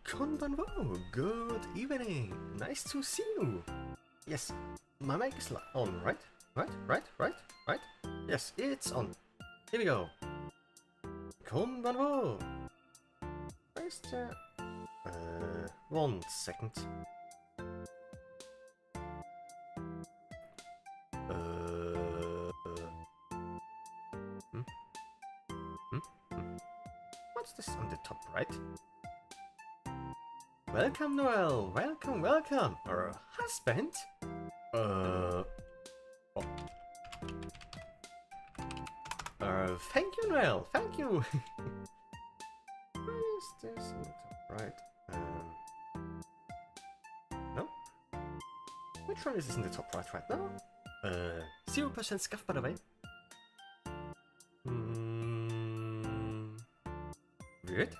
Konbanwo, good evening. Nice to see you. Yes, my mic is on, right? Right? Yes, it's on. Here we go. Konbanwo. Where's the... 1 second. What's this on the top right? Welcome, Noel. Welcome. Our husband. Oh. Thank you, Noel. Thank you. Where is this on the top right? No. Which one is this in the top right now? 0% scuff, by the way. Weird.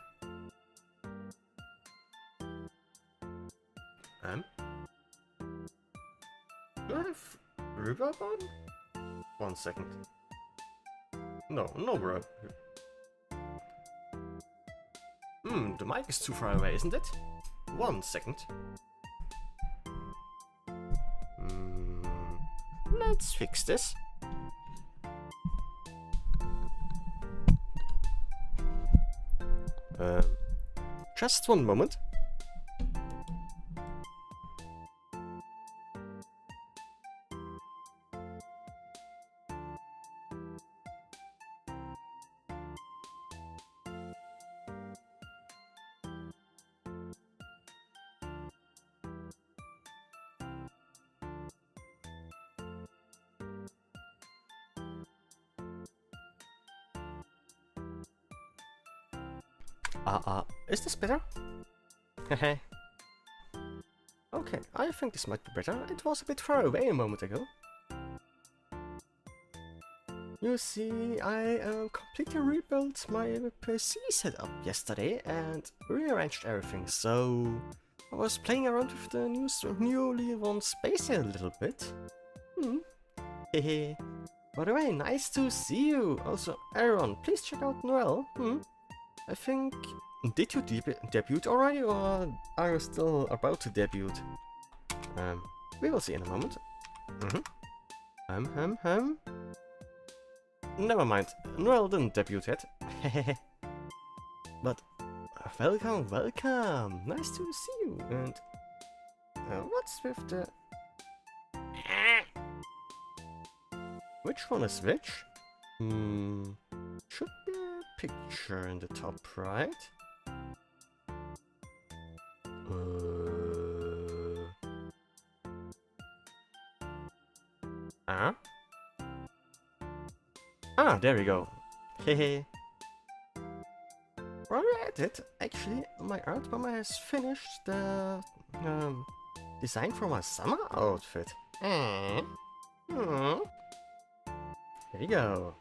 Do I have reverb on? 1 second. No reverb. The mic is too far away, isn't it? 1 second. Let's fix this. Just 1 moment. Is this better? Hehe. Okay, I think this might be better. It was a bit far away a moment ago. You see, I completely rebuilt my PC setup yesterday and rearranged everything, so I was playing around with the newly won space a little bit. Hehe. By the way, nice to see you! Also, Aaron, please check out Noel. I think... Did you debut already, or are you still about to debut? We will see in a moment. Never mind, Noel didn't debut yet. But welcome! Nice to see you. And what's with the... Which one is which? Should be a picture in the top right. There we go. Hehe. While we're at it, actually, my art mama has finished the design for my summer outfit. Here we go.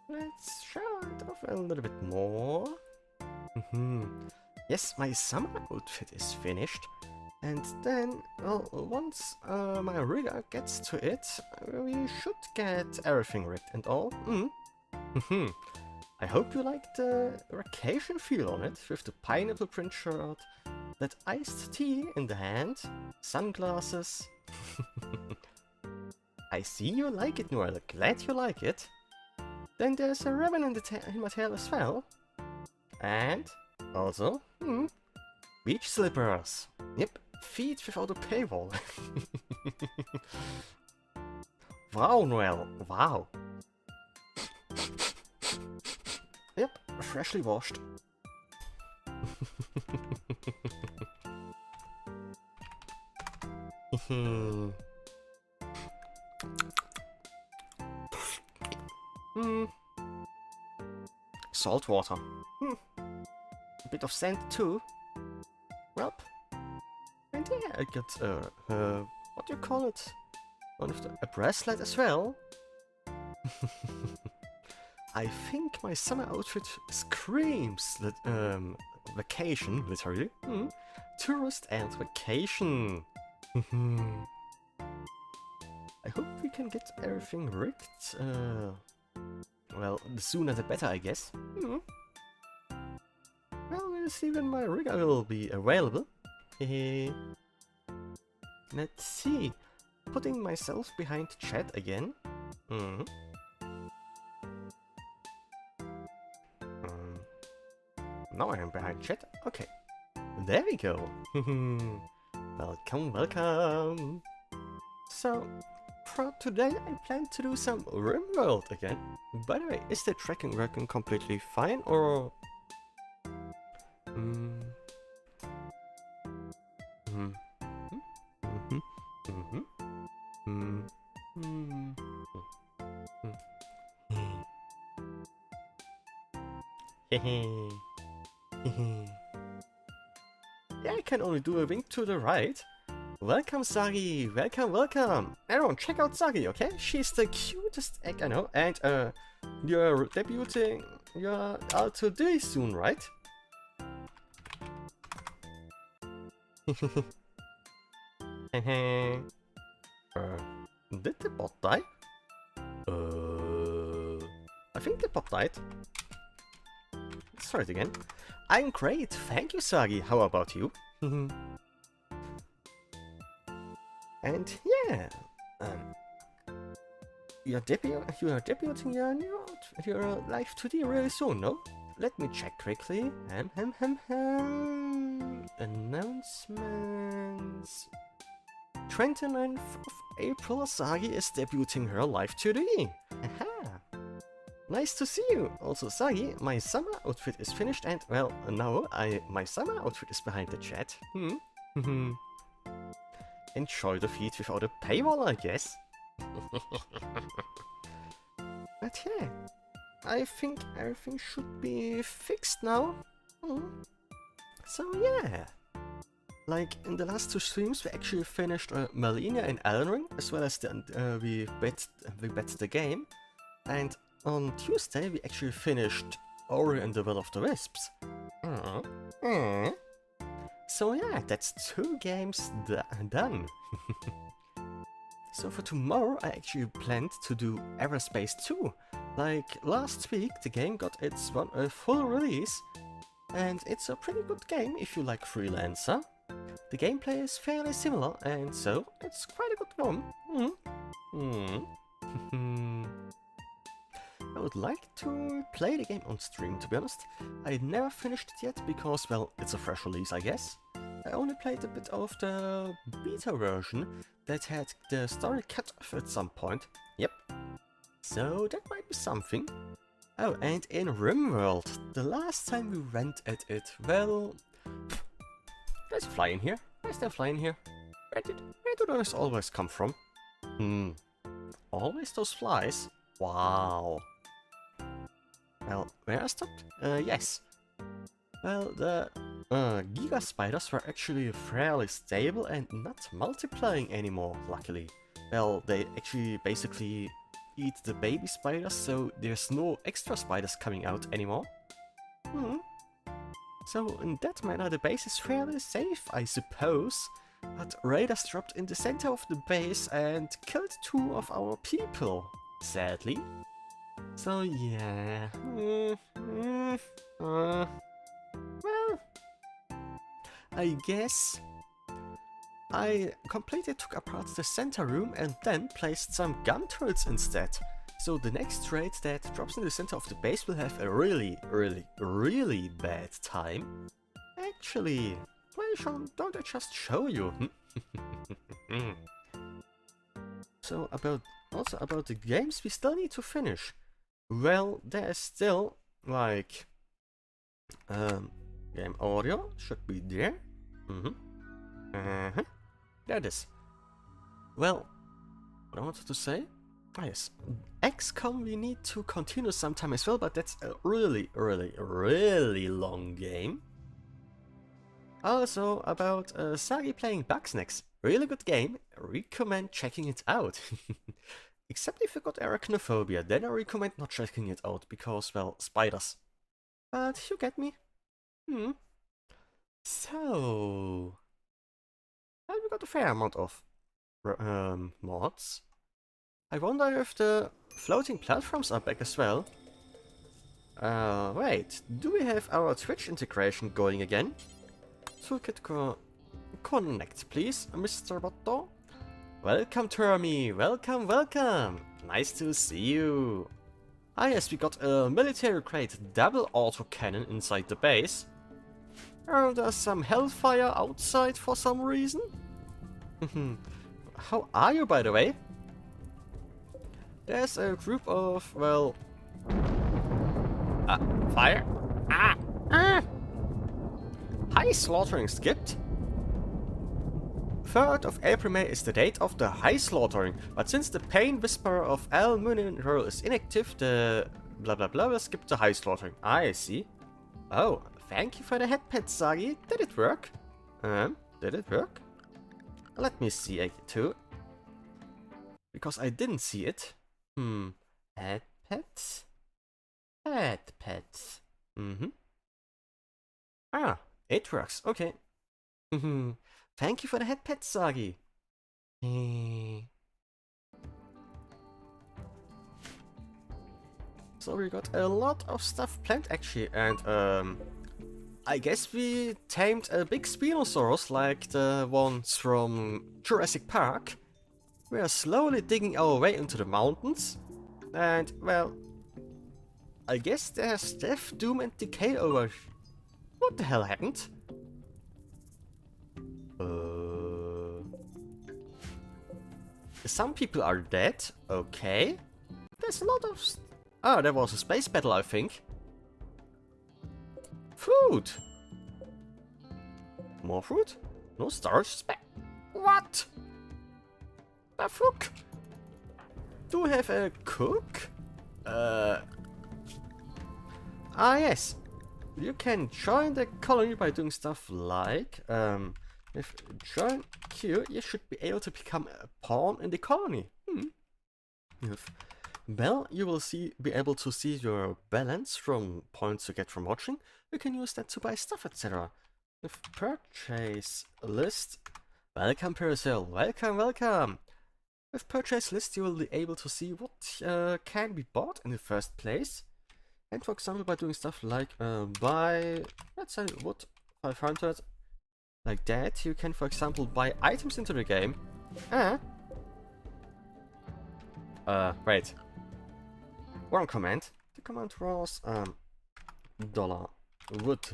Let's show it off a little bit more. Yes, my summer outfit is finished. And then, well, once my rigger gets to it, we should get everything rigged and all. I hope you like the vacation feel on it, with the pineapple print shirt, that iced tea in the hand, sunglasses. I see you like it, Noel. Glad you like it. Then there's a ribbon in my tail as well. And also, beach slippers. Yep. Feet without a paywall. Wow, Noel. Wow. Yep, freshly washed. Salt water. A bit of sand too. Well. And yeah, I got, what do you call it? A bracelet as well. I think my summer outfit screams vacation, literally. Tourist and vacation. I hope we can get everything rigged. Well, the sooner the better, I guess. Well, we'll see when my Giga will be available. Hehe. Let's see. Putting myself behind chat again. Mm. Now I am behind chat. Okay. There we go. Welcome, welcome. So, for today I plan to do some RimWorld again. By the way, is the tracking working completely fine or... Yeah, I can only do a wink to the right. Welcome, Sagi! Welcome, welcome! Everyone, check out Sagi, okay? She's the cutest egg I know, and you're debuting... You're out today soon, right? Did the bot die? I think the bot died. Let's try it again. I'm great, thank you, Sagi. How about you? And yeah, you are debuting your live 2D really soon, no? Let me check quickly. Announcements. 29th of April, Sagi is debuting her live 2D. Aha! Nice to see you! Also, Sagi, my summer outfit is finished and, well, now my summer outfit is behind the chat. Enjoy the feed without a paywall, I guess. But yeah, I think everything should be fixed now. So yeah. Like, in the last two streams we actually finished Malenia and Elden Ring, as well as we bet the game. And on Tuesday we actually finished Ori and the Will of the Wisps. So yeah, that's 2 games done. So for tomorrow I actually planned to do Everspace 2. Like last week the game got its full release, and it's a pretty good game if you like Freelancer. The gameplay is fairly similar, and so it's quite a good one. I would like to play the game on stream, to be honest. I never finished it yet because, well, it's a fresh release, I guess. I only played a bit of the beta version that had the story cut off at some point. Yep. So that might be something. Oh, and in RimWorld, the last time we went at it, well... There's a fly in here. Where's there a fly in here? Where do those always come from? Always those flies? Wow. Well, where I stopped? Yes. Well, the Giga spiders were actually fairly stable and not multiplying anymore, luckily. Well, they actually basically eat the baby spiders, so there's no extra spiders coming out anymore. So in that manner the base is fairly safe, I suppose. But raiders dropped in the center of the base and killed 2 of our people, sadly. So yeah... well... I guess... I completely took apart the center room and then placed some gun turrets instead. So the next raid that drops in the center of the base will have a really bad time. Actually, why don't I just show you? So also about the games we still need to finish. Well, there's still like game audio should be there. There it is. Well, what I wanted to say. Yes, XCOM we need to continue sometime as well, but that's a really long game. Also about Sagi playing Bugsnax, really good game, recommend checking it out. Except if you got arachnophobia, then I recommend not checking it out, because, well, spiders. But you get me? So... well, we got a fair amount of mods. I wonder if the floating platforms are back as well. Wait, do we have our Twitch integration going again? Toolkit connect, please, Mr. Botto. Welcome, Termi. Welcome, welcome. Nice to see you. Ah yes, we got a military-grade double autocannon inside the base. There's some hellfire outside for some reason. How are you, by the way? There's a group of, well... fire? High slaughtering skipped? 3rd of April May is the date of the high slaughtering, but since the pain whisperer of Al Munin is inactive, the blah blah blah will skip the high slaughtering. I see. Oh, thank you for the headpad, Sagi. Did it work? Did it work? Let me see it too. Because I didn't see it. Headpads? Headpads. Ah, it works. Okay. Thank you for the headpad, Sagi. So we got a lot of stuff planned actually, and I guess we tamed a big Spinosaurus like the ones from Jurassic Park. We are slowly digging our way into the mountains, and well, I guess there's death, doom and decay over. What the hell happened? Some people are dead, okay. There's a lot of... Oh, there was a space battle, I think. Food! More food? No storage space? What? The fuck? Do we have a cook? Ah yes. You can join the colony by doing stuff like... If join queue, you should be able to become a pawn in the colony. Well, you will be able to see your balance from points you get from watching. You can use that to buy stuff, etc. With purchase list, welcome Paracel, welcome, welcome. With purchase list, you will be able to see what can be bought in the first place. And for example, by doing stuff like buy, let's say, wood 500. Like that, you can, for example, buy items into the game. Wait. Wrong command. The command was, dollar wood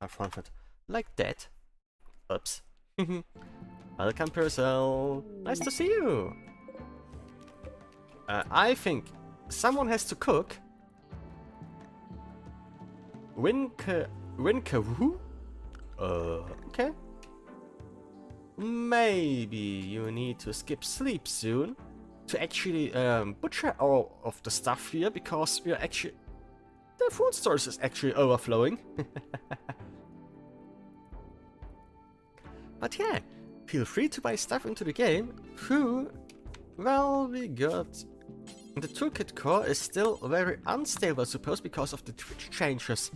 500. Like that. Oops. Welcome, Purcell. Nice to see you. I think someone has to cook. Who? Okay. Maybe you need to skip sleep soon to actually butcher all of the stuff here, because we're actually... The food stores is actually overflowing. But yeah, feel free to buy stuff into the game through... Well, we got... The toolkit core is still very unstable, I suppose, because of the Twitch changes.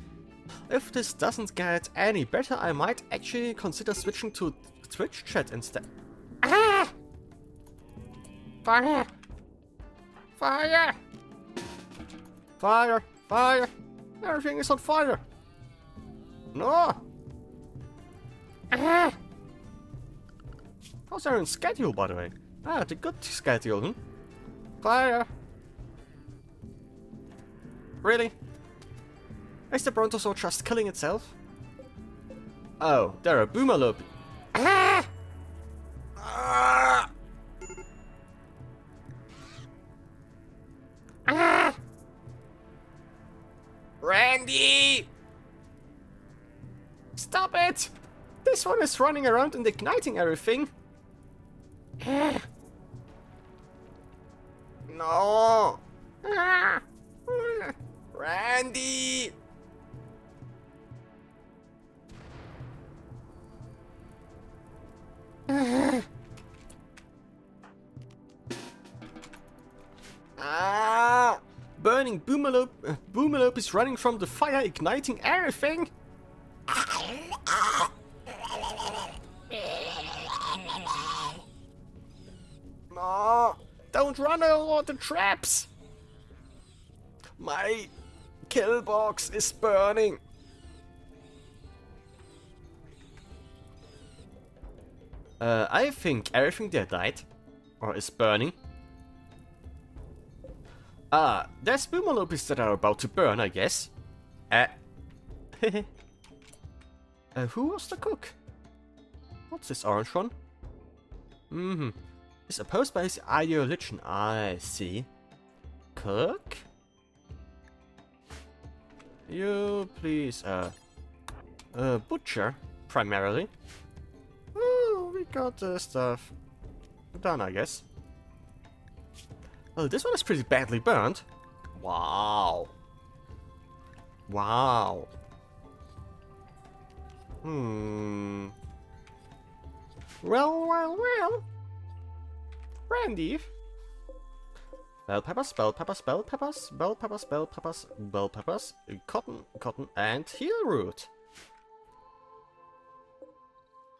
If this doesn't get any better, I might actually consider switching to Twitch chat instead. Fire! Fire! Fire! Fire! Everything is on fire! No! How's our schedule, by the way? The good schedule, Fire! Really? Is the brontosaur just killing itself? Oh, there are boomerloop. Randy! Stop it! This one is running around and igniting everything. No! Randy! Burning boomerloop. Boomerloop is running from the fire, igniting everything. No! Don't run over the traps! My kill box is burning. I think everything there died. Or is burning. Ah, there's Spvwvkys that are about to burn, I guess. Who was the cook? What's this orange one? Is opposed by his ideology. I see. Cook? You please, butcher, primarily. Oh, we got the stuff done, I guess. Oh, this one is pretty badly burnt. Wow. Wow. Well. Randy. Bell peppers, bell peppers, bell peppers, bell peppers, bell peppers, bell peppers, cotton, and heel root.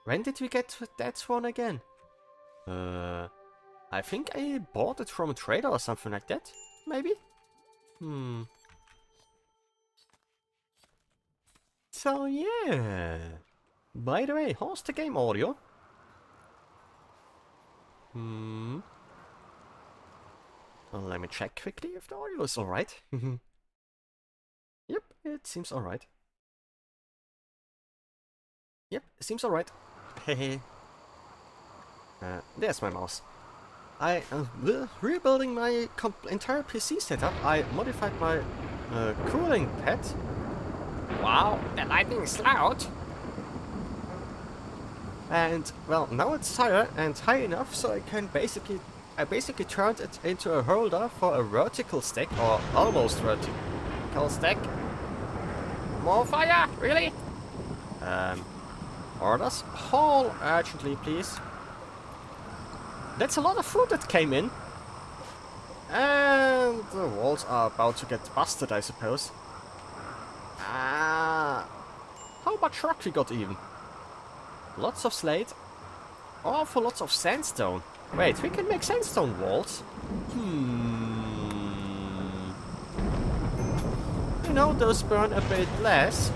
When did we get that one again? I think I bought it from a trader or something like that. Maybe? So yeah. By the way, how's the game audio? Well, let me check quickly if the audio is alright. Yep, it seems alright. Yep, it seems alright. Hehe. There's my mouse. I am rebuilding my entire PC setup. I modified my cooling pad. Wow, the lightning is loud. And well, now it's higher and high enough, so I basically turned it into a holder for a vertical stack, or almost vertical stack. More fire, really? Orders, haul urgently, please. That's a lot of food that came in. And the walls are about to get busted, I suppose. How much rock we got even? Lots of slate. Awful lots of sandstone. Wait, we can make sandstone walls? You know, those burn a bit less.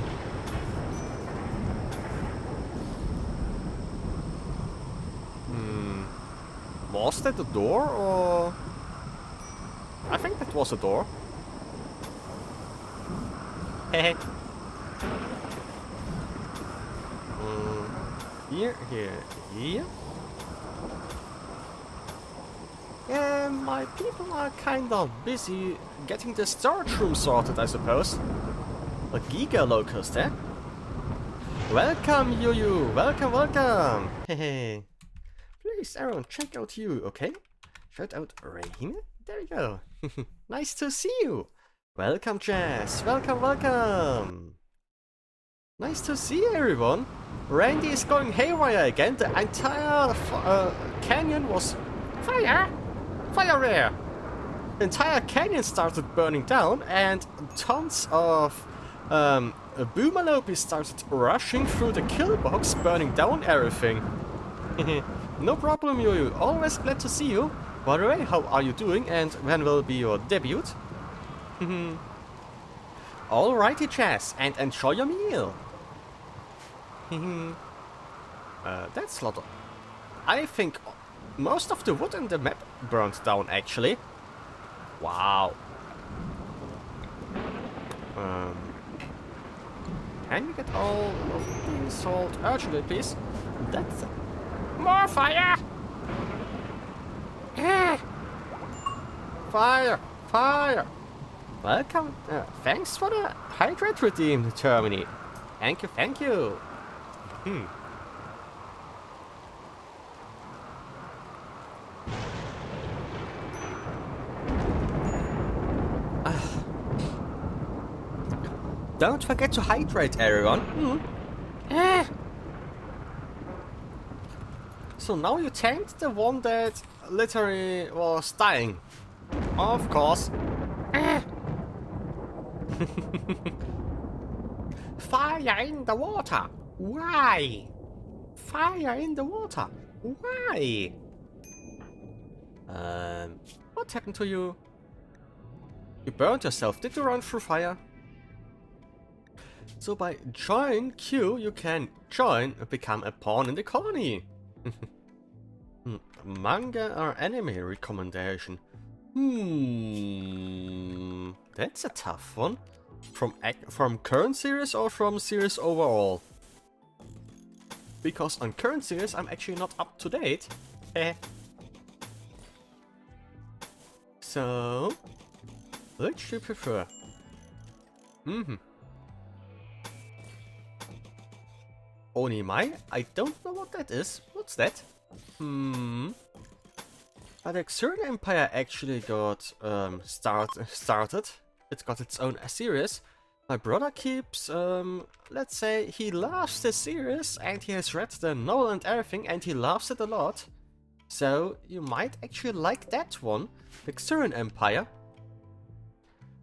Was that a door, or...? I think that was a door. Hehe. Here. Yeah, my people are kind of busy getting the storage room sorted, I suppose. A Giga locust, eh? Welcome, you. Welcome. Hehe. Please, everyone, check out you, okay? Shout out Rahim. There we go. Nice to see you. Welcome, Jazz. Welcome. Nice to see everyone. Randy is going haywire again. The entire canyon was fire there. The entire canyon started burning down, and tons of Spvwvkys started rushing through the kill box, burning down everything. No problem, you. Always glad to see you. By the way, how are you doing, and when will be your debut? Alrighty, Chess, and enjoy your meal. That's a lot of... I think most of the wood in the map burned down, actually. Wow. Can we get all of the salt urgently, please? That's... More fire! Fire! Welcome. Thanks for the hydrate redeem, Germany. Thank you. Don't forget to hydrate, everyone. So now you tanked the one that literally was dying. Of course. Fire in the water. Why? Fire in the water. Why? What happened to you? You burned yourself. Did you run through fire? So by join Q, you can become a pawn in the colony. Manga or anime recommendation? That's a tough one. From current series or from series overall? Because on current series I'm actually not up to date. So, which do you prefer? Onimai? I don't know what that is. What's that? But the Xern Empire actually got started. It got its own series. My brother keeps, let's say, he loves the series and he has read the novel and everything and he loves it a lot. So you might actually like that one, the Xern Empire.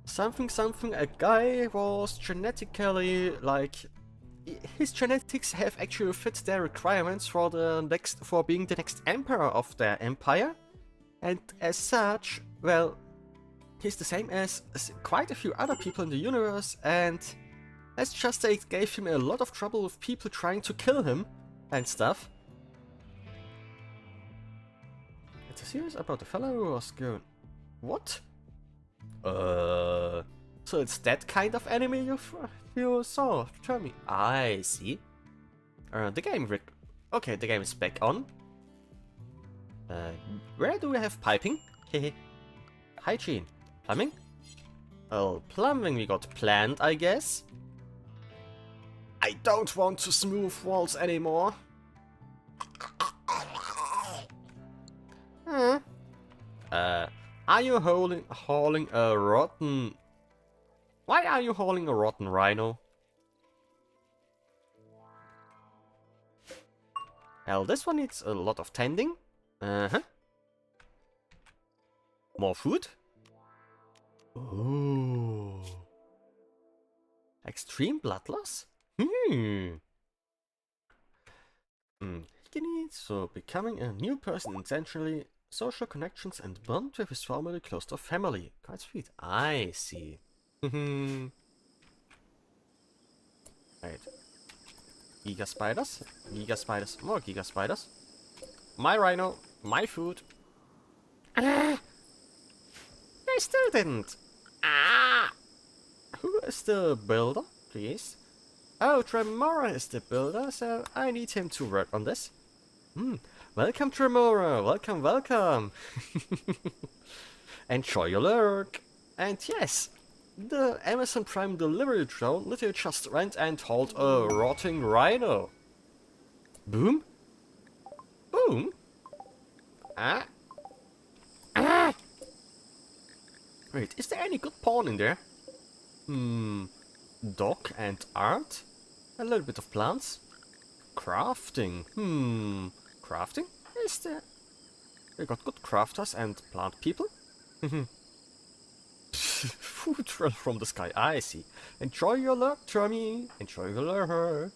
Something, a guy was genetically, like, his genetics have actually fit their requirements for being the next emperor of their empire. And as such, well, he's the same as quite a few other people in the universe, and let's just say it gave him a lot of trouble with people trying to kill him and stuff. It's a series about a fellow who was going... What? So it's that kind of anime you saw, tell me. I see. The game is back on. Where do we have piping? Hygiene. Plumbing? Oh, plumbing we got planned, I guess. I don't want to smooth walls anymore. Are you hauling a rotten... Why are you hauling a rotten rhino? Well, this one needs a lot of tending. More food? Ooh. Extreme blood loss? So becoming a new person intentionally, social connections and bond with his formerly closed-off family. Quite sweet. I see. Right. Giga spiders? Giga spiders. More giga spiders. My rhino. My food. They still didn't. Who is the builder, please? Oh, Tremora is the builder, so I need him to work on this. Welcome, Tremora. Welcome, welcome. Enjoy your lurk. And yes, the Amazon Prime delivery drone literally just went and hauled a rotting rhino. Boom. Boom. Wait, is there any good pawn in there? Dock and art? A little bit of plants? Crafting? Crafting? Is there... We got good crafters and plant people? Food fell from the sky, I see. Enjoy your luck, Trummy. Enjoy your lure.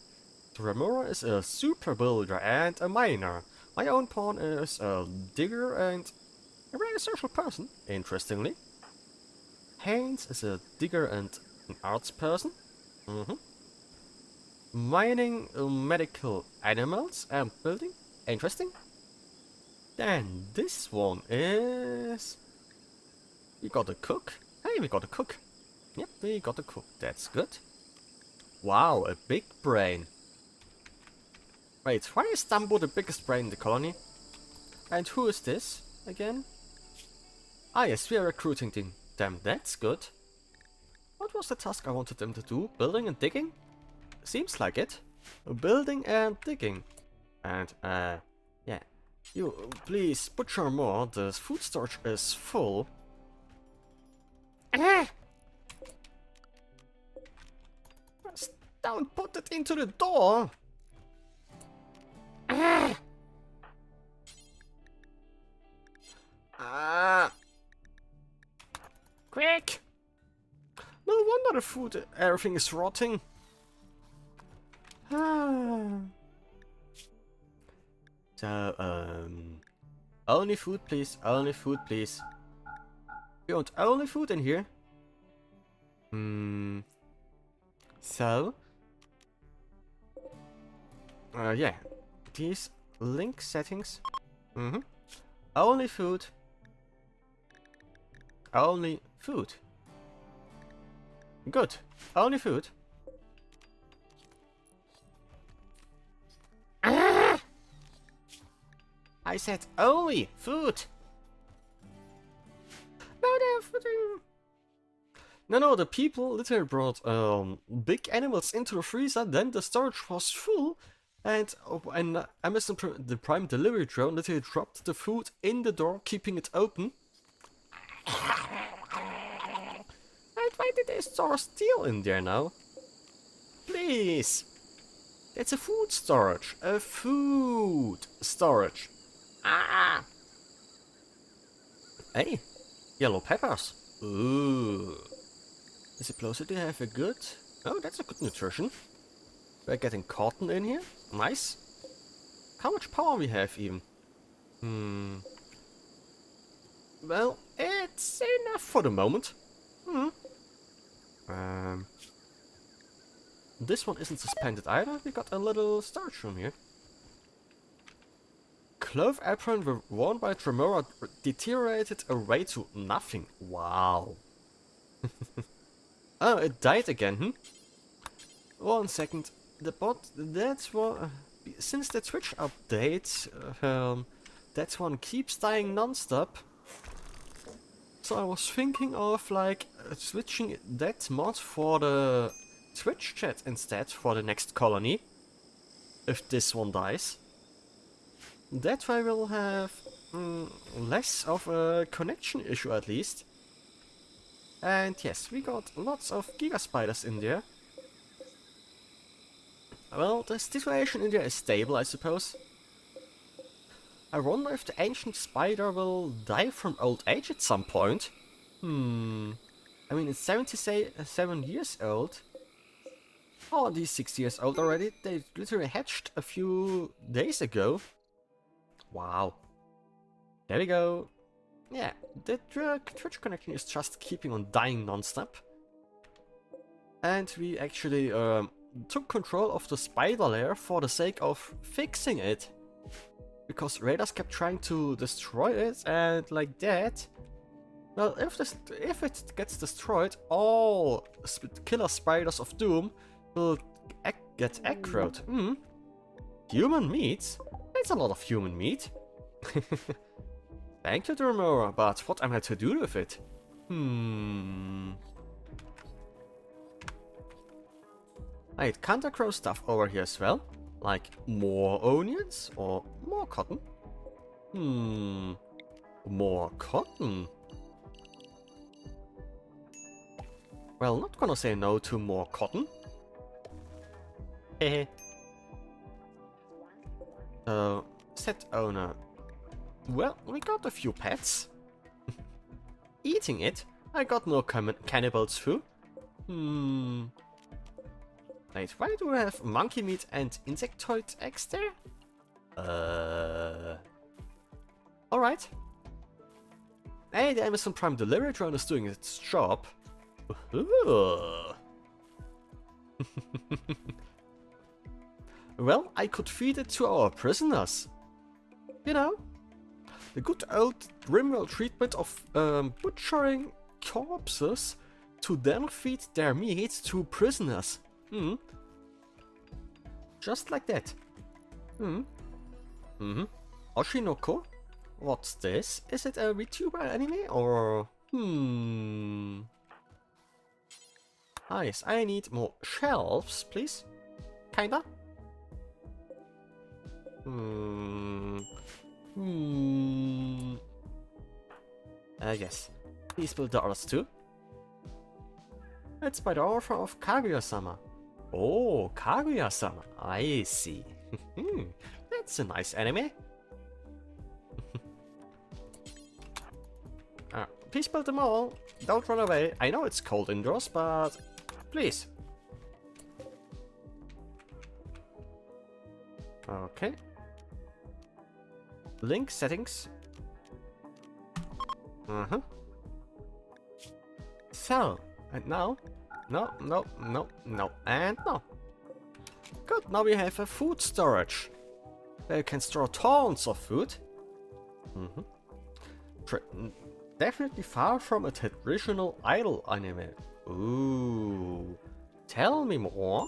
Tremora is a super builder and a miner. My own pawn is a digger and a very social person, interestingly. Haynes is a digger and an arts person. Mining medical animals and building. Interesting. Then this one is... We got a cook. Hey, we got a cook. Yep, we got a cook. That's good. Wow, a big brain. Wait, why is Dumbo the biggest brain in the colony? And who is this again? Ah yes, we are recruiting them. That's good. What was the task I wanted them to do? Building and digging? Seems like it. Building and digging. And, yeah. You, please, butcher more. The food storage is full. Don't put it into the door! Quick! No wonder the food, everything is rotting. So, only food please, only food please. We want only food in here. So, Yeah. These link settings. Only food. Only food. Good. Only food. Ah! I said only food. No, they're fooding. No, the people literally brought big animals into the freezer, then the storage was full, and Amazon the Prime delivery drone literally dropped the food in the door, keeping it open. And why did they store steel in there now? Please! It's a food storage. A food storage. Ah! Hey! Yellow peppers. Ooh. Is it closer to have a good... Oh, that's a good nutrition. We're getting cotton in here. Nice. How much power we have even? Well, it's enough for the moment. This one isn't suspended either. We got a little storage room here. Cloth apron worn by Tremora deteriorated away to nothing. Wow. Oh, it died again, 1 second. That's one... since the Twitch update, that one keeps dying non-stop. So I was thinking of like switching that mod for the Twitch chat instead for the next colony. If this one dies. That way we'll have less of a connection issue at least. And yes, we got lots of Giga spiders in there. Well, the situation in there is stable, I suppose. I wonder if the ancient spider will die from old age at some point. I mean, it's 77 years old. Oh, these 6 years old already. They literally hatched a few days ago. Wow. There we go. Yeah, the Twitch connection is just keeping on dying non-stop. And we actually took control of the spider lair for the sake of fixing it. Because raiders kept trying to destroy it, and like that... Well, if it gets destroyed, all killer spiders of doom will get aggroed. Human meat? That's a lot of human meat. Thank you, Tremora, but what am I to do with it? Can't I grow stuff over here as well? Like more onions or more cotton? More cotton. Well, not gonna say no to more cotton. Hehe. Set owner. Well, we got a few pets. Eating it? I got no cannibals too. Wait, why do we have monkey meat and insectoid eggs there? Alright. Hey, the Amazon Prime delivery drone is doing its job. Well, I could feed it to our prisoners. You know, the good old Grimwell treatment of butchering corpses to then feed their meat to prisoners. Just like that. Oshinoko? What's this? Is it a VTuber anime or... Ah yes, I need more shelves, please. Kinda. Yes. Please build the others too. It's by the order of Kaguya-sama. Oh, Kaguya-sama. I see. That's a nice anime. Please build them all. Don't run away. I know it's cold indoors, but please. Okay. Link settings. So, and now, no, and no. Good, now we have a food storage. Where you can store tons of food. Definitely far from a traditional idle anime. Ooh. Tell me more.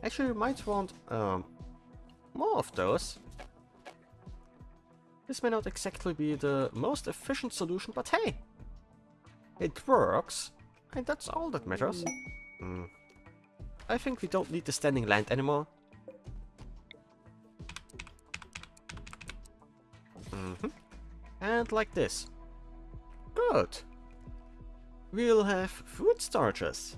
Actually, you might want more of those. This may not exactly be the most efficient solution, but hey, it works, and that's all that matters. I think we don't need the standing land anymore. And like this. Good. We'll have food storages.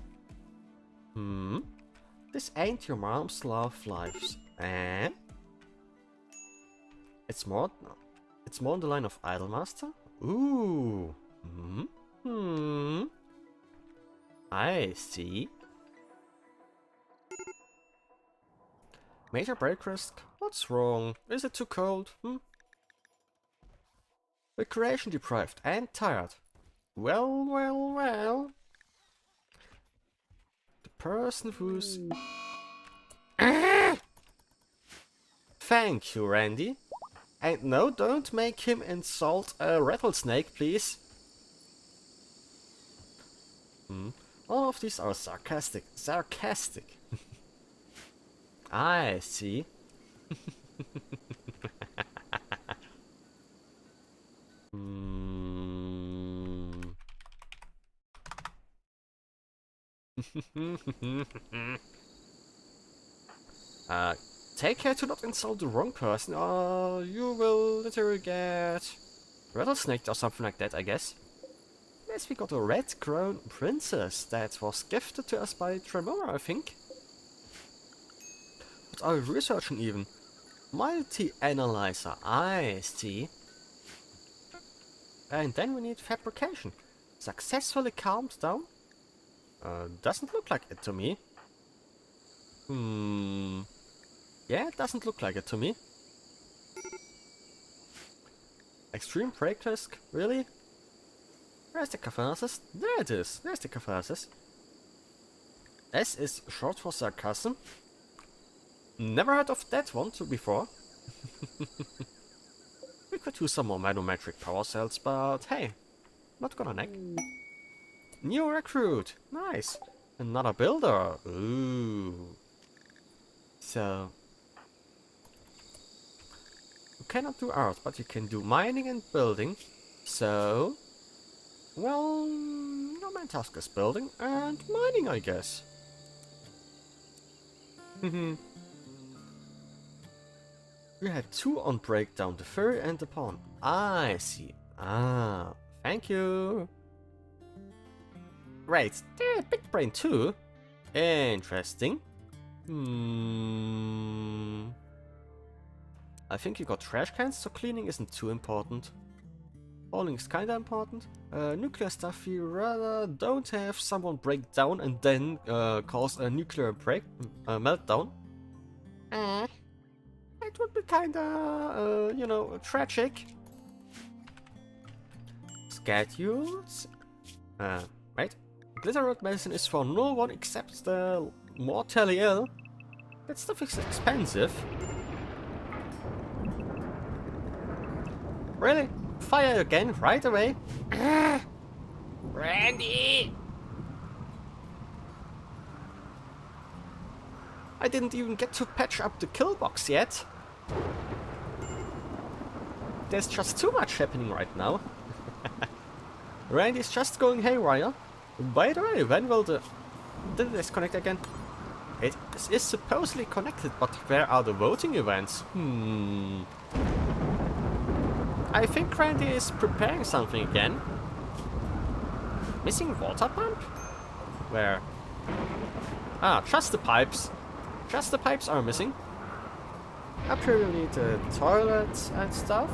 This ain't your mom's love lives, eh? It's more on the line of Idolmaster? Ooh. I see. Major break risk? What's wrong? Is it too cold? Recreation deprived and tired. Well. The person who's... Thank you, Randy. And no, don't make him insult a rattlesnake, please. All of these are sarcastic. I see. Take care to not insult the wrong person, or you will literally get rattlesnaked or something like that, I guess. Yes, we got a red crown princess that was gifted to us by Tremora, I think. What are we researching even? Multi-analyzer, I see. And then we need fabrication. Successfully calmed down? Doesn't look like it to me. Yeah, it doesn't look like it to me. Extreme break risk? Really? Where's the catharsis? There it is. There's the catharsis. S is short for sarcasm. Never heard of that one before. We could use some more manometric power cells, but hey, not gonna nag. New recruit. Nice. Another builder. Ooh. So... you cannot do art, but you can do mining and building. So... well, your main task is building and mining, I guess. We had two on breakdown, the furry and the pawn. I see. Ah, thank you. Right, they're big brain too. Interesting. I think you got trash cans, so cleaning isn't too important. Hauling is kinda important. Nuclear stuff, we rather don't have someone break down and then cause a nuclear meltdown. It would be kinda, you know, tragic. Schedules. Right. Glitter root medicine is for no one except the mortally ill. That stuff is expensive. Really? Fire again, right away? Randy! I didn't even get to patch up the kill box yet. There's just too much happening right now. Randy's just going haywire. By the way, when will did it disconnect again? It is supposedly connected, but where are the voting events? I think Randy is preparing something again. Missing water pump? Where? Ah, just the pipes. Just the pipes are missing. Up here we need toilets and stuff.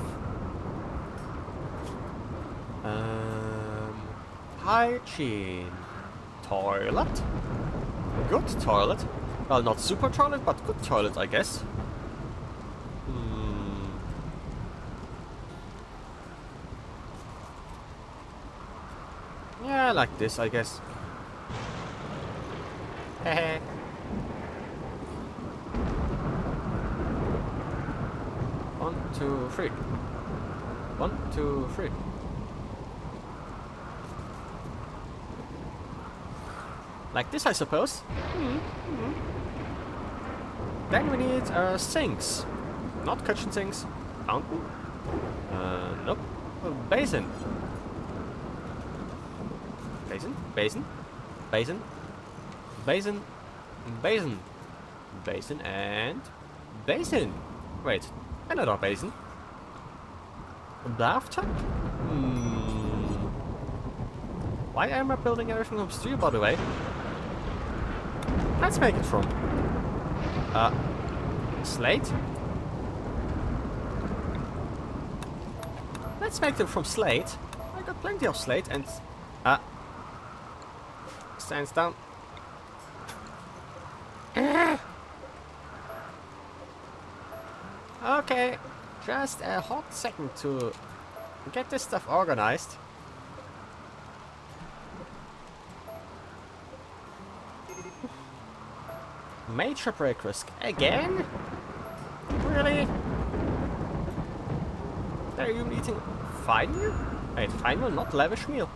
Hygiene. Toilet? Good toilet. Well, not super toilet, but good toilet, I guess. Yeah, like this, I guess. Hehe. 1, 2, 3. 1, 2, 3. Like this, I suppose. Then we need sinks. Not kitchen sinks. Fountain? Nope. Basin. Basin? Basin? Basin? Basin? Basin? Basin and... Basin! Wait, another basin. A bathtub? Why am I building everything from steel, by the way? Let's make it from... slate? Let's make them from slate. I got plenty of slate and... stands down. Okay, just a hot second to get this stuff organized. Major break risk again? Really? Are you eating fine meal? Wait, fine meal, not lavish meal.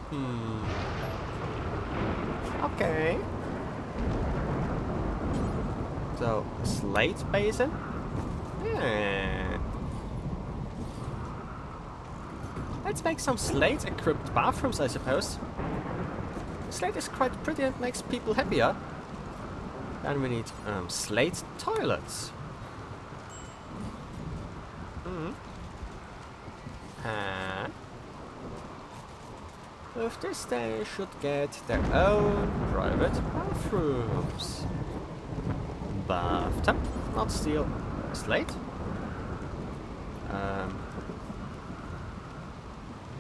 Okay. So, slate basin? Yeah. Let's make some slate-equipped bathrooms, I suppose. Slate is quite pretty and makes people happier. Then we need slate toilets. With this they should get their own private bathrooms. Bathtub, not steel, slate.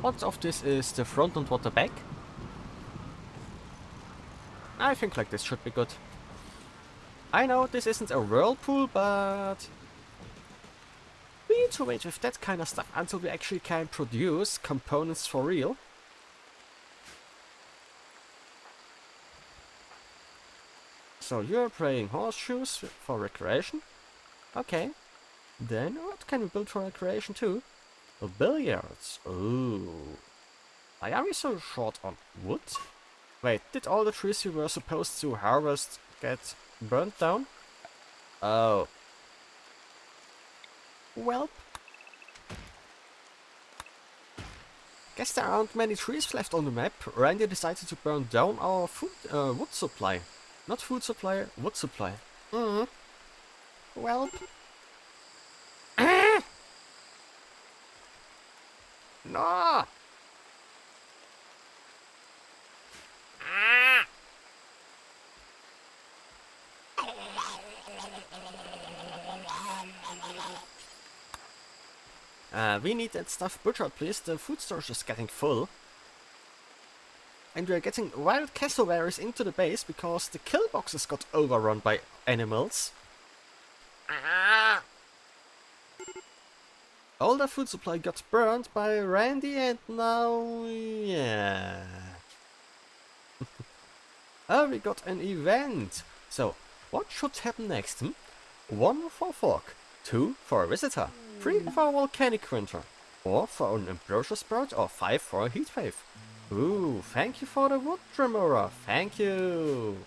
What of this is the front and what the back? I think like this should be good. I know this isn't a whirlpool, but we need to wait with that kind of stuff until we actually can produce components for real. So you're playing horseshoes for recreation? Okay. Then what can we build for recreation too? Billiards. Ooh. Why are we so short on wood? Wait, did all the trees we were supposed to harvest get burnt down? Oh. Well. Guess there aren't many trees left on the map. Randy decided to burn down our wood supply. Not food supply, wood supply. Well. No! We need that stuff butchered, please. The food storage is getting full. And we are getting wild cassowaries into the base because the kill boxes got overrun by animals. All the food supply got burned by Randy and now... yeah... Oh, we got an event! So, what should happen next? 1 for fork, 2 for a visitor, 3 for a volcanic winter, 4 for an ambrosia sprout, or 5 for a heat wave. Ooh, thank you for the wood remover, thank you!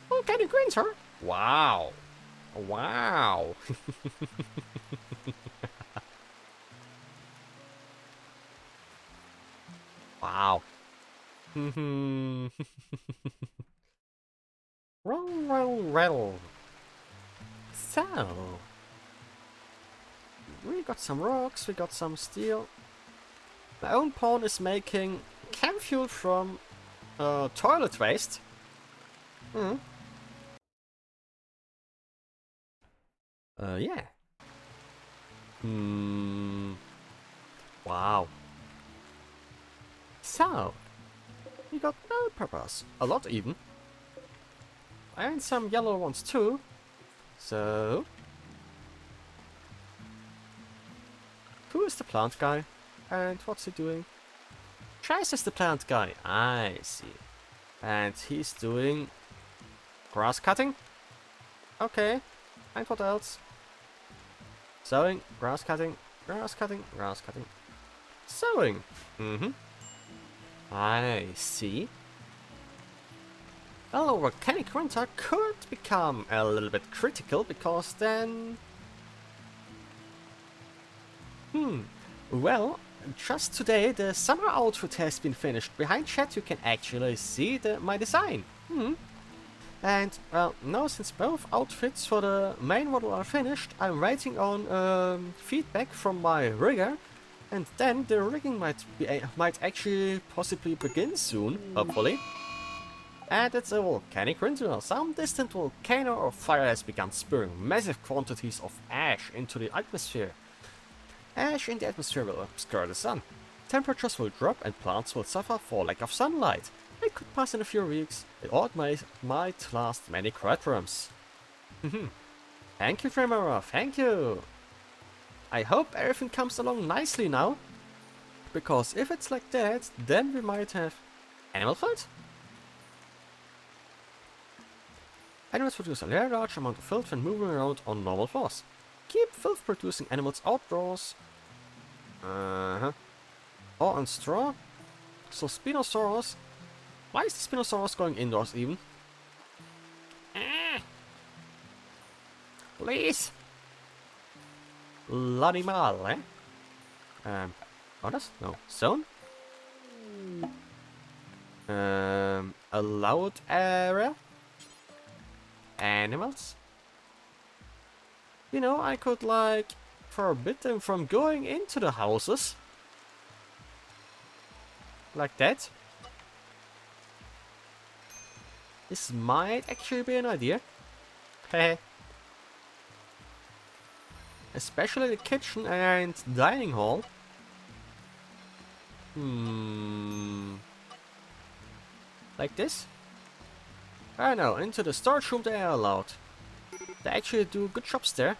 Volcanic winter? Wow! Wow! Wow. Well. So, we got some rocks, we got some steel. My own pawn is making chem fuel from toilet waste. Yeah. Wow. So, we got no peppers. A lot even. And some yellow ones too. So... who is the plant guy? And what's he doing? Trace is the plant guy. I see. And he's doing Grass cutting. Okay. And what else? Sowing, grass cutting, grass cutting, grass cutting. Sowing. I see. Well, volcanic winter could become a little bit critical because then... Well, just today the summer outfit has been finished. Behind chat you can actually see my design. And, well, now since both outfits for the main model are finished, I'm waiting on feedback from my rigger, and then the rigging might actually possibly begin soon, hopefully. And it's a volcanic winter. Some distant volcano or fire has begun spewing massive quantities of ash into the atmosphere. Ash in the atmosphere will obscure the sun. Temperatures will drop and plants will suffer for lack of sunlight. It could pass in a few weeks, or it might last many quadrums. Thank you, Tremora, thank you! I hope everything comes along nicely now. Because if it's like that, then we might have... animal filth? Animals produce a very large amount of filth when moving around on normal floors. Keep filth-producing animals outdoors. Or on straw. So Spinosaurus... Why is the Spinosaurus going indoors even? Please! L'animal, eh? Others? No. Zone? Allowed area? Animals? You know, I could, like, forbid them from going into the houses. Like that. This might actually be an idea. Heh. Especially the kitchen and dining hall. Like this? I don't know, into the storage room they are allowed. They actually do good jobs there.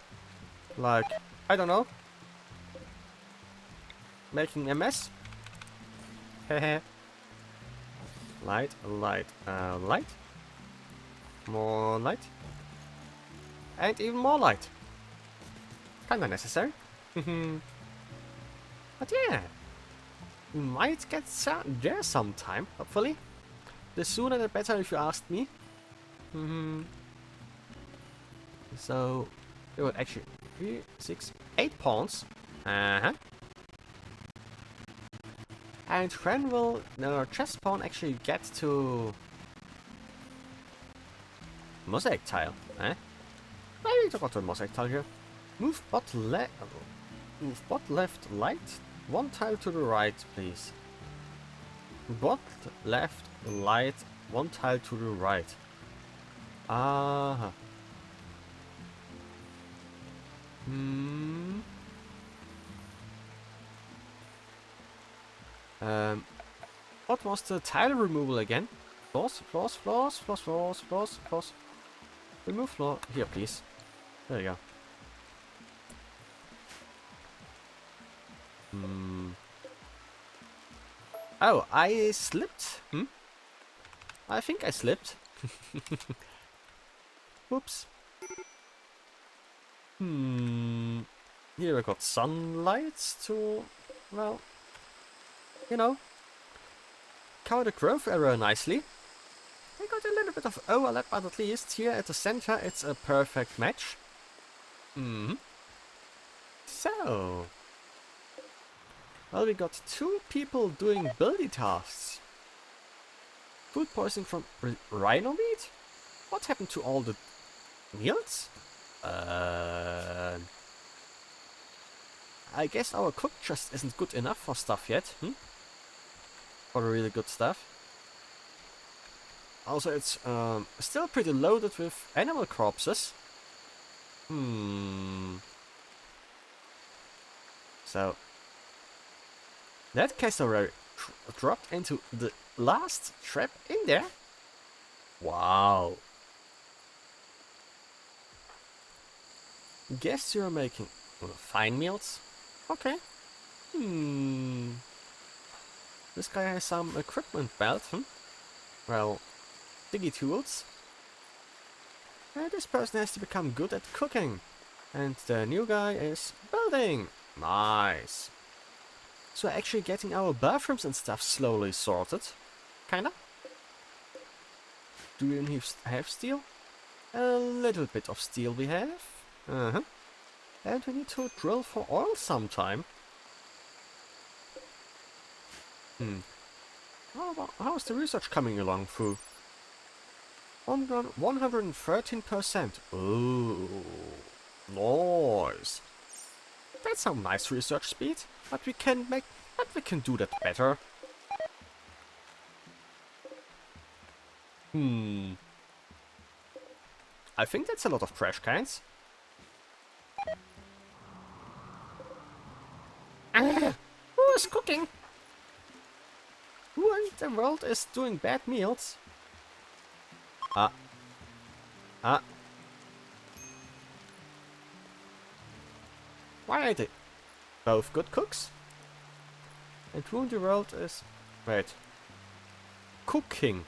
Like, I don't know. Making a mess. Hehe. Light, light, light. More light. And even more light. Kinda necessary. But yeah. We might get there sometime, hopefully. The sooner the better if you asked me. So, we got actually 3, 6, 8 pawns. And when will the chest pawn actually get to mosaic tile? Maybe we got to mosaic tile here. Move bot left light 1 tile to the right, please. Bot left light 1 tile to the right. What was the tile removal again? Floors, floors, floors, floors, floors, floors, floors. Remove floor. Here, please. There you go. Oh, I slipped. I think I slipped. Whoops. Here we got sunlight to, well, you know, cover the growth area nicely. We got a little bit of overlap, but at least here at the center it's a perfect match. So, well, we got 2 people doing building tasks. Food poisoning from rhino meat? What happened to all the meals? I guess our cook just isn't good enough for stuff yet, for the really good stuff. Also, it's still pretty loaded with animal corpses. So, that cassowary dropped into the last trap in there. Wow. Guess you're making fine meals? Okay. This guy has some equipment belt, Well, diggy tools. This person has to become good at cooking. And the new guy is building. Nice. So actually getting our bathrooms and stuff slowly sorted. Kinda. Do we have steel? A little bit of steel we have. And we need to drill for oil sometime. How's the research coming along through? 113%. Ooh, nice. That's some nice research speed, but we can do that better. I think that's a lot of trash cans. Who is cooking? Who in the world is doing bad meals? Why are they both good cooks? And who in the world is... Wait. Cooking.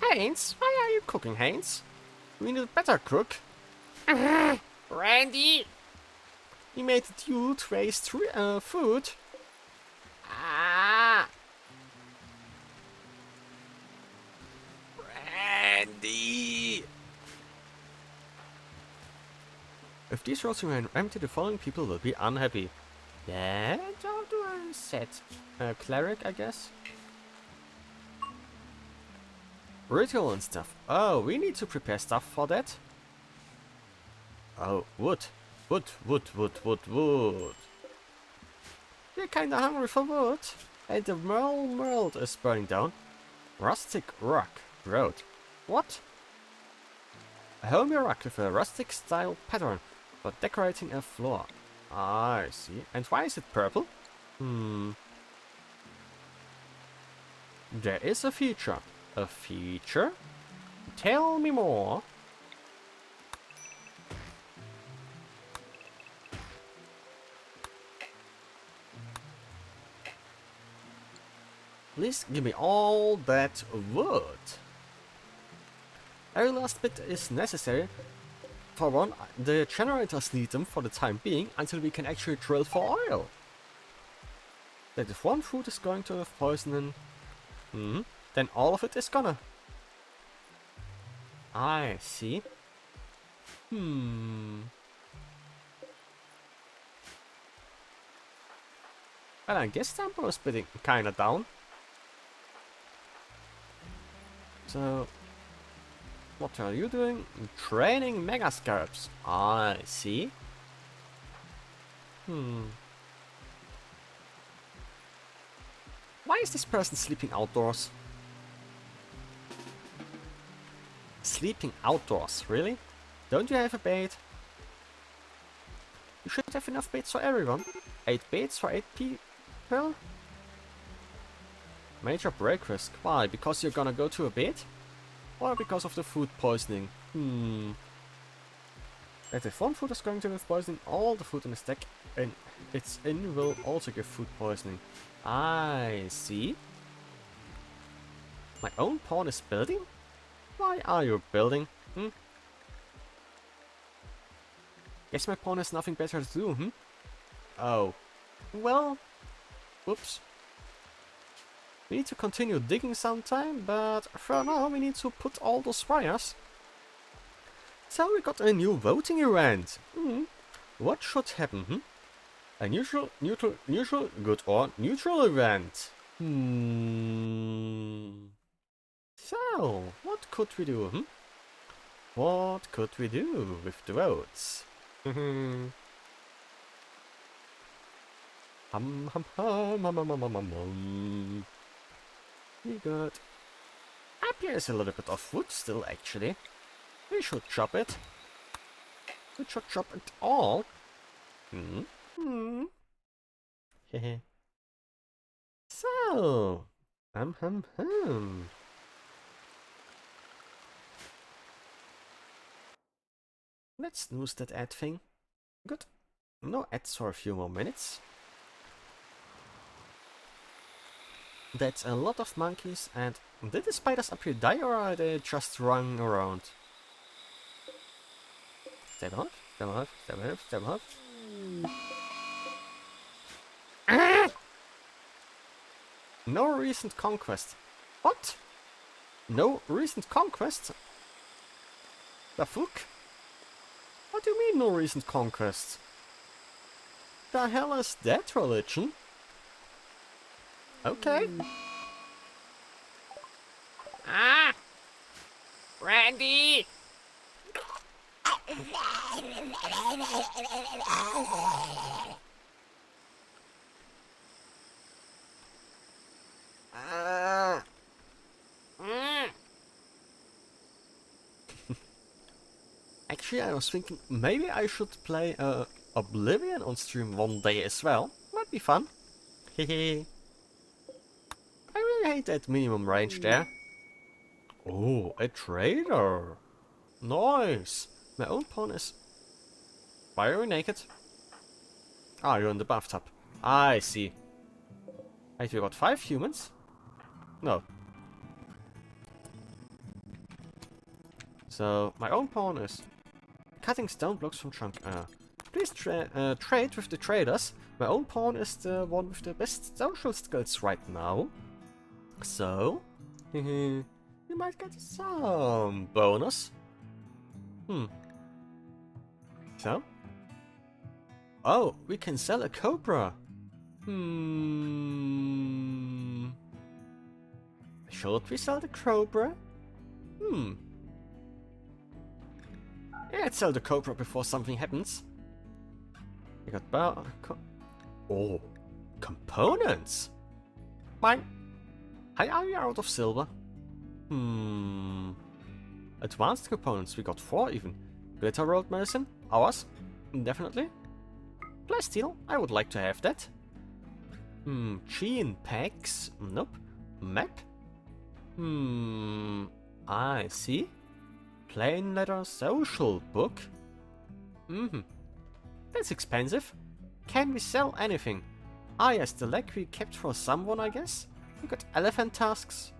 Haynes? Why are you cooking, Haynes? We need a better cook. Randy! He made a dude waste food. Randy! If these roads remain empty, the following people will be unhappy. Yeah, how do I set? Cleric, I guess? Ritual and stuff. Oh, we need to prepare stuff for that. Oh, wood. Wood. We're kinda hungry for wood. And the world is burning down. Rustic rock road. What? A homey rock with a rustic style pattern for decorating a floor. I see. And why is it purple? There is a feature. A feature? Tell me more. Please give me all that wood. Every last bit is necessary. For one, the generators need them for the time being until we can actually drill for oil. That if one food is going to have poison, then all of it is gonna. I see. Well, I guess tempo is getting kinda down. So, what are you doing? Training mega scarabs. I see. Why is this person sleeping outdoors? Sleeping outdoors, really? Don't you have a bait? You should have enough baits for everyone. 8 baits for 8 people? Major break risk. Why? Because you're gonna go to a bait? Or because of the food poisoning? That if one food is going to have poisoning, all the food in the stack and it's in will also give food poisoning. I see. My own pawn is building? Why are you building? Guess my pawn has nothing better to do, Oh. Well. Whoops. We need to continue digging sometime, but for now we need to put all those wires. So we got a new voting event. What should happen? A neutral, good or neutral event. So, what could we do? What could we do with the votes? We got... Up here is a little bit of wood still, actually. We should chop it. We should chop it all. So... Let's snooze that ad thing. Good. No ads for a few more minutes. That's a lot of monkeys, and did the spiders up here die or are they just running around? Stay alive, stay alive, stay alive, stay alive. No recent conquest. What? No recent conquest? The fuck? What do you mean no recent conquest? The hell is that religion? Okay. Ah! Randy! Actually, I was thinking maybe I should play Oblivion on stream one day as well. Might be fun. Hehe. I really hate that minimum range there. Oh, a trader. Nice. My own pawn is... Why are you naked? Ah, you're in the bathtub. I see. Wait, we got 5 humans? No. So, my own pawn is cutting stone blocks from trunk. Please trade with the traders. My own pawn is the one with the best social skills right now. So, you might get some bonus. So? Oh, we can sell a cobra. Should we sell the cobra? Yeah, let's sell the cobra before something happens. We got oh, components. Mine. Are we out of silver? Advanced components. We got 4 even. Glitter rolled medicine. Ours. Definitely. Plasteel. I would like to have that. Gene packs. Nope. Map. I see. Plain leather social book. That's expensive. Can we sell anything? Ah yes, the leg we kept for someone, I guess. We got elephant tusks.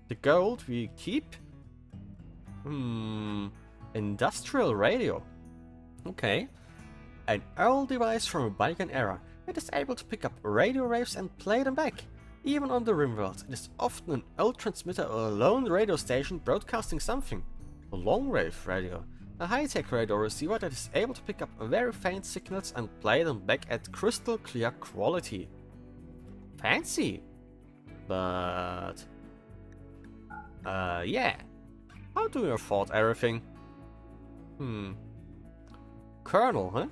The gold we keep. Industrial radio. Okay. An old device from a bygone era. It is able to pick up radio waves and play them back. Even on the Rimworld, it is often an old transmitter or a lone radio station broadcasting something. A long-wave radio. A high-tech radio receiver that is able to pick up very faint signals and play them back at crystal clear quality. Fancy! But... yeah. How do you afford everything? Colonel, huh?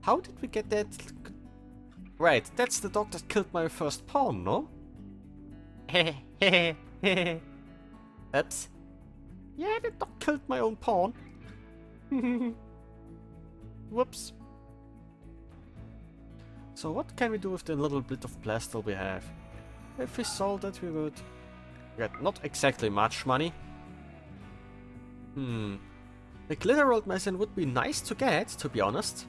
How did we get that? Right, that's the dog that killed my first pawn, no? Oops. Yeah, the dog killed my own pawn. Whoops. So what can we do with the little bit of plastil we have? If we sold it, we would get not exactly much money. The glitter rolled medicine would be nice to get, to be honest.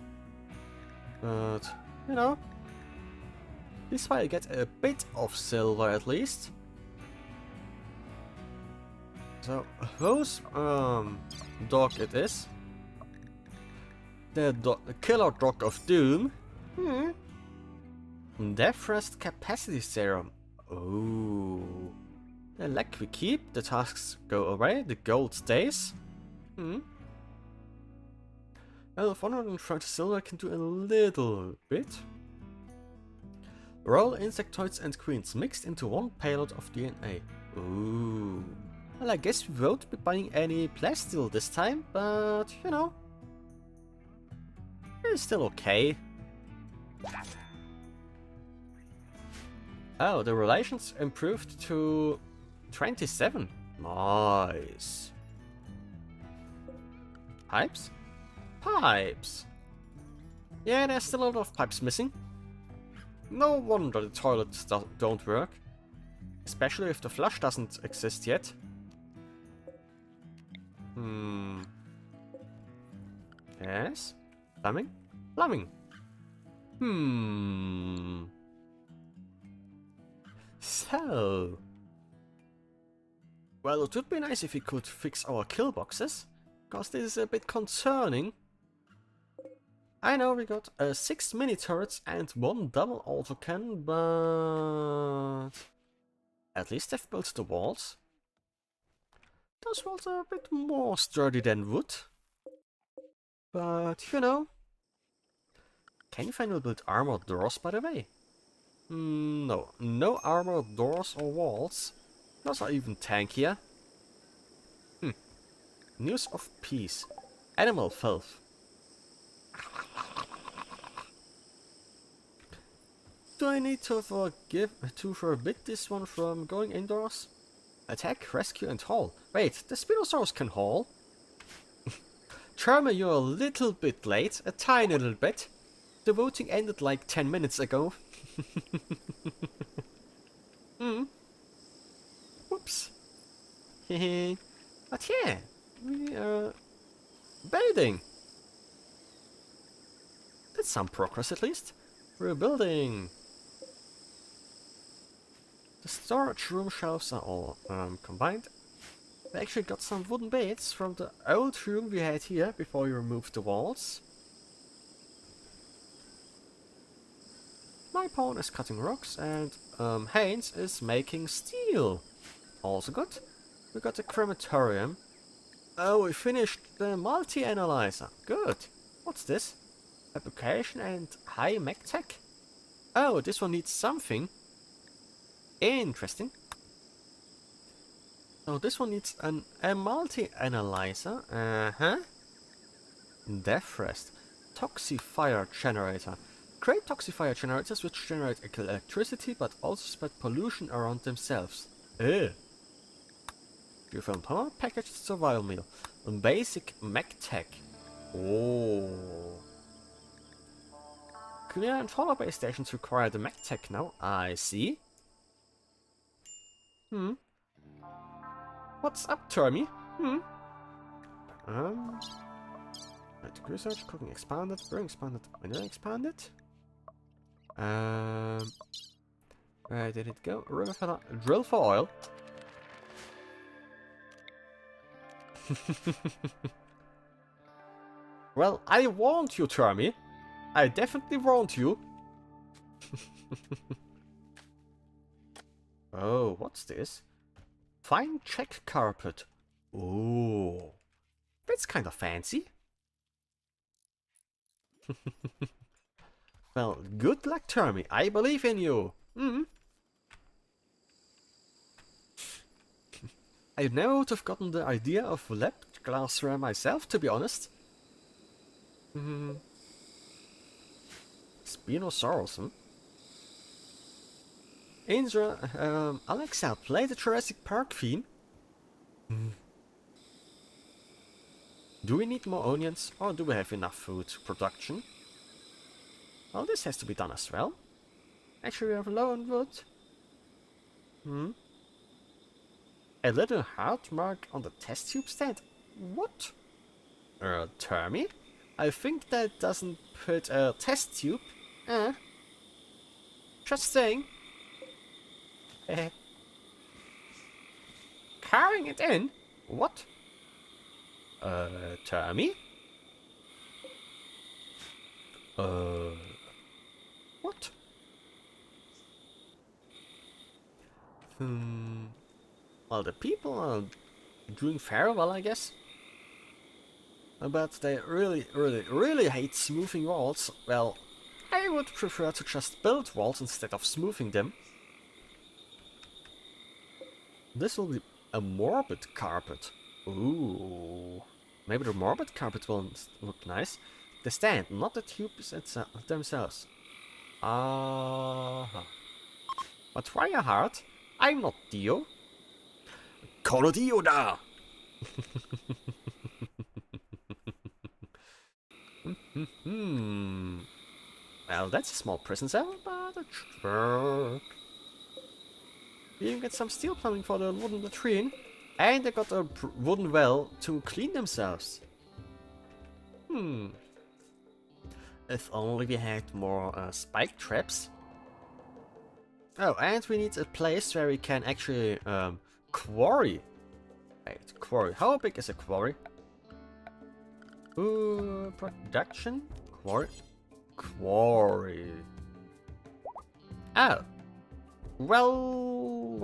But, you know, this way I get a bit of silver at least. So, whose dog it is? The killer dog of doom. Death rest capacity serum. Oh. The leg we keep, the tasks go away, the gold stays. Well, 130 silver can do a little bit. Royal insectoids and queens mixed into one payload of DNA. Ooh. Well, I guess we won't be buying any plasteel this time, but you know, it's still okay. Oh, the relations improved to 27. Nice. Pipes? Pipes. Yeah, there's still a lot of pipes missing. No wonder the toilets don't work. Especially if the flush doesn't exist yet. Yes? Plumbing? Plumbing. So... Well, it would be nice if we could fix our kill boxes. Because this is a bit concerning. I know we got 6 mini turrets and 1 double autocannon, but at least they've built the walls. Those walls are a bit more sturdy than wood. But, you know, can you finally build armored doors, by the way? No. No armored doors or walls. Those are even tankier. News of peace. Animal filth. Do I need to forbid this one from going indoors? Attack, rescue and haul. Wait, the Spinosaurus can haul? Charmer, you're a little bit late. A tiny little bit. The voting ended like 10 minutes ago. Whoops. But yeah, we are building. That's some progress at least. We're building. The storage room shelves are all combined. We actually got some wooden beds from the old room we had here before we removed the walls. My pawn is cutting rocks and Haynes is making steel. Also good. We got a crematorium. Oh, we finished the multi-analyzer. Good. What's this? Application and high mech tech? Oh, this one needs something. Interesting. So this one needs a multi-analyzer. Death rest. Toxifier generator. Create toxifier generators which generate electricity but also spread pollution around themselves. Ugh. Geofilm power, packaged survival meal. Basic mech tech. Oh. Clear and follow base stations require the mech tech now. I see. What's up, Termy? Scientific research, cooking expanded, brewing expanded, mineral expanded. Where did it go? River fella, drill for oil. Well, I warned you, Termy. I definitely warned you. Oh, what's this? Fine check carpet. Ooh. That's kind of fancy. Well, good luck, Termy. I believe in you. I never would have gotten the idea of lab glassware myself, to be honest. Spinosaurus, Alexa, play the Jurassic Park theme. Do we need more onions, or do we have enough food production? Well, this has to be done as well. Actually, we have low on wood. A little heart mark on the test tube stand? What? Termy? I think that doesn't put a test tube. Just saying. Carrying it in? What? Termy? What? Well, the people are doing fairly well, I guess. But they really hate smoothing walls. Well, I would prefer to just build walls instead of smoothing them. This will be a morbid carpet. Ooh. Maybe the morbid carpet will look nice. The stand, not the tubes themselves. But why a heart? I'm not Dio. Call Dio da! Well, that's a small prison cell, but it should work. We even get some steel plumbing for the wooden latrine, and they got a wooden well to clean themselves. If only we had more spike traps. Oh, and we need a place where we can actually quarry. Wait, quarry. How big is a quarry? Production? Quarry? Quarry. Oh. Well.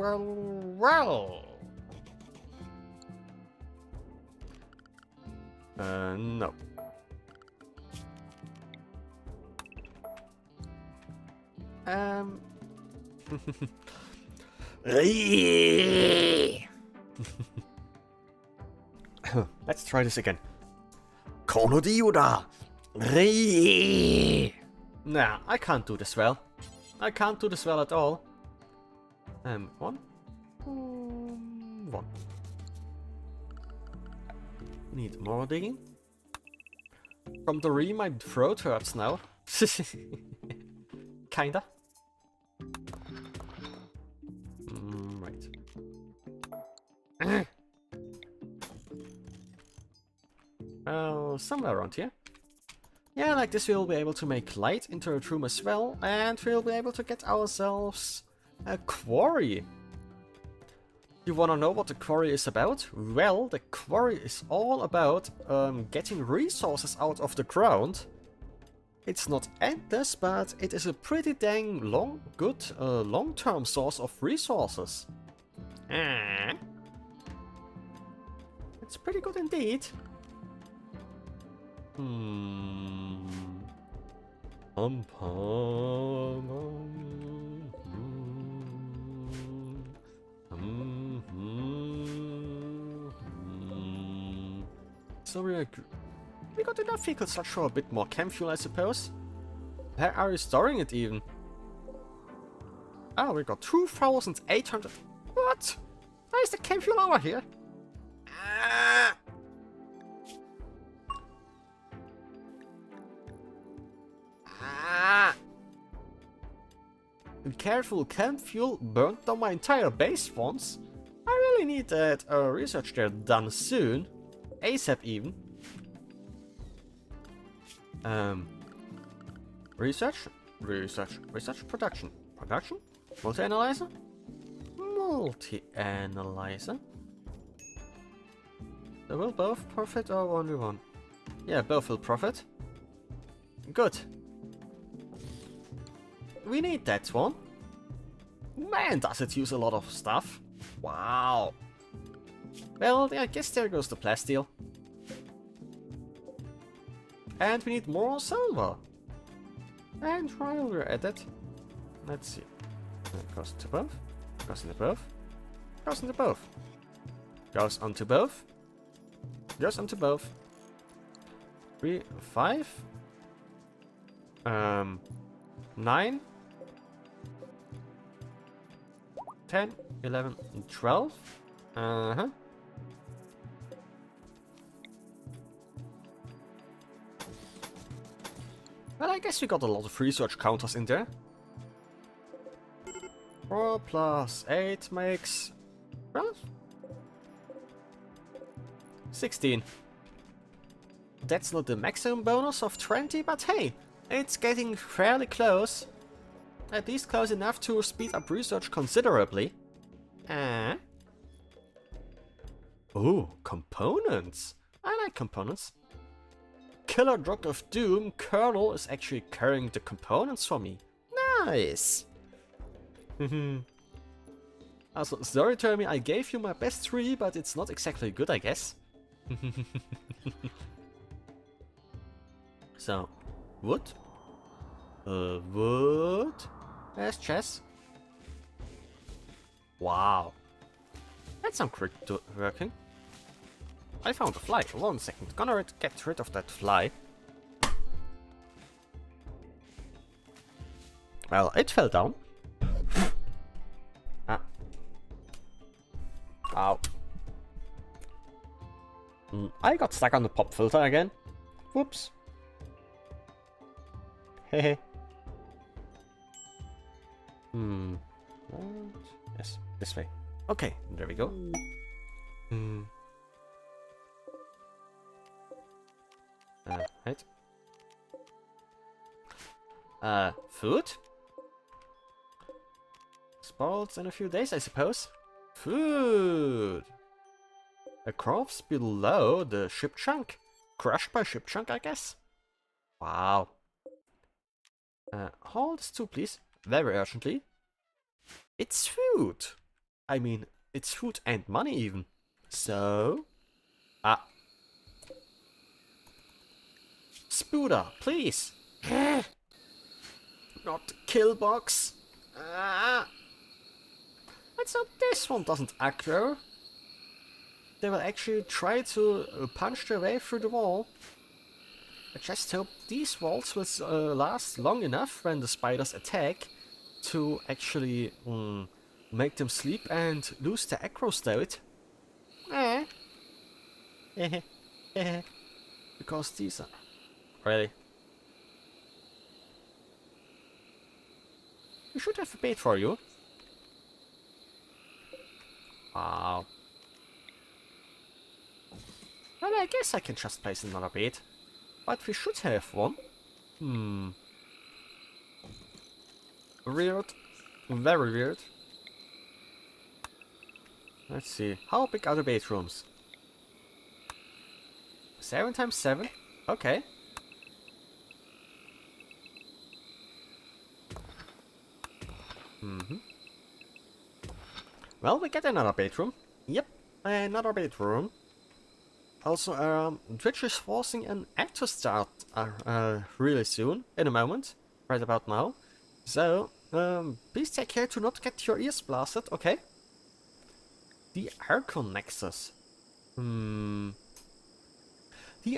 No. Let's try this again. Konodiuda. Nah, I can't do this well. I can't do this well at all. One. Need more digging. From the re, my throat hurts now. Kinda. Right. Somewhere around here. Yeah, like this we'll be able to make light into a room as well, and we'll be able to get ourselves a quarry. You wanna know what the quarry is about? Well, the quarry is all about getting resources out of the ground. It's not endless, but it is a pretty dang good long-term source of resources. It's pretty good indeed. So we got enough vehicles to show a bit more chem fuel, I suppose. Where are you storing it even? Oh, we got 2,800. What? Why is the chem fuel over here? Be careful, chem fuel burned down my entire base once. I really need that research there done soon. ASAP even. Research, production. Multi-analyzer? Multi-analyzer. They will both profit or only one? Yeah, both will profit. Good. We need that one. Man, does it use a lot of stuff. Wow. Well, I guess there goes the plasteel. And we need more silver. And while we're at it, let's see. Goes to both. Goes into both. Goes into both. Goes onto both. Goes onto both. 3, 5. 9. 10, 11, 12. Uh-huh. Well, I guess we got a lot of research counters in there. 4 plus 8 makes 12? 16. That's not the maximum bonus of 20, but hey, it's getting fairly close. At least close enough to speed up research considerably. Oh, components. I like components. Killer Drug of Doom Colonel is actually carrying the components for me. Nice. Also, sorry Jeremy, I gave you my best 3, but it's not exactly good, I guess. So, wood. Wood. There's chess. Wow. That's some quick working. I found a fly. 1 second. Gonna get rid of that fly. Well, it fell down. Ah. Ow. I got stuck on the pop filter again. Whoops. Hehe. Yes, this way. Okay, there we go. Right. Food? Spoiled in a few days, I suppose. Food! The crops below the ship chunk. crushed by ship chunk, I guess? Wow. Hold this too, please. Very urgently. It's food! I mean, it's food and money even. So... Ah. Spooder, please! Not the kill box! Ah. Let's hope this one doesn't aggro. They will actually try to punch their way through the wall. I just hope these walls will last long enough when the spiders attack to actually make them sleep and lose their aggro state. Because these are... Really? We should have a bait for you. Wow. Well, I guess I can just place another bait. But we should have one. Weird. Very weird. Let's see. How big are the bait rooms? 7 times 7? Okay. Well, we get another bedroom. Yep, another bedroom. Also, Twitch is forcing an ad to start really soon, in a moment, right about now. So, please take care to not get your ears blasted, okay? The Arconexus. The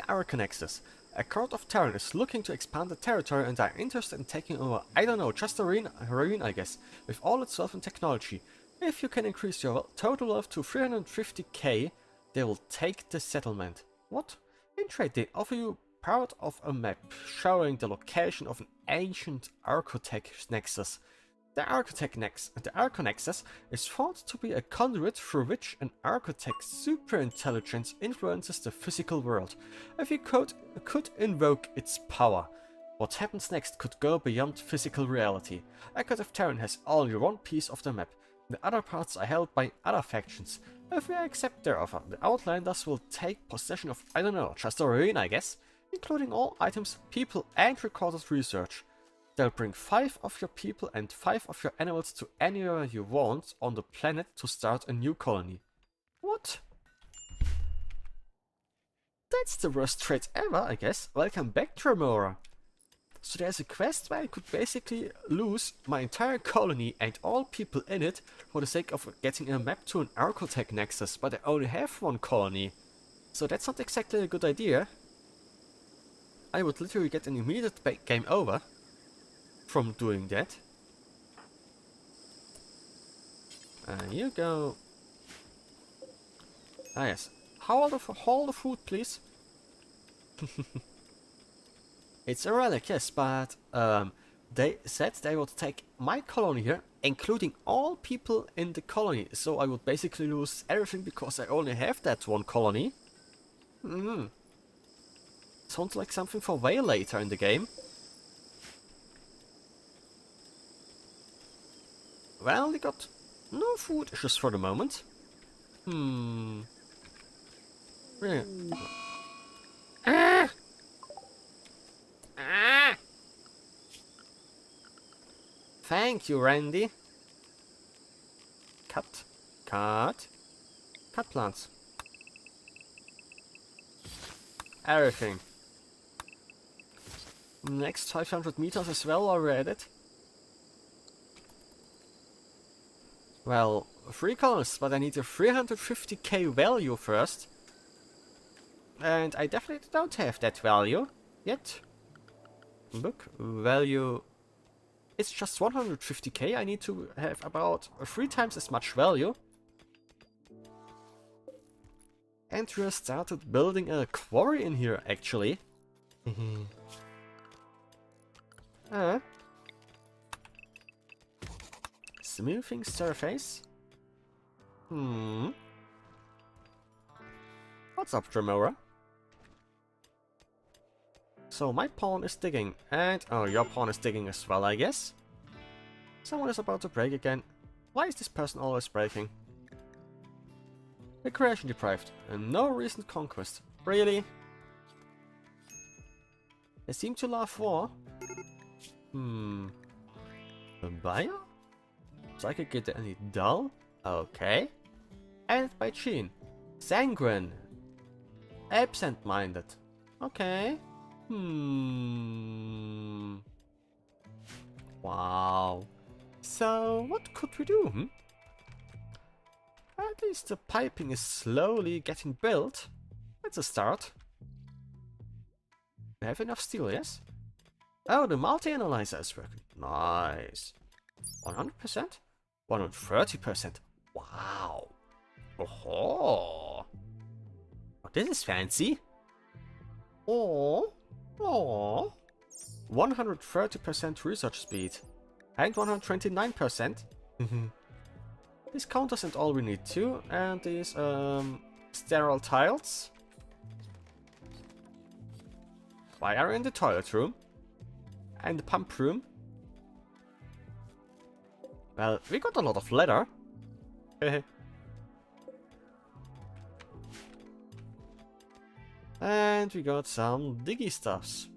Arconexus. A court of Terran is looking to expand the territory and are interested in taking over, I don't know, just a ruin, I guess, with all its wealth and technology. If you can increase your total wealth to 350k, they will take the settlement. What? In trade, they offer you part of a map showing the location of an ancient Architect Nexus. The Arconexus is thought to be a conduit through which an architect's superintelligence influences the physical world. If you could invoke its power, what happens next could go beyond physical reality. Echoes of Terran has only one piece of the map. The other parts are held by other factions. If we accept their offer, the Outlanders will take possession of, I don't know, just a ruin, I guess, including all items, people, and recorded research. They'll bring 5 of your people and 5 of your animals to anywhere you want on the planet to start a new colony. What? That's the worst trade ever, I guess. Welcome back, Tremora. So there's a quest where I could basically lose my entire colony and all people in it for the sake of getting a map to an Architect Nexus, but I only have one colony. So that's not exactly a good idea. I would literally get an immediate game over from doing that. You go. Ah yes. Hold the food, please. It's a relic, yes, but they said they would take my colony here, including all people in the colony. So I would basically lose everything because I only have that one colony. Sounds like something for way later in the game. Well, we got no food issues for the moment. Yeah. Thank you, Randy. Cut plants. Everything. Next 500 meters as well are added. Well, 3 colonists, but I need a 350k value first. And I definitely don't have that value yet. Look, value. It's just 150k. I need to have about 3 times as much value. And we started building a quarry in here, actually. Smoothing surface. What's up, Tremora? So my pawn is digging, and oh, your pawn is digging as well, I guess. Someone is about to break again. Why is this person always breaking? Recreation deprived, and no recent conquest. Really? They seem to love war. Vampire? Psychic get any dull? Okay. And by Gene. Sanguine. Absent-minded. Okay. Wow. So, what could we do, At least the piping is slowly getting built. That's a start. We have enough steel, yes? Oh, the multi-analyzer is working. Nice. 100%? 130%. Wow. Oh, this is fancy. Oh. 130% research speed. And 129%. These counters and all we need too. And these sterile tiles. Fire in the toilet room. And the pump room. Well, we got a lot of leather. And we got some diggy stuffs.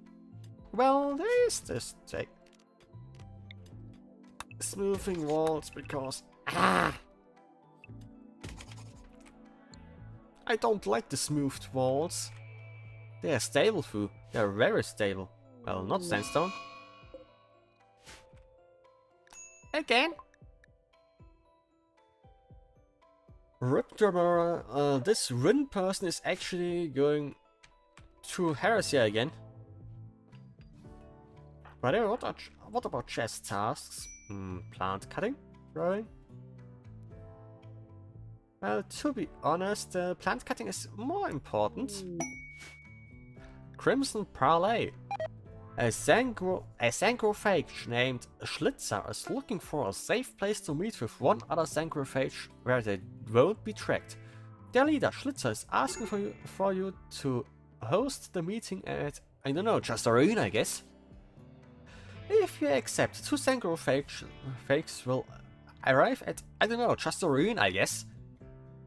Well, there is this thing. Smoothing walls because... I don't like the smoothed walls. They are stable, Fu. They are very stable. Well, not sandstone. Again? Ripdramara, this Rin person is actually going through heresy again. But what about chest tasks? Plant cutting? Growing? Well, to be honest, plant cutting is more important. Crimson Parlay. A Sangrophage named Schlitzer is looking for a safe place to meet with one other Sangrophage where they won't be tracked. Their leader, Schlitzer, is asking for you to host the meeting at, I don't know, just a ruin, I guess. If you accept, two Sangrophage will arrive at, I don't know, just a ruin, I guess.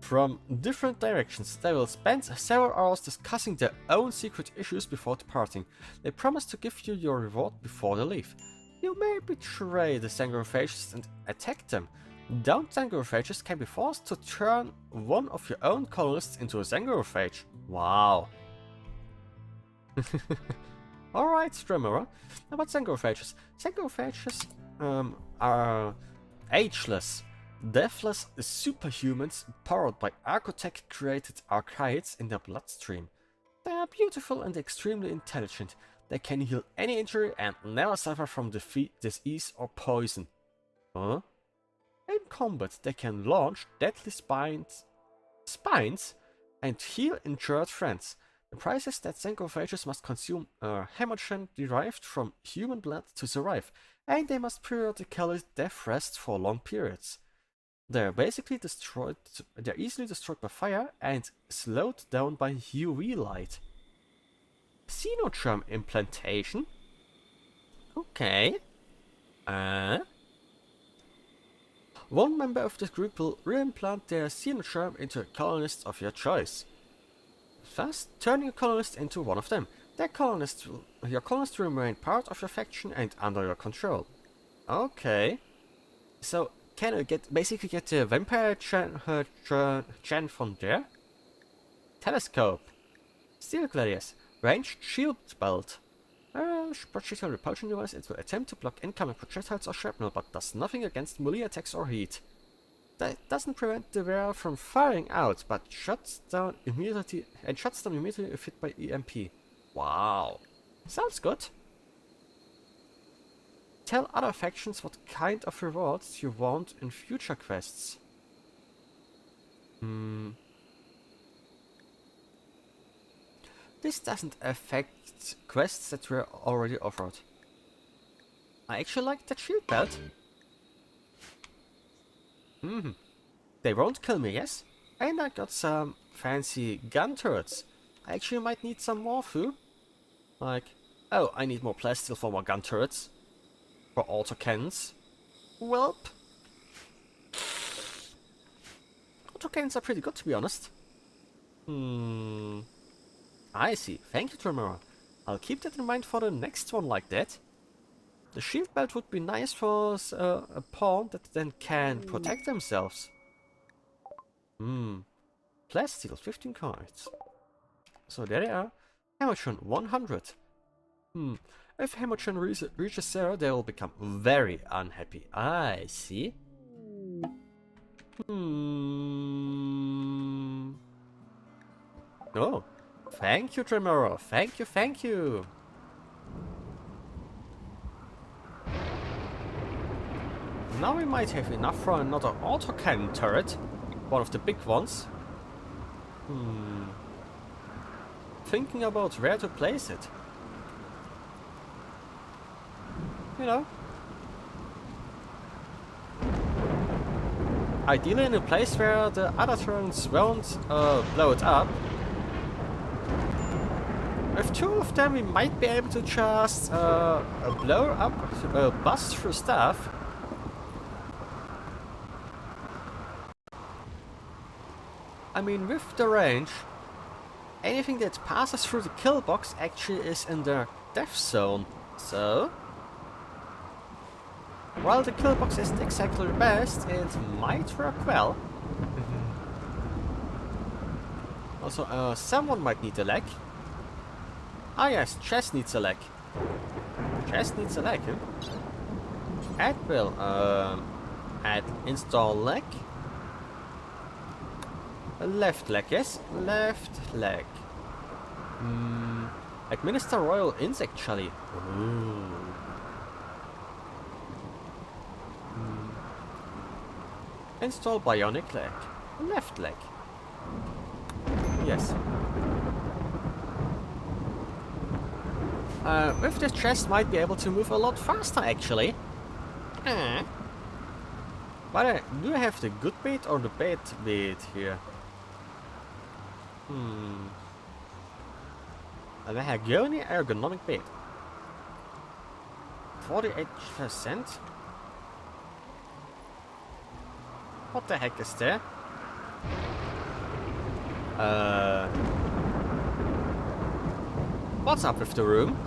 From different directions, they will spend several hours discussing their own secret issues before departing. They promise to give you your reward before they leave. You may betray the Sangrophages and attack them. Downed Sangrophages can be forced to turn one of your own colonists into a Sangrophage. Wow. Alright, Stremera. About Sangrophages. Sangrophages are ageless, deathless superhumans powered by Architect-created archaids in their bloodstream. They are beautiful and extremely intelligent. They can heal any injury and never suffer from disease or poison. Huh? In combat, they can launch deadly spines and heal injured friends. The price is that Sangrophages must consume hemogen derived from human blood to survive, and they must periodically death rest for long periods. They're basically destroyed. They're easily destroyed by fire and slowed down by UV light. Xenogerm implantation? Okay. One member of this group will reimplant their xenogerm into a colonist of your choice. Thus, turning a colonist into one of them. Your colonist will remain part of your faction and under your control. Okay. So, can I basically get the vampire gen from there? Telescope. Steel gladius. Ranged shield belt. Projectile repulsion device. It will attempt to block incoming projectiles or shrapnel, but does nothing against melee attacks or heat. That doesn't prevent the wearer from firing out, but shuts down immediately if hit by EMP. Wow. Sounds good. Tell other factions what kind of rewards you want in future quests. This doesn't affect quests that were already offered. I actually like that shield belt. They won't kill me, yes? And I got some fancy gun turrets. I actually might need some more food. Like, oh, I need more plasteel for more gun turrets. For autocannons. Welp. Autocannons are pretty good, to be honest. I see. Thank you, Tremora. I'll keep that in mind for the next one like that. The shield belt would be nice for a pawn that then can protect themselves. Plasteel, 15 cards. So there they are. Hammerchun, 100. If Hammerchun reaches 0, they will become very unhappy. I see. Oh, thank you, Tremoro. Thank you, thank you. Now we might have enough for another autocannon turret. One of the big ones. Thinking about where to place it. You know. Ideally in a place where the other turrets won't blow it up. With 2 of them we might be able to just blow up, bust through stuff. I mean, with the range, anything that passes through the kill box actually is in the death zone. So, while the kill box isn't exactly the best, it might work well. Also, someone might need a leg. Ah yes, Chess needs a leg. Chess needs a leg, huh? Add will, add install leg. A left leg, yes? Left leg. Administer royal insect chili. Install bionic leg. Left leg. Yes. With this chest might be able to move a lot faster actually. But do I have the good bait or the bad bait here? And I have only ergonomic bait. 48%? What the heck is there? What's up with the room?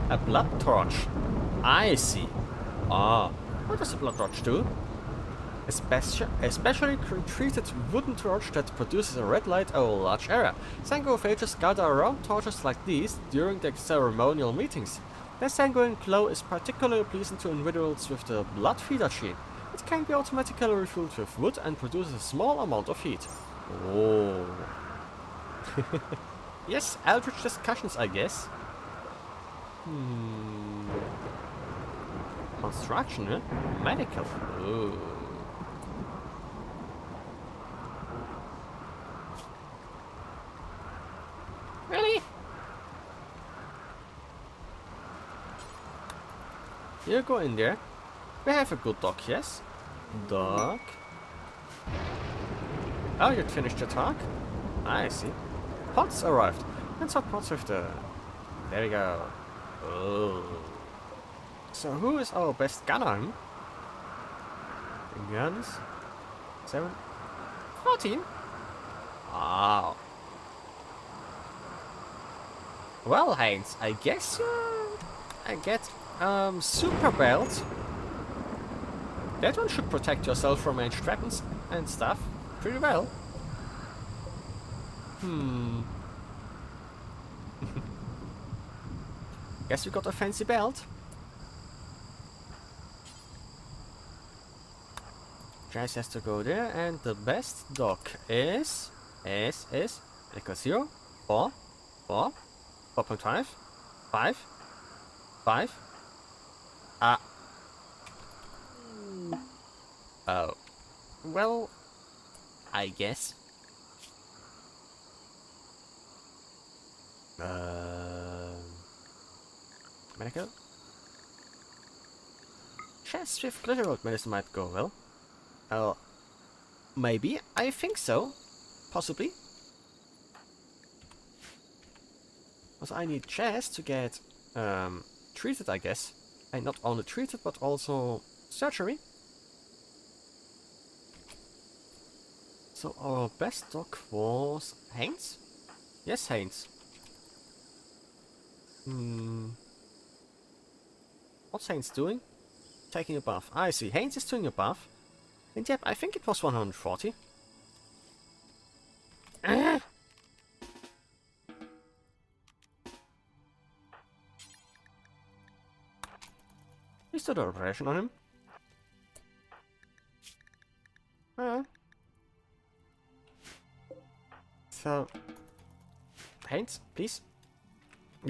A blood torch. I see. What does a blood torch do? Especially treated wooden torch that produces a red light over a large area. Sanguophages gather around torches like these during their ceremonial meetings. Their sanguine glow is particularly pleasing to individuals with the blood feeder gene. It can be automatically refueled with wood and produces a small amount of heat. Oh. Yes, eldritch discussions, I guess. Construction, huh? Medical. Ooh. Really? You go in there. We have a good dock, yes? Dock. Oh, you finished your talk? I see. Pots arrived. Insert pots with the... There we go. Oh. So who is our best gunner? Guns? 7? 14? Wow. Well, Heinz, I guess I get super belt. That one should protect yourself from ranged weapons and stuff pretty well. Guess we got a fancy belt. Jazz has to go there, and the best dock is equals 0, 4, 4, 4.5, 5, 5. Oh. Well, I guess. Medical? Chest with glitterwood medicine might go well. Maybe? I think so. Possibly. Because I need chest to get treated, I guess. And not only treated, but also surgery. So our best dog was Haynes? Yes, Haynes. What's Haynes doing? Taking a bath. I see. Haynes is doing a bath. And yep, I think it was 140. Please do the operation on him. So, Haynes, please.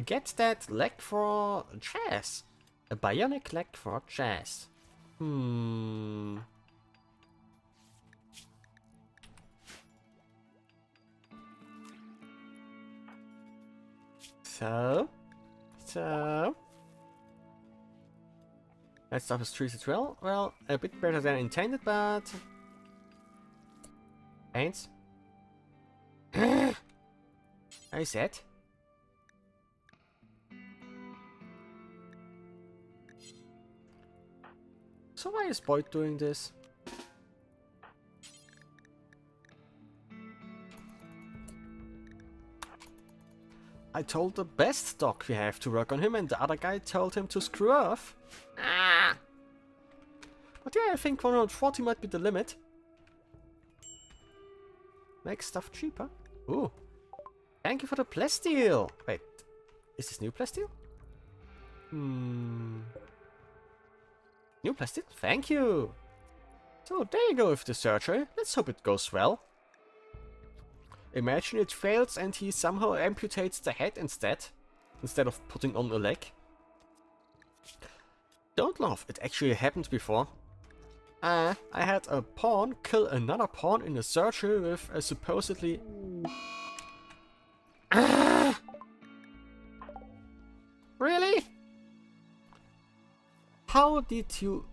Get that leg for Jazz. A bionic leg for Jazz. So. That stuff is treated well. Well, a bit better than intended, but... Haynes? I said. So why is Boyd doing this? I told the best dog we have to work on him, and the other guy told him to screw off. But yeah, I think 140 might be the limit. Make stuff cheaper. Ooh. Thank you for the plasteel. Wait, is this new plasteel? New plasteel? Thank you. So there you go with the surgery. Let's hope it goes well. Imagine it fails and he somehow amputates the head instead of putting on a leg. Don't laugh, it actually happened before. I had a pawn kill another pawn in a surgery with a supposedly... Really? How did you...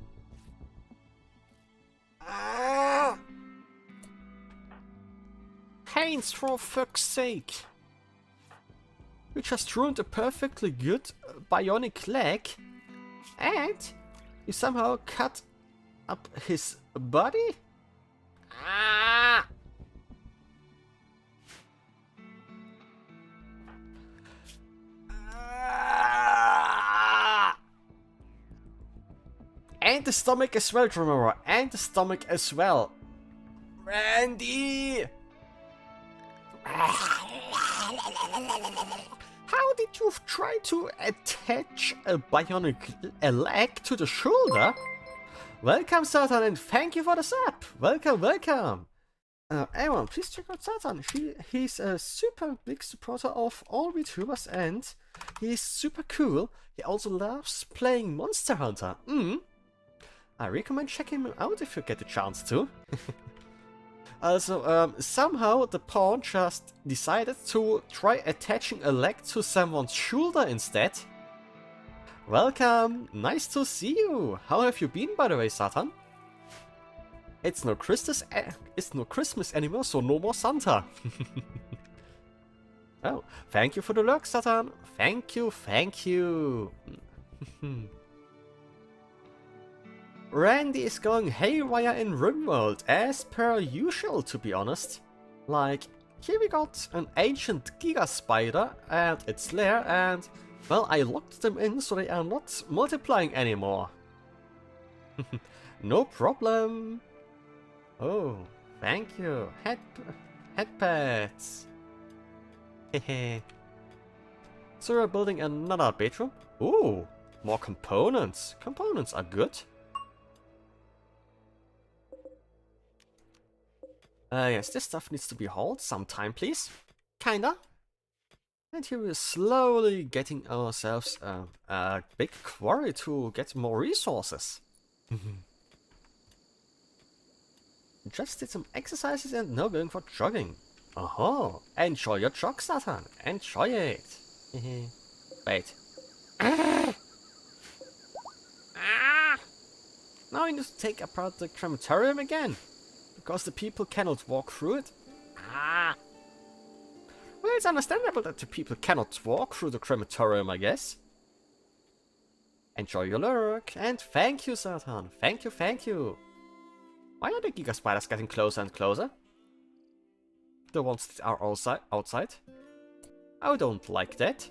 Haynes, for fuck's sake! You just ruined a perfectly good bionic leg, and you somehow cut up his body? And the stomach as well, Drummer, and the stomach as well. Randy! How did you try to attach a bionic leg to the shoulder? Welcome, Satan, and thank you for the sub. Welcome, welcome. Everyone, please check out Satan. He's a super big supporter of all VTubers, and he's super cool. He also loves playing Monster Hunter. I recommend checking him out if you get the chance to. Also, somehow the pawn just decided to try attaching a leg to someone's shoulder instead. Welcome, nice to see you. How have you been, by the way, Satan? It's no Christmas anymore, so no more Santa. Oh, thank you for the lurk, Satan. Thank you, thank you. Randy is going haywire in RimWorld, as per usual, to be honest. Like, here we got an ancient Giga spider and its lair, and, well, I locked them in so they are not multiplying anymore. No problem. Oh, thank you. Headpads. Hehe. So we're building another bedroom. Ooh, more components. Components are good. Yes, this stuff needs to be hauled sometime, please. Kinda. And here we're slowly getting ourselves a big quarry to get more resources. Just did some exercises and now going for jogging. Oh, enjoy your jog, Satan. Enjoy it. Wait. Now we need to take apart the crematorium again. Because the people cannot walk through it? Well, it's understandable that the people cannot walk through the crematorium, I guess. Enjoy your lurk, and thank you, Satan. Thank you, thank you. Why are the Giga spiders getting closer and closer? the ones that are outside. I don't like that.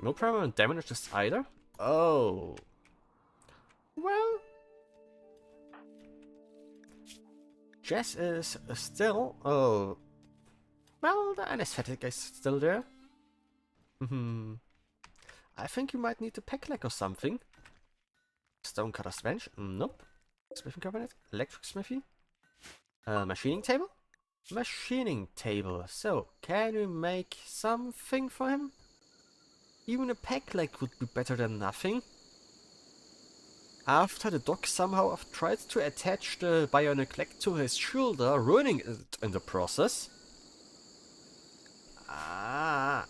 No permanent damages either. Oh. Well. Jess is still... Oh. Well, the anesthetic is still there. I think you might need a peck-leg or something. Stonecutter's bench? Nope. Smithing cabinet? Electric smithy? Machining table? Machining table. So, can we make something for him? Even a peck-leg would be better than nothing. After the dog somehow tried to attach the bionic leg to his shoulder, ruining it in the process. Ah.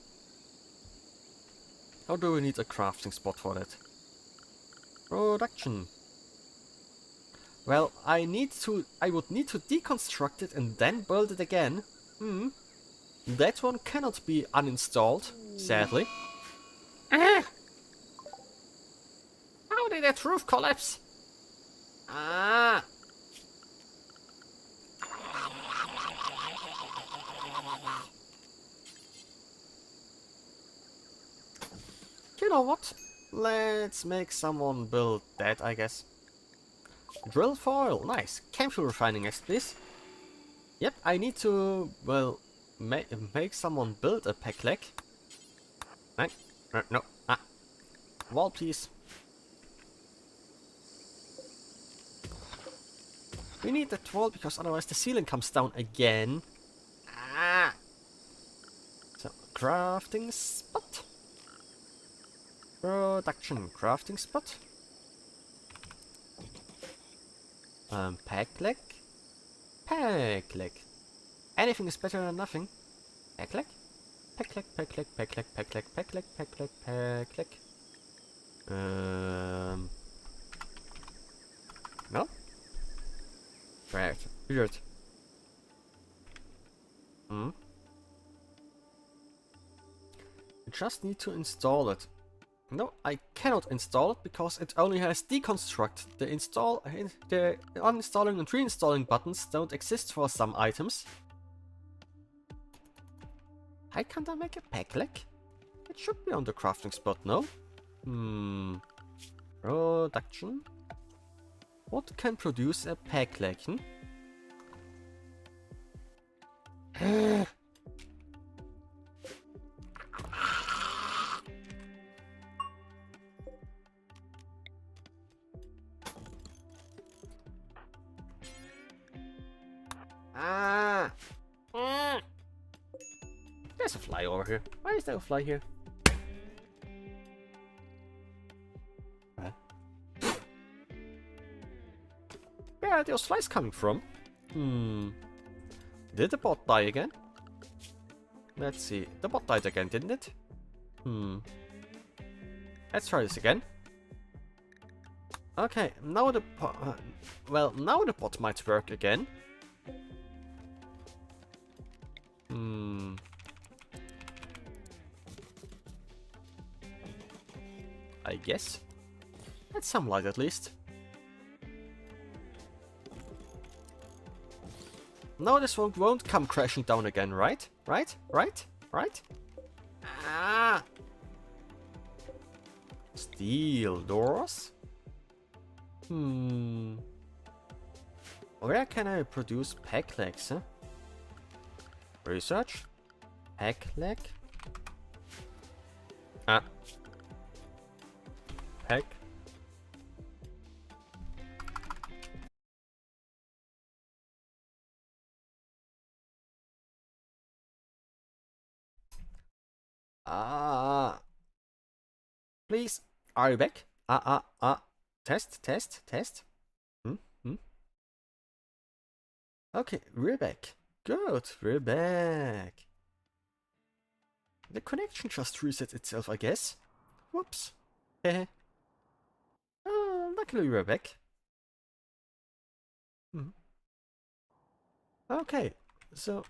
How do we need a crafting spot for that? Production. Well, I would need to deconstruct it and then build it again. That one cannot be uninstalled, sadly. How did that roof collapse? Ah! You know what? Let's make someone build that, I guess. Drill foil, nice. Chemical refining next, please. Yep, I need to, well, make someone build a peck leg. No. Wall, please. We need that wall because otherwise the ceiling comes down again. Ah! So, crafting spot. Production, crafting spot. Pack leg. Pack leg. Anything is better than nothing. Pack leg. Pack leg, pack leg, pack leg, pack leg, pack leg, pack leg, pack leg. No? Right. Weird. You just need to install it. No, I cannot install it because it only has deconstruct. The uninstalling and reinstalling buttons don't exist for some items. Why can't I make a pack leg? It should be on the crafting spot, no? Production. What can produce a pack leg? There's a fly over here. Why is there a fly here? Where are those flies coming from? Did the bot die again? Let's see. The bot died again, didn't it? Let's try this again. Okay, now the now the bot might work again. I guess. That's some light at least. Now this one won't come crashing down again, right? Right? Ah! Steel doors? Where can I produce pack legs, huh? Research? Pack leg? Pack. Please, are you back? Test. Okay, we're back. Good, we're back. The connection just reset itself, I guess. Whoops. Luckily we're back. Okay, so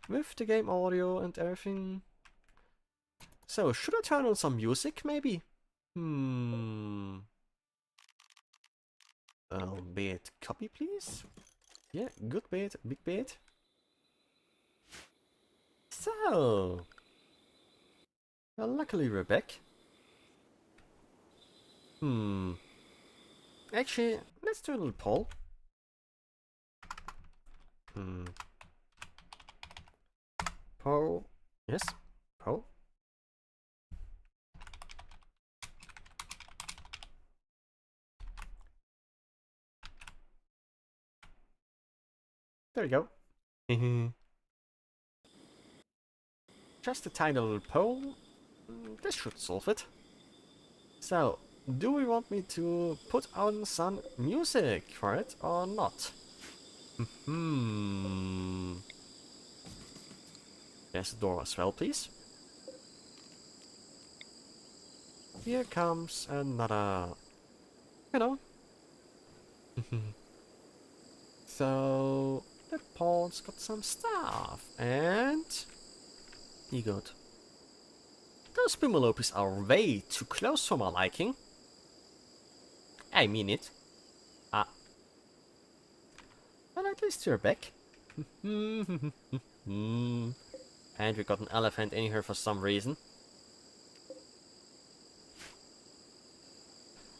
with the game audio and everything. So, should I turn on some music, maybe? Bed copy, please. Yeah, good bed, big bed. So, well, luckily we're back. Actually, let's do a little poll. Poll. Yes, poll. There we go. Just a tiny little poll. This should solve it. So, do we want me to put on some music for it or not? Yes, door as well, please. Here comes another, you know. So, the pawn's got some stuff, and you good. Those Spvwvkys are way too close for my liking. I mean it. Ah. Well, at least you're back. And we got an elephant in here for some reason.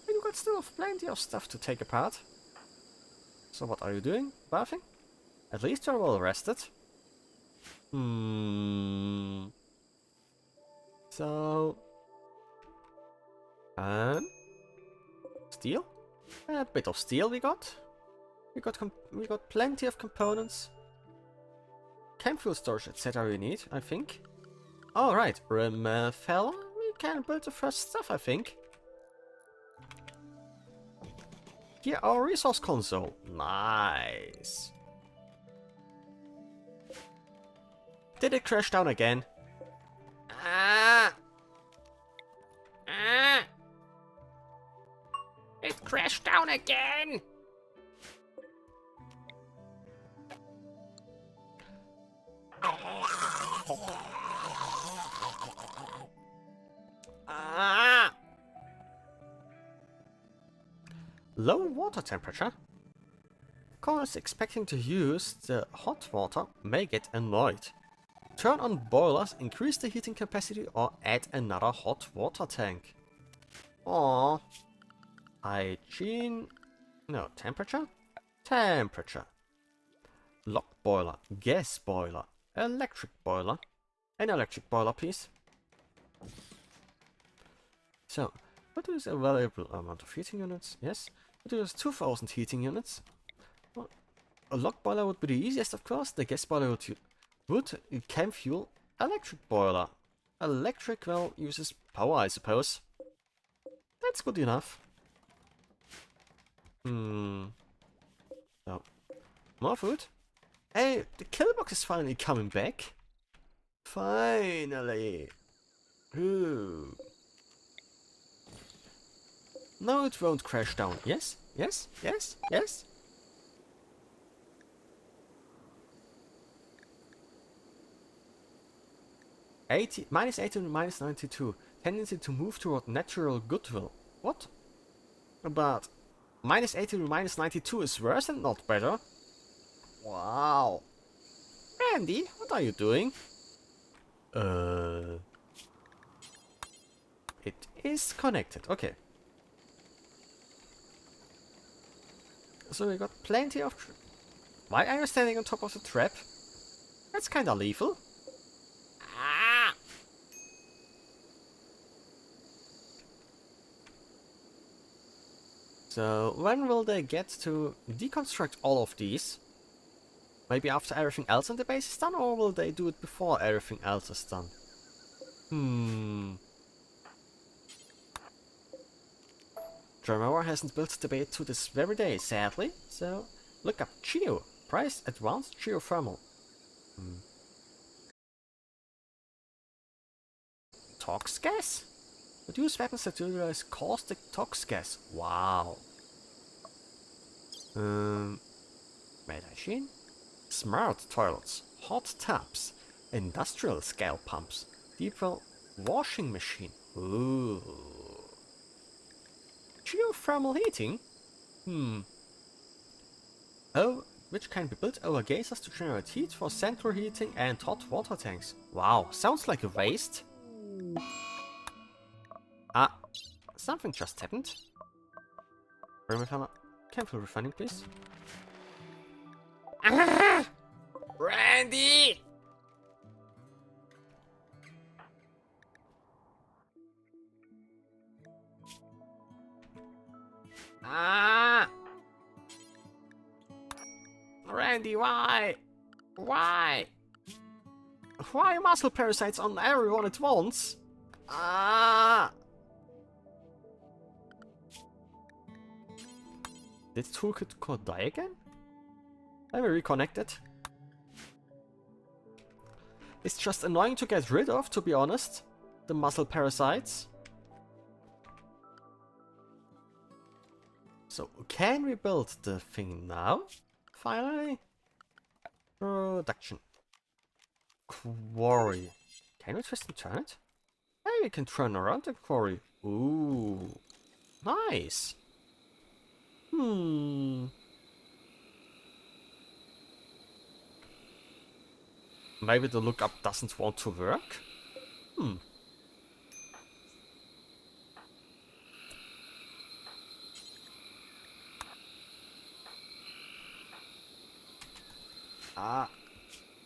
And you got still plenty of stuff to take apart. So what are you doing? Bathing? At least you're well rested. So... steel? A bit of steel we got. We got plenty of components. Camp fuel storage, etc. we need, I think. Alright, fella, we can build the first stuff, I think. Here, our resource console. Nice. Did it crash down again? It crashed down again! Low water temperature? Callers expecting to use the hot water may get annoyed. Turn on boilers, increase the heating capacity, or add another hot water tank. Aww. Hygiene... No, temperature? Temperature. Log boiler, gas boiler, electric boiler. An electric boiler, please. So, what is a valuable amount of heating units? Yes. What is 2000 heating units? Well, a log boiler would be the easiest, of course. The gas boiler would camp fuel. Electric boiler. Electric, well, uses power, I suppose. That's good enough. So, more food. Hey, the kill box is finally coming back. Finally. Ooh. No, it won't crash down. Yes? Yes? Yes? Yes? Minus 80 to minus 92. Tendency to move toward natural goodwill. What? But minus 80 to minus 92 is worse and not better. Wow. Randy, what are you doing? It is connected. Okay. So we got plenty of... Why are you standing on top of the trap? That's kinda lethal. So when will they get to deconstruct all of these? Maybe after everything else in the base is done, or will they do it before everything else is done? Drummower hasn't built the bait to this very day, sadly, so look up Geo. Price Advanced Geothermal. Tox gas? Reduce weapons that utilize caustic tox gas. Wow. Medicine? Smart toilets, hot tubs, industrial scale pumps, deep well washing machine. Ooh. Geothermal heating? Oh, which can be built over geysers to generate heat for central heating and hot water tanks. Wow, sounds like a waste. Ah, something just happened. Careful refining, please. Ah! Randy! Ah! Randy, why? Why? Why muscle parasites on everyone at once? Ah! Did Toolkit Core die again? Let me reconnect it. It's just annoying to get rid of, to be honest. The muscle parasites. So, can we build the thing now? Finally? Production. Quarry. Can we twist and turn it? Hey, we can turn around the quarry. Ooh. Nice. Maybe the lookup doesn't want to work?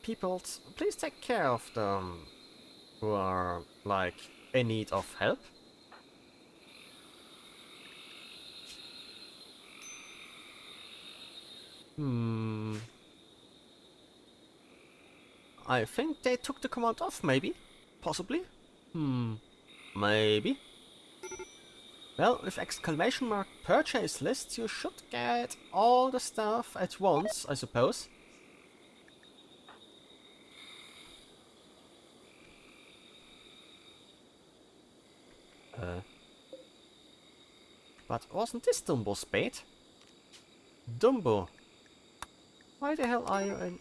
People, please take care of them who are, like, in need of help. I think they took the command off, maybe? Possibly? Maybe. Well, with exclamation mark purchase list, you should get all the stuff at once, I suppose. But wasn't this Dumbo's bait? Dumbo! Why the hell are you in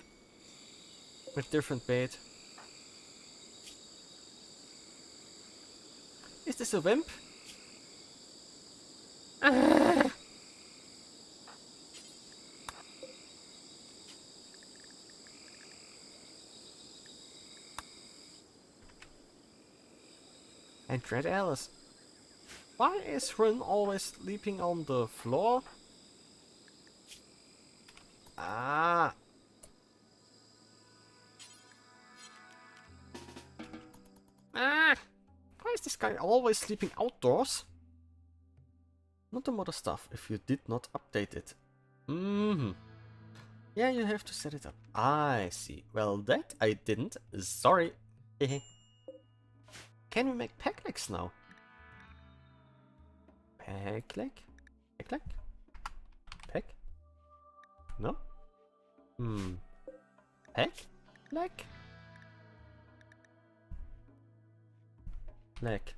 a different bait? Is this a wimp? And Red Alice. Why is Rin always sleeping on the floor? Ah. Ah! Why is this guy always sleeping outdoors? Not the modder stuff if you did not update it. Yeah, you have to set it up. I see. Well, that I didn't. Sorry. Can we make pack legs now? Pack leg? Pack leg? Pack? No? Pack leg? Leg.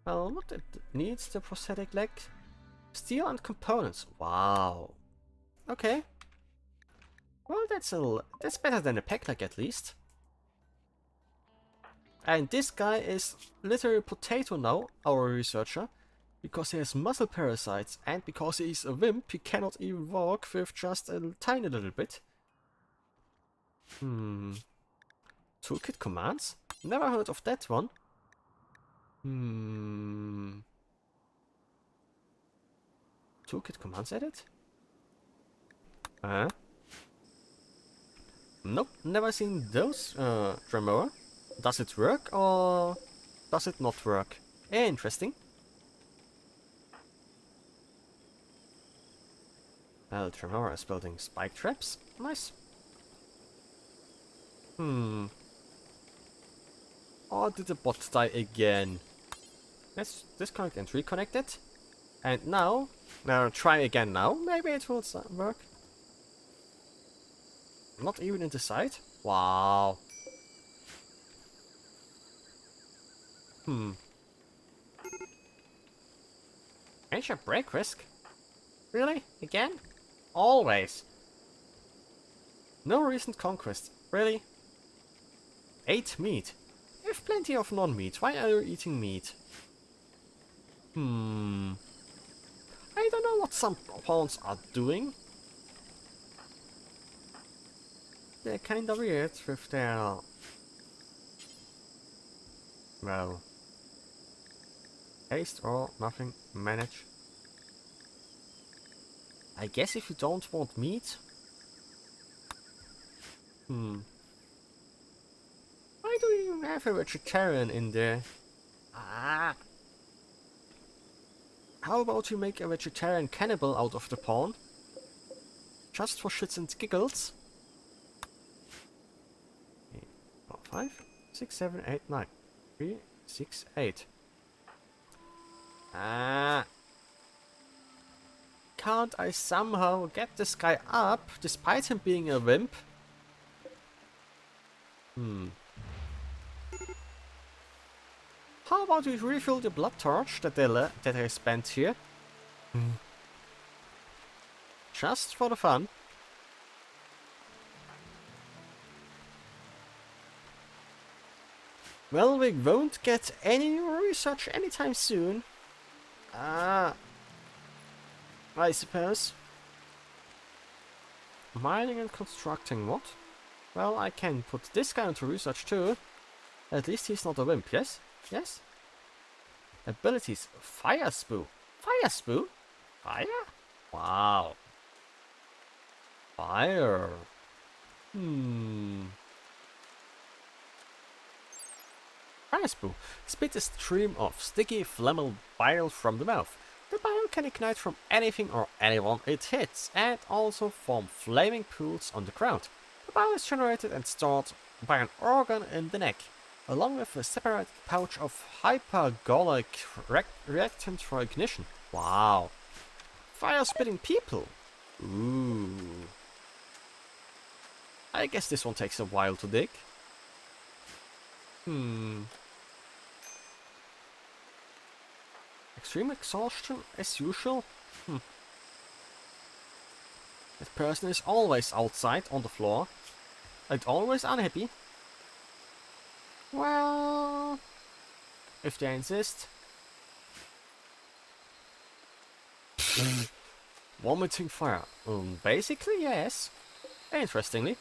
Well, what it needs the prosthetic leg? Steel and components. Wow. Okay. Well, that's better than a pack leg at least. And this guy is literally a potato now, our researcher, because he has muscle parasites, and because he's a wimp, he cannot even walk with just a tiny little bit. Toolkit commands? Never heard of that one. Toolkit commands edit? Nope, never seen those, Tremor. Does it work or does it not work? Interesting. Well, Tremor is building spike traps. Nice. Or did the bot die again? Let's disconnect and reconnect it. And now try again now. Maybe it will work. Not even in the side? Wow. Major break risk? Really? Again? Always. No recent conquest. Really? 8 meat. You have plenty of non-meat. Why are you eating meat? I don't know what what some pawns are doing. They're kinda weird with their... well... haste or nothing, manage. I guess if you don't want meat... Why do you have a vegetarian in there? Ah! How about you make a vegetarian cannibal out of the pawn? Just for shits and giggles? 5, 6, 7, 8, 9. 3, 6, 8. Ah! Can't I somehow get this guy up, despite him being a wimp? How about we refill the blood torch that I spent here? Just for the fun. Well, we won't get any new research anytime soon. I suppose. Mining and constructing what? Well, I can put this guy into research too. At least he's not a wimp, yes? Yes? Abilities. Fire Spoo. Fire Spoo? Fire? Wow. Fire. Fire Spoo. Spit a stream of sticky, flammable bile from the mouth. The bile can ignite from anything or anyone it hits, and also form flaming pools on the ground. The bile is generated and stored by an organ in the neck, along with a separate pouch of hypergolic reactant for ignition. Wow. Fire-spitting people. Ooh. I guess this one takes a while to dig. Extreme exhaustion, as usual. That person is always outside on the floor. And always unhappy. Well, if they insist. Vomiting fire. Basically, yes. Interestingly.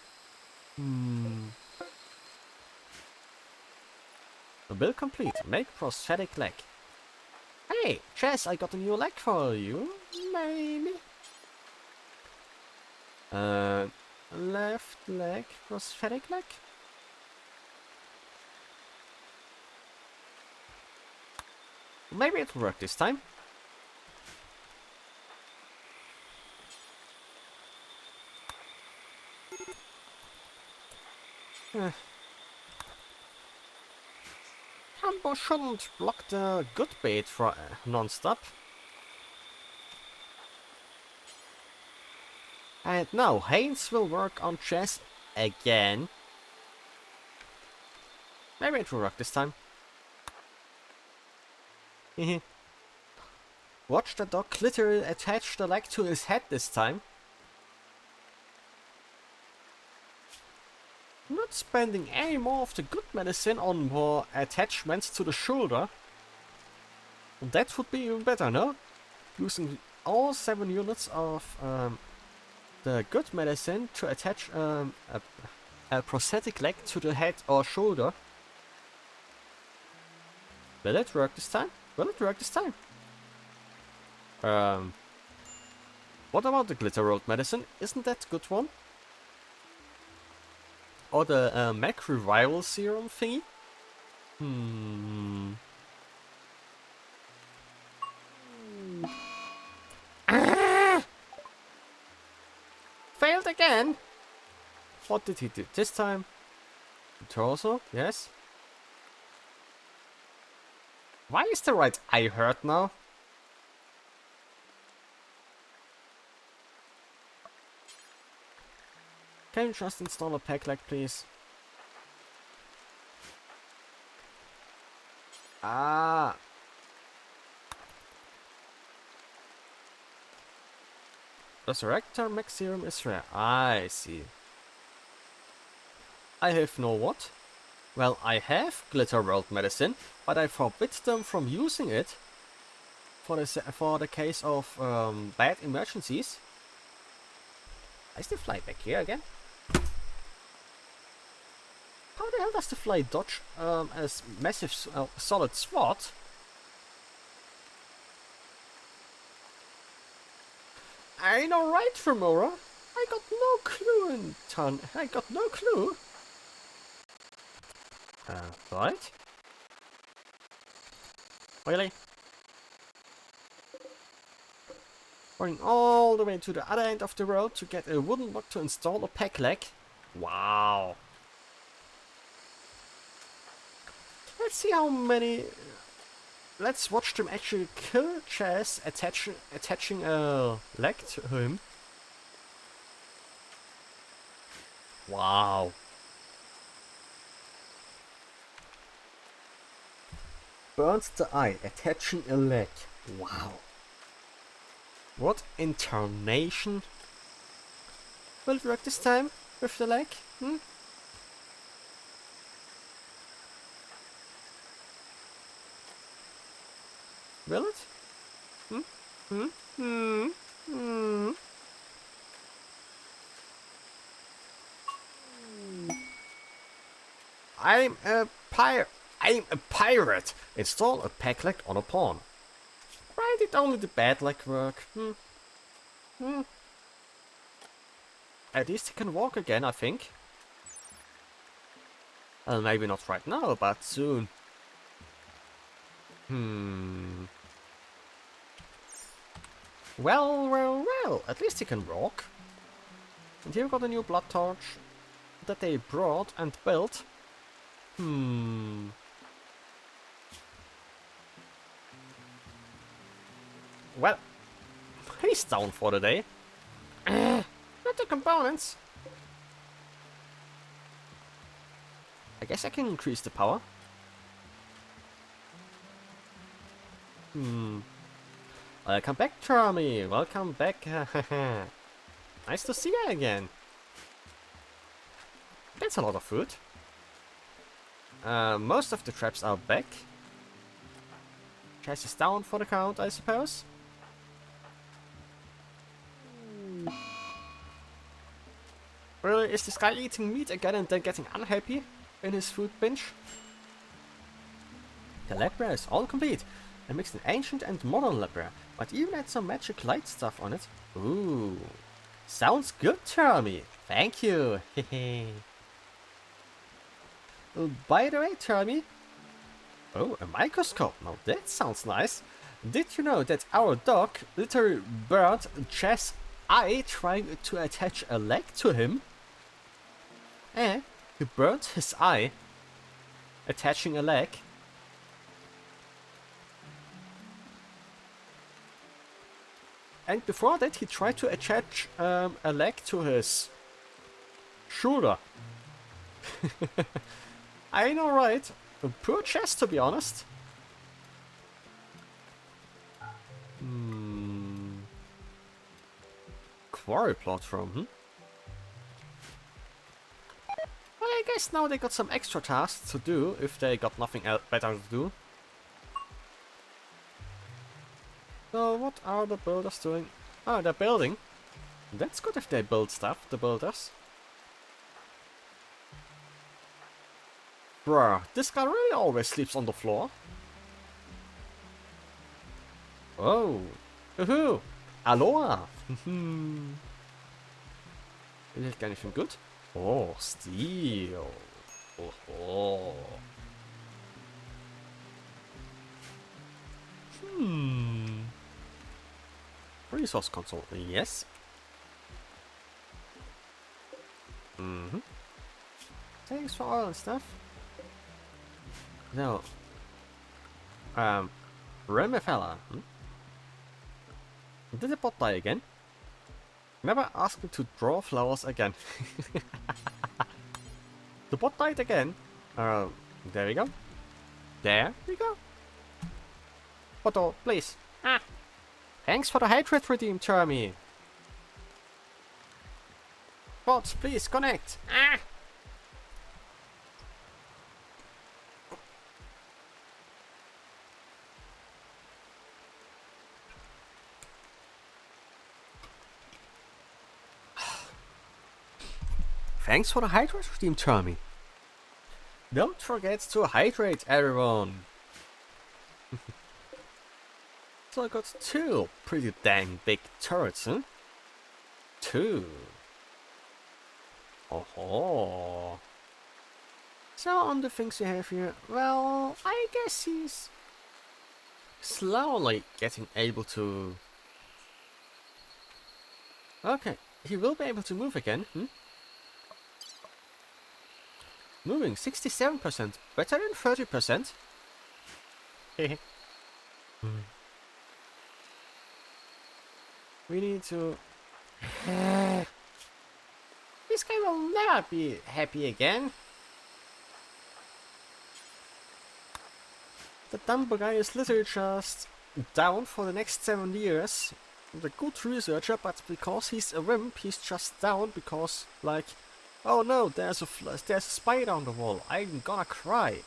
Build complete. Make prosthetic leg. Hey, Chess, I got a new leg for you. Maybe. Left leg, prosthetic leg. Maybe it'll work this time. Hambo shouldn't block the good bait for non-stop. And now Haynes will work on Chess again. Maybe it will work this time. Watch the dog literally attach the leg to his head this time. Not spending any more of the good medicine on more attachments to the shoulder. That would be even better, no? Using all 7 units of the good medicine to attach a prosthetic leg to the head or shoulder. Will it work this time? Will it work this time? What about the glitter rolled medicine? Isn't that a good one? Or the mech revival serum thingy? Failed again? What did he do this time? The torso? Yes. Why is the right eye hurt now? Can you just install a pack leg, please? Ah. Resurrector mech serum is rare. I see. I have no what? Well, I have glitter world medicine, but I forbid them from using it for the case of bad emergencies. Is the fly back here again? How the hell does the fly dodge a massive solid sword? I know, right, Femora? I got no clue in turn. I got no clue. Right? Really? Running all the way to the other end of the road to get a wooden block to install a pack leg. Wow. Let's see how many. Let's watch them actually kill Chess attaching a leg to him. Wow. Burns the eye, attaching a leg. Wow. What intonation will it work this time with the leg? Will it? I'm a pirate. Install a pack leg on a pawn. Why did only the bad leg work? At least he can walk again, I think. Well, maybe not right now, but soon. Well, at least he can walk. And here we got a new blood torch that they brought and built. Well, he's down for the day. Not the components. I guess I can increase the power. Welcome back, Charmy. Welcome back. Nice to see you again. That's a lot of food. Most of the traps are back. Chest is down for the count, I suppose. Really, is this guy eating meat again and then getting unhappy in his food binge? The labra is all complete. I mixed an ancient and modern labra, but even had some magic light stuff on it. Ooh. Sounds good, Charmy. Thank you. By the way, Charmy. Oh, a microscope. Now that sounds nice. Did you know that our dog literally burned Chess' eye trying to attach a leg to him? He burned his eye attaching a leg. And before that, he tried to attach a leg to his shoulder. I know, right? A poor Chess, to be honest. Quarry platform, Well, I guess now they got some extra tasks to do if they got nothing else better to do. So what are the builders doing? Oh, they're building. That's good if they build stuff, the builders. Bruh, this guy really always sleeps on the floor. Oh. Woohoo! Aloha! Is it anything good? Oh, steel. Oh. Resource console, yes. Thanks for all and stuff. No. Remefella. Did the bot die again? Never ask me to draw flowers again. The bot died again. There we go. There we go. Botto, please. Thanks for the hatred redeem, Charmy. Bot, please connect. thanks for the hydrate stream, Tommy. Don't forget to hydrate, everyone. So I got 2 pretty dang big turrets, huh? 2. Oh. So on the things we have here, well, I guess he's slowly getting able to... Okay, he will be able to move again, Moving 67%, better than 30%. Hehe. We need to... This guy will never be happy again. The Dumbo guy is literally just down for the next 7 years. The good researcher, but because he's a wimp, he's just down because, like, oh no, there's a spider on the wall. I'm gonna cry.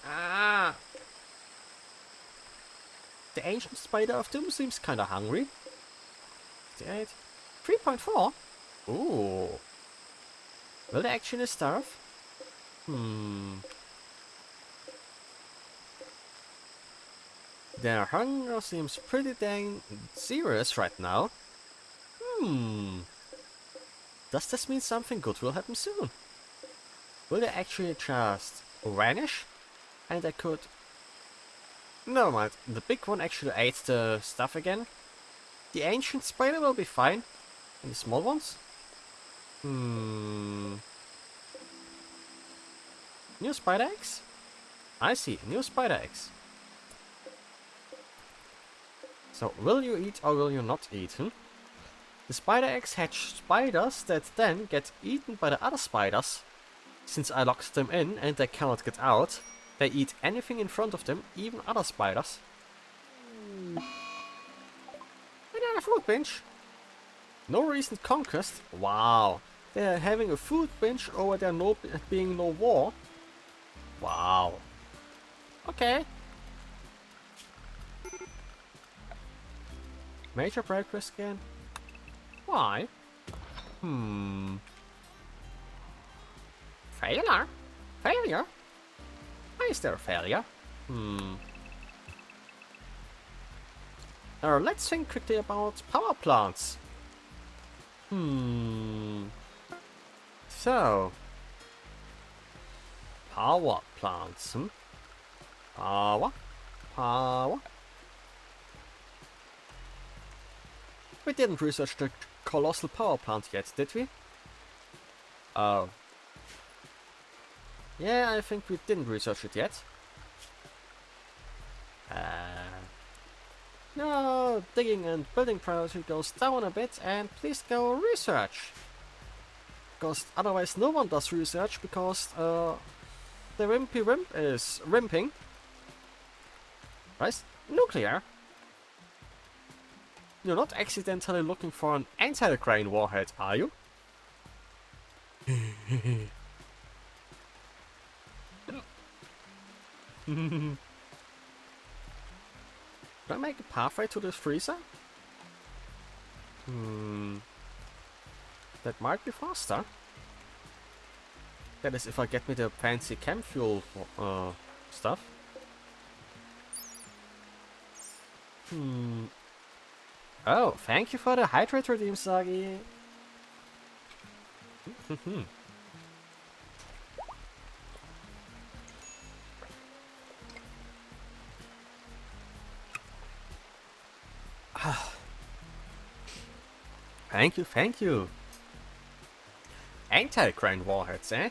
Ah. The ancient spider of doom seems kinda hungry. 58. 3.4? Ooh. Will they actually starve? Their hunger seems pretty dang serious right now. Does this mean something good will happen soon? Will they actually just vanish? And I could... Never mind, the big one actually ate the stuff again. The ancient spider will be fine. And the small ones? New spider eggs? I see, new spider eggs. So, will you eat or will you not eat? The spider eggs hatch spiders that then get eaten by the other spiders. Since I locked them in and they cannot get out, they eat anything in front of them, even other spiders. Another food binge. No recent conquest. Wow. They are having a food binge over there being no war. Wow. Okay. Major breakfast again? Why? Failure? Failure? Why is there a failure? Let's think quickly about power plants. So... Power plants, Power? We didn't research the colossal power plant yet, did we? Oh. Yeah, I think we didn't research it yet. No, digging and building priority goes down a bit, and please go research. Because otherwise no one does research, because the wimpy wimp is wimping. Right? Nuclear. You're not accidentally looking for an anti-grain warhead, are you? Can I make a pathway to this freezer? That might be faster. That is if I get me the fancy chem fuel stuff. Oh, thank you for the hydrate redeem, Sagi. Thank you, thank you. Anti-grain warheads, eh?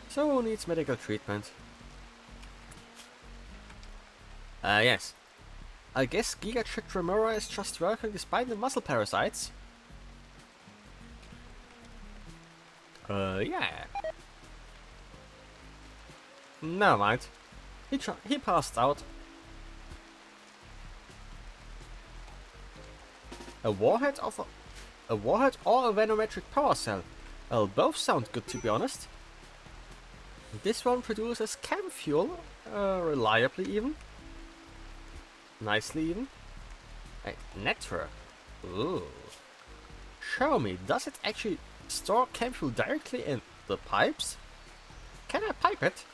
So who needs medical treatment? Yes. I guess Giga tricked Remora is just working despite the muscle parasites. Yeah. Never mind. He passed out. A warhead or a venometric power cell? Well, both sound good to be honest. This one produces chem fuel, reliably even. Nicely even. A network. Ooh. show me, does it actually store chem fuel directly in the pipes? Can I pipe it?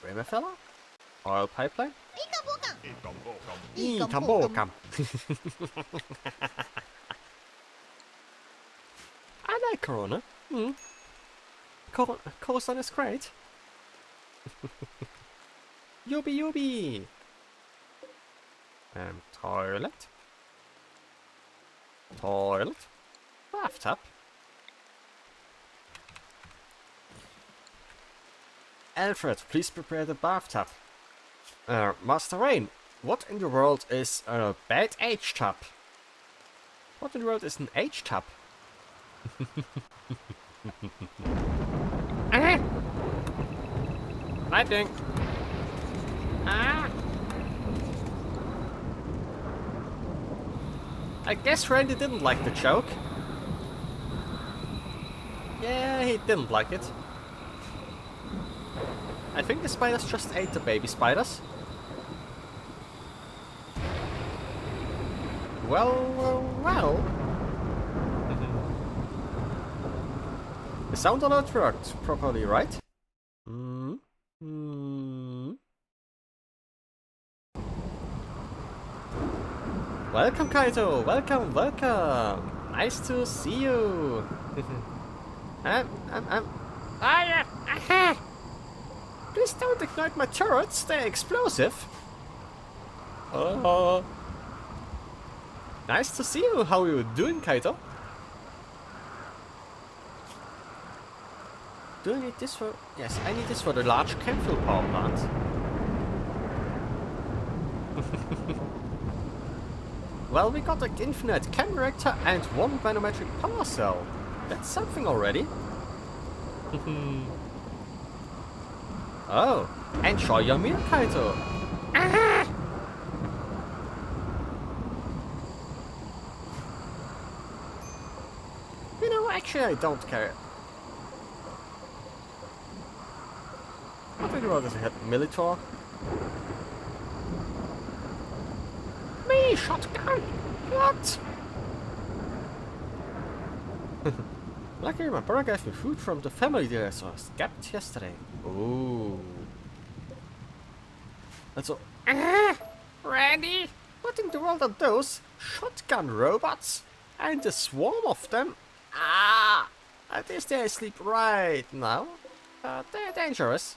River fella? Oil pipeline? Ikambokam. I like Corona. Corona is great. Yubi yubi. Toilet. Toilet. Bathtub. Alfred, please prepare the bathtub. Master Rain, what in the world is a bad H-tub? What in the world is an H-tub? Lightning. I guess Randy didn't like the joke. Yeah, he didn't like it. I think the spiders just ate the baby spiders. Well. The sound alert worked properly, right? Welcome, Kaito! Welcome! Nice to see you! Please don't ignite my turrets, they're explosive! Nice to see you! How are you doing, Kaito? Do I need this for... Yes, I need this for the large chemical power plant. Well, we got an infinite chem reactor and one venometric power cell. That's something already. Oh, enjoy your meal, Kaito. You know, actually I don't care. What in the world is a Militor? Me, shotgun! What? Luckily, my brother gave me food from the family that I skipped yesterday. Ooh. That's all. Randy? What in the world are those shotgun robots? And a swarm of them? At least they sleep right now. They're dangerous.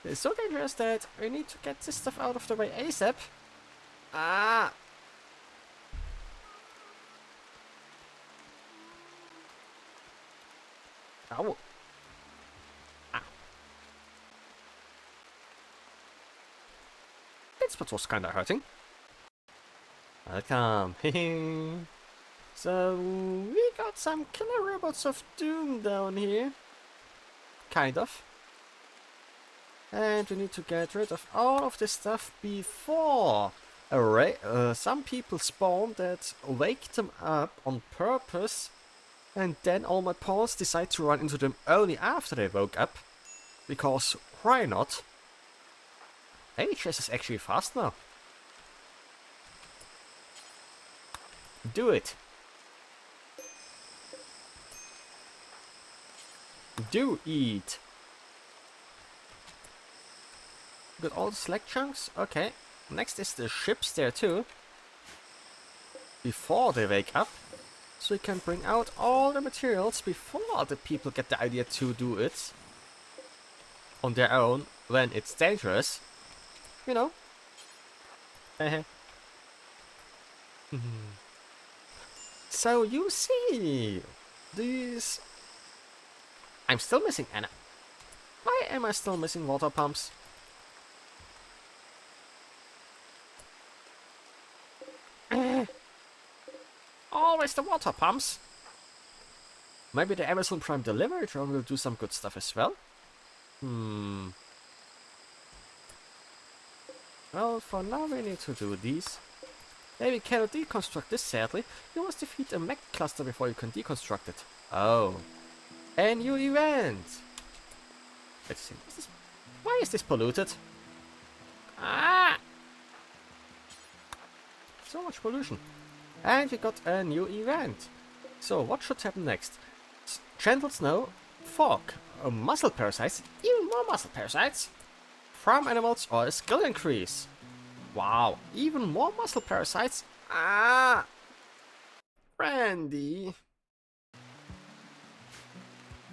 They're so dangerous that we need to get this stuff out of the way ASAP. Ow. That's what was kinda hurting. Welcome. So, we got some killer robots of doom down here. Kind of. And we need to get rid of all of this stuff before some people spawn that wake them up on purpose, and then all my pawns decide to run into them only after they woke up. Because why not? HS is actually fast now. Do it. Do eat. Got all the slack chunks? Okay. Next is the ships there too. Before they wake up. So we can bring out all the materials before the people get the idea to do it. On their own, when it's dangerous. You know. So you see. These... I'm still missing Anna. Why am I still missing water pumps? Always the water pumps. Maybe the Amazon Prime delivery drone will do some good stuff as well. Well, for now we need to do these. Hey, we cannot deconstruct this, sadly. You must defeat a mech cluster before you can deconstruct it. Oh. A new event! Let's see. Why is this polluted? So much pollution. And we got a new event. So what should happen next? Gentle snow, fog, muscle parasites, even more muscle parasites, farm animals or a skill increase. Wow, even more muscle parasites? Ah! Randy.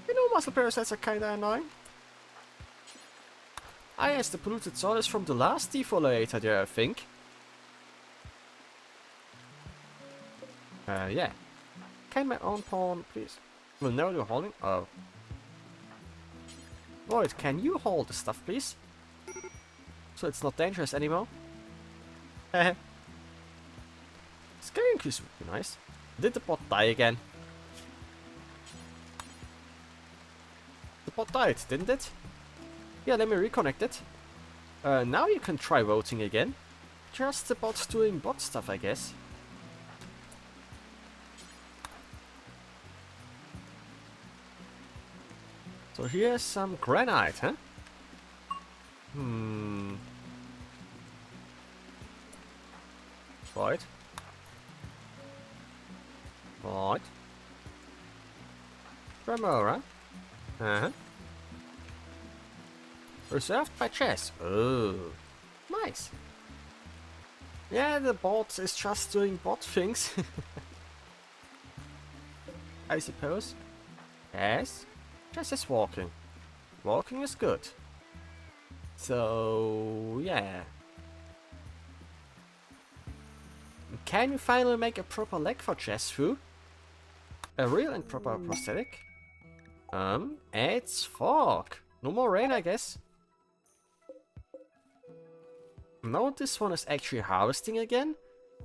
You know muscle parasites are kinda annoying. I guess the polluted soil is from the last defoliator there, I think. Yeah. Can my own pawn, please? Will never do holding? Oh. Void, can you hold the stuff, please? So it's not dangerous anymore? Heh. Scale increase would be nice. Did the bot die again? The bot died, didn't it? Yeah, let me reconnect it. Now you can try voting again. Just the bot doing bot stuff, I guess. So here's some granite, huh? Right. Right. Tremora. Uh-huh. Reserved by chess. Oh. Nice. Yeah, the bot is just doing bot things. I suppose. Yes. Chess is walking. Walking is good. So, yeah. Can we finally make a proper leg for chess through? A real and proper prosthetic? It's fog. No more rain, I guess. No, this one is actually harvesting again.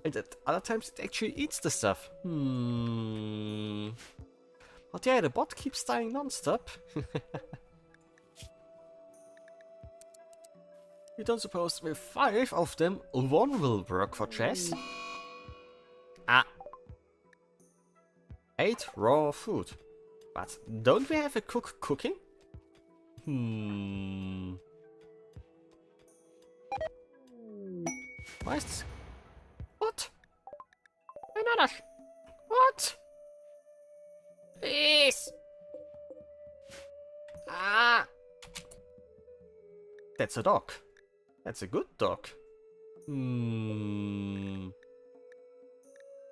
And at other times it actually eats the stuff. But yeah, the bot keeps dying non-stop. You don't suppose with 5 of them, one will work for chess? Ah. 8 raw food. But don't we have a cook cooking? Why is this? What? Another. What? Please. Ah! That's a dog. That's a good dog.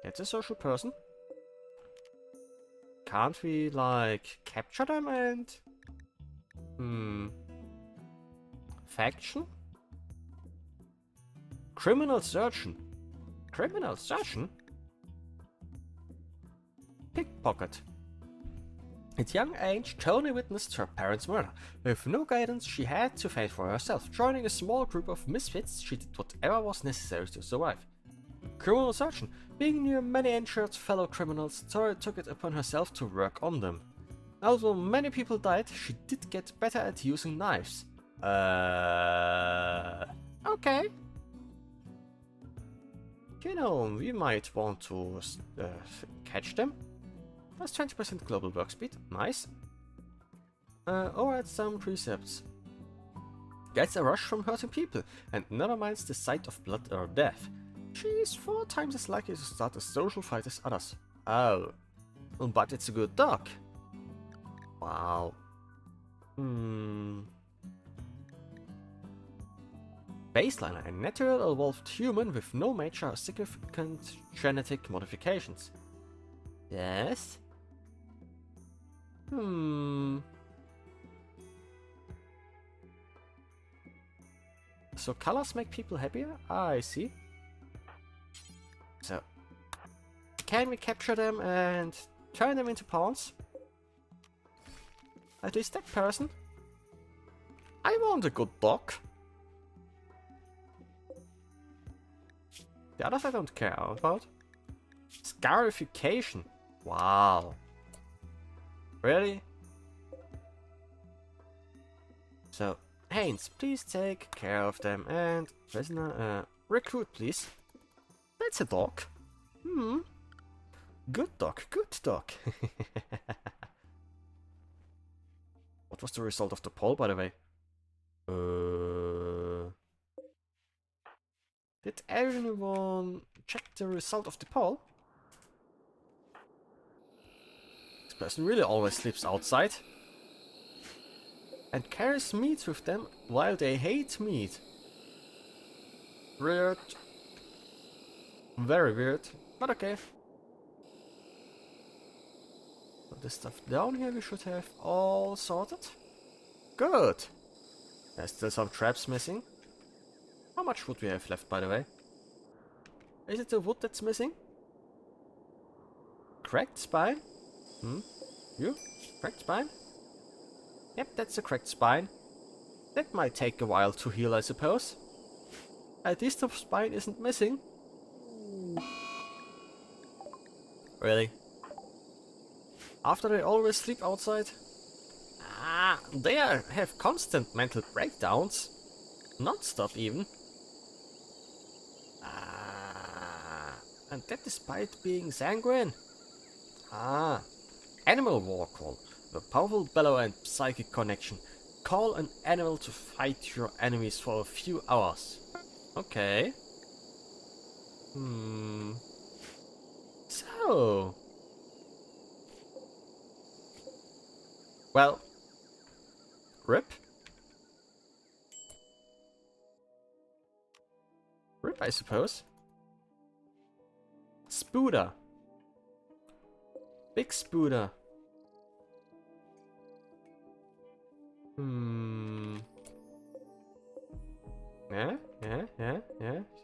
That's a social person. Can't we, like, capture them and... Faction? Criminal surgeon. Criminal surgeon? Pickpocket. At young age, Tony witnessed her parents' murder. With no guidance, she had to fend for herself. Joining a small group of misfits, she did whatever was necessary to survive. Criminal surgeon. Being near many injured fellow criminals, Tori took it upon herself to work on them. Although many people died, she did get better at using knives. Okay. You know, we might want to catch them. That's 20% global work speed. Nice. Or add some precepts. Gets a rush from hurting people, and never minds the sight of blood or death. She's 4 times as likely to start a social fight as others. Oh. But it's a good dog. Wow. Baseline, a natural evolved human with no major or significant genetic modifications. Yes? So colors make people happier? Ah, I see. So, can we capture them and turn them into pawns? At least that person. I want a good dog. The others I don't care about. Scarification. Wow. Really? So, Haynes, please take care of them and prisoner, recruit please. That's a dog. Good dog, good dog. What was the result of the poll, by the way? Did everyone check the result of the poll? person really always sleeps outside. And carries meat with them while they hate meat. Weird. Very weird. But okay. Put this stuff down here we should have all sorted. Good. There's still some traps missing. How much wood we have left, by the way? Is it the wood that's missing? Cracked spine? You? Cracked spine? Yep, that's a cracked spine. That might take a while to heal, I suppose. At least the spine isn't missing. Really? After they always sleep outside? Ah, they have constant mental breakdowns. Non-stop even. And that despite being sanguine. Animal war call. The powerful bellow and psychic connection. Call an animal to fight your enemies for a few hours. Okay. So. Well. Rip. Rip, I suppose. Spooder. Big Spooder.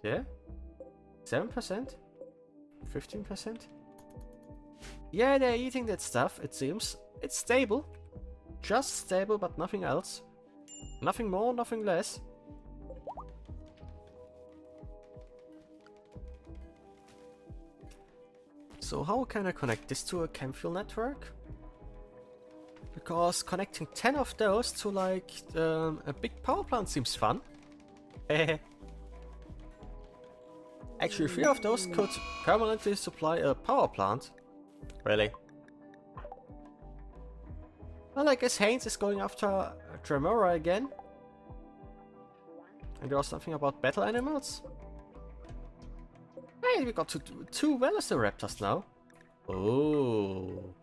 Yeah. 7%? 15%? Yeah, they're eating that stuff, it seems. It's stable. Just stable, but nothing else. Nothing more, nothing less. So how can I connect this to a chemfuel network? Because connecting 10 of those to like a big power plant seems fun. Actually 3 of those could permanently supply a power plant. Really? Well, I guess Haynes is going after Tremora again. And there was something about battle animals. Hey, we got two Velociraptors now. Oh.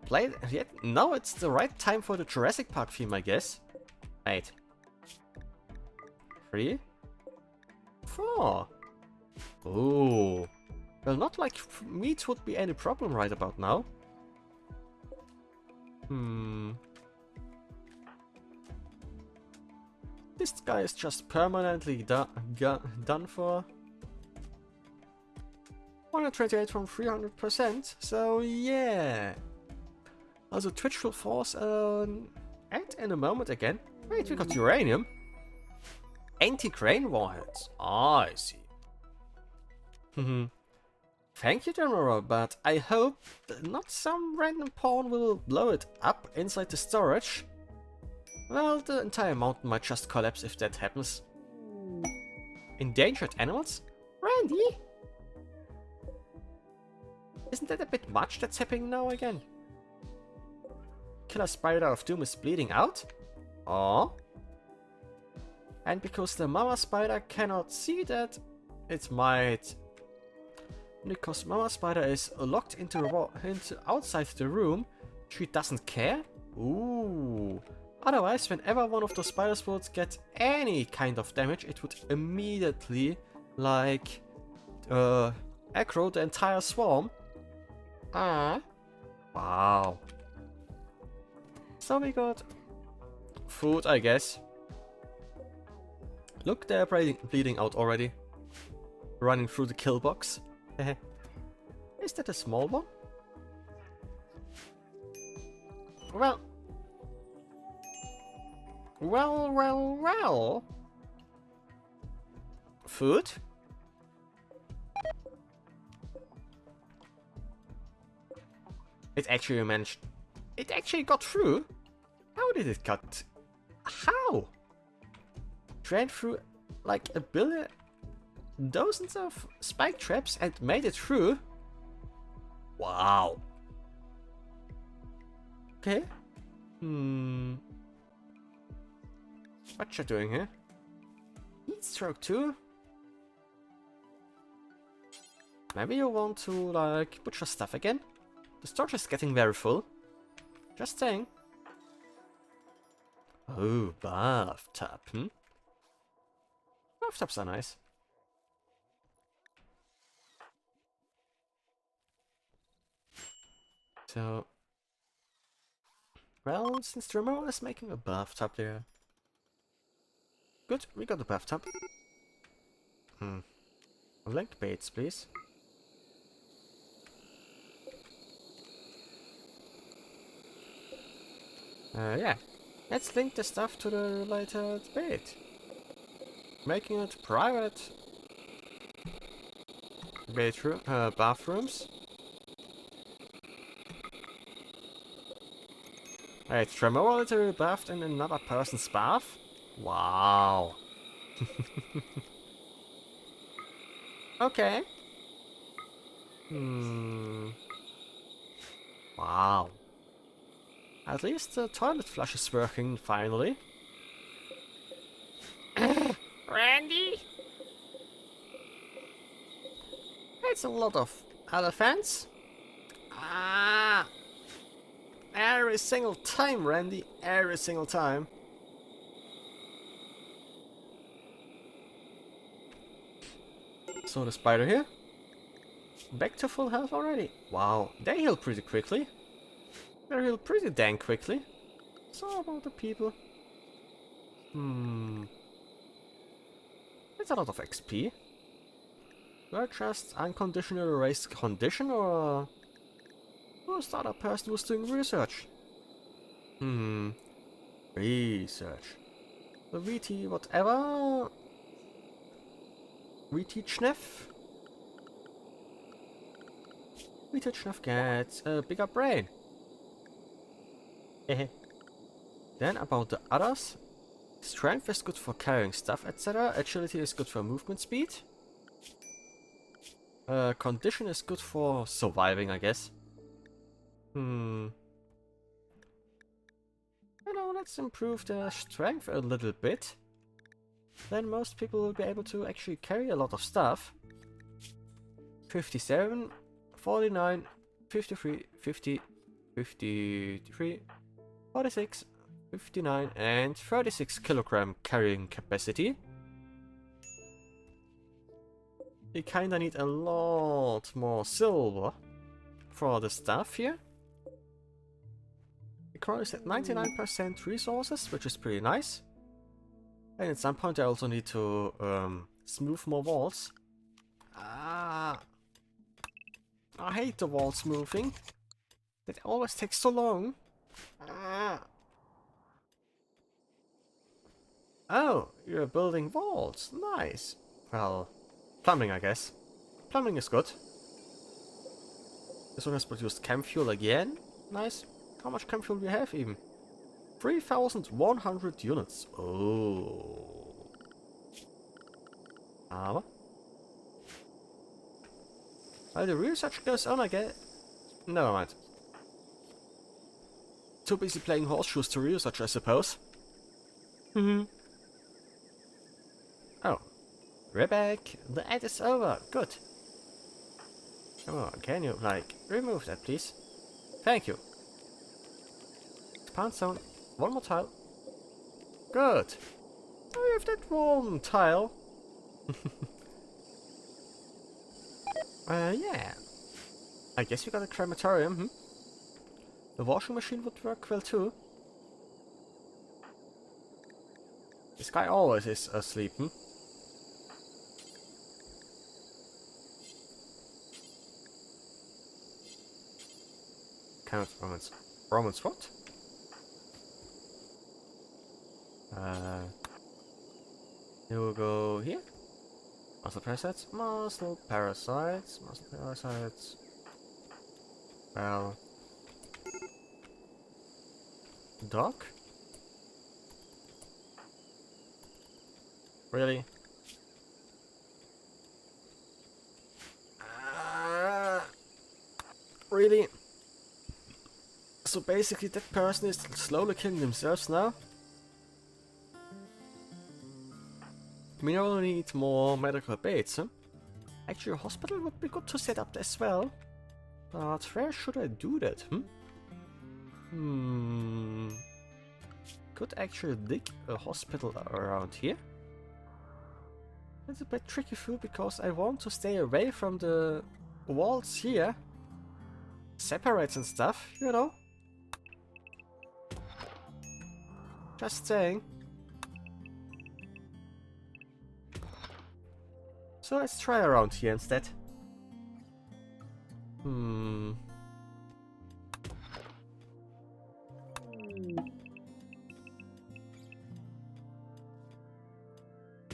Played yet? Now it's the right time for the Jurassic Park theme, I guess. Wait. 3, 4. Oh. Well, not like meat would be any problem right about now. This guy is just permanently done for. 128 from 300%, so yeah. Also Twitch will force an ad in a moment again. Wait, we got uranium. Anti-crane warheads. I see. Thank you, General, but I hope that not some random pawn will blow it up inside the storage. Well, the entire mountain might just collapse if that happens. Endangered animals? Randy? Isn't that a bit much that's happening now again? Killer Spider of Doom is bleeding out? Oh. And because the Mama Spider cannot see that, it might... Because Mama Spider is locked into outside the room, she doesn't care? Ooh. Otherwise, whenever one of the spiders would get any kind of damage, it would immediately, like, aggro the entire swarm. Wow. So we got food, I guess. Look, they're bleeding out already. Running through the kill box. Is that a small one? Well. Food? It actually managed. It actually got through? How did it cut? How? Ran through like a billion, dozens of spike traps and made it through? Wow. Okay. What's you doing here? Heat stroke too? Maybe you want to, like, put your stuff again? The storage is getting very full. Just saying. Oh, bathtub, Bathtubs are nice. So... Well, since the remote is making a bathtub there. Good, we got the bathtub. Linked baits, please. Yeah. Let's link the stuff to the related bait. Making it private bedroom, bathrooms. Wait, Tremor literally bathed in another person's bath? Wow. Okay. Wow. At least the toilet flush is working finally. Randy? It's a lot of elephants. Ah! Every single time, Randy. Every single time. So the spider here. Back to full health already. Wow, they heal pretty quickly. They heal pretty dang quickly. So about the people. It's a lot of XP. Do I just unconditionally erase condition, or who's the other person who's doing research? Research. The VT whatever. VT Chnef. VT Chnef gets a bigger brain. Then about the others. Strength is good for carrying stuff, etc. Agility is good for movement speed. Condition is good for surviving, I guess. You know, let's improve their strength a little bit. Then most people will be able to actually carry a lot of stuff. 57, 49, 53, 50, 53, 46, 59 and 36 kilogram carrying capacity. We kinda need a lot more silver for the stuff here. The core is at 99% resources, which is pretty nice. And at some point I also need to smooth more walls. I hate the wall smoothing. It always takes so long. Oh, you're building walls. Nice. Well, plumbing, I guess. Plumbing is good. This one has produced chem fuel again. Nice. How much chem fuel do we have even? 3,100 units. Oh. Armor. While the research goes on, I guess. Never mind. Too busy playing horseshoes to research, I suppose. Oh. We're back. The ad is over. Good. Come on, can you, like, remove that, please? Thank you. Expand zone. One more tile. Good. I have that one tile. Yeah. I guess we got a crematorium, The washing machine would work well too. This guy always is asleep, Kind of Romans. Romans what? You will go here. Muscle parasites. Muscle parasites. Muscle parasites. Well. Dog? Really? Really? So basically that person is slowly killing themselves now? We only need more medical baits, Actually, a hospital would be good to set up as well. But where should I do that, Could actually dig a hospital around here. It's a bit tricky too, because I want to stay away from the walls here. Separates and stuff, you know. Just saying. So let's try around here instead.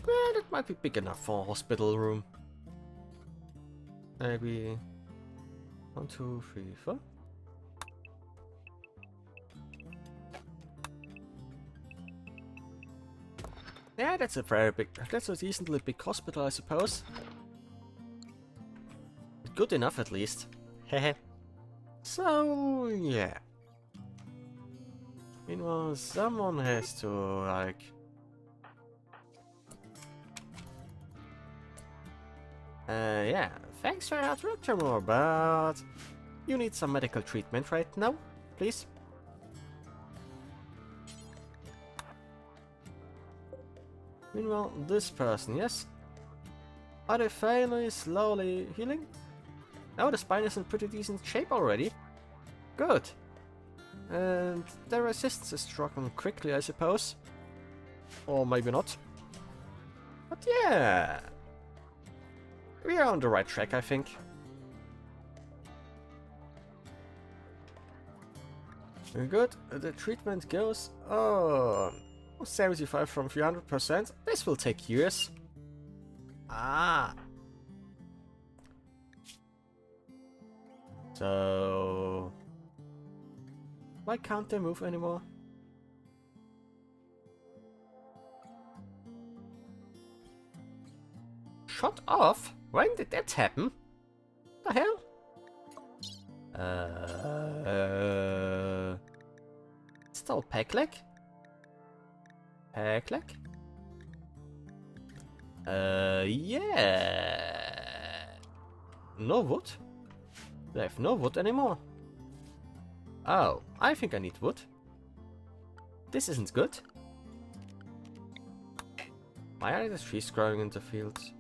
Well, that might be big enough for a hospital room. Maybe 1, 2, 3, 4. Yeah, that's a decently big hospital, I suppose. Good enough, at least. Hehe. So, yeah. Meanwhile, someone has to, like... yeah, thanks for your hard work, Timur, but... You need some medical treatment right now, please. Meanwhile, this person, yes? Are they finally slowly healing? Now the spine is in pretty decent shape already. Good. And their resistance is dropping quickly, I suppose. Or maybe not. But yeah. We are on the right track, I think. Good. The treatment goes on 75 from 300%. This will take years. Ah. So... Why can't they move anymore? Shut off? When did that happen? The hell? Still Pegleg? Pegleg? Yeah. No wood? They have no wood anymore. Oh, I think I need wood. This isn't good. Why are the trees growing in the fields?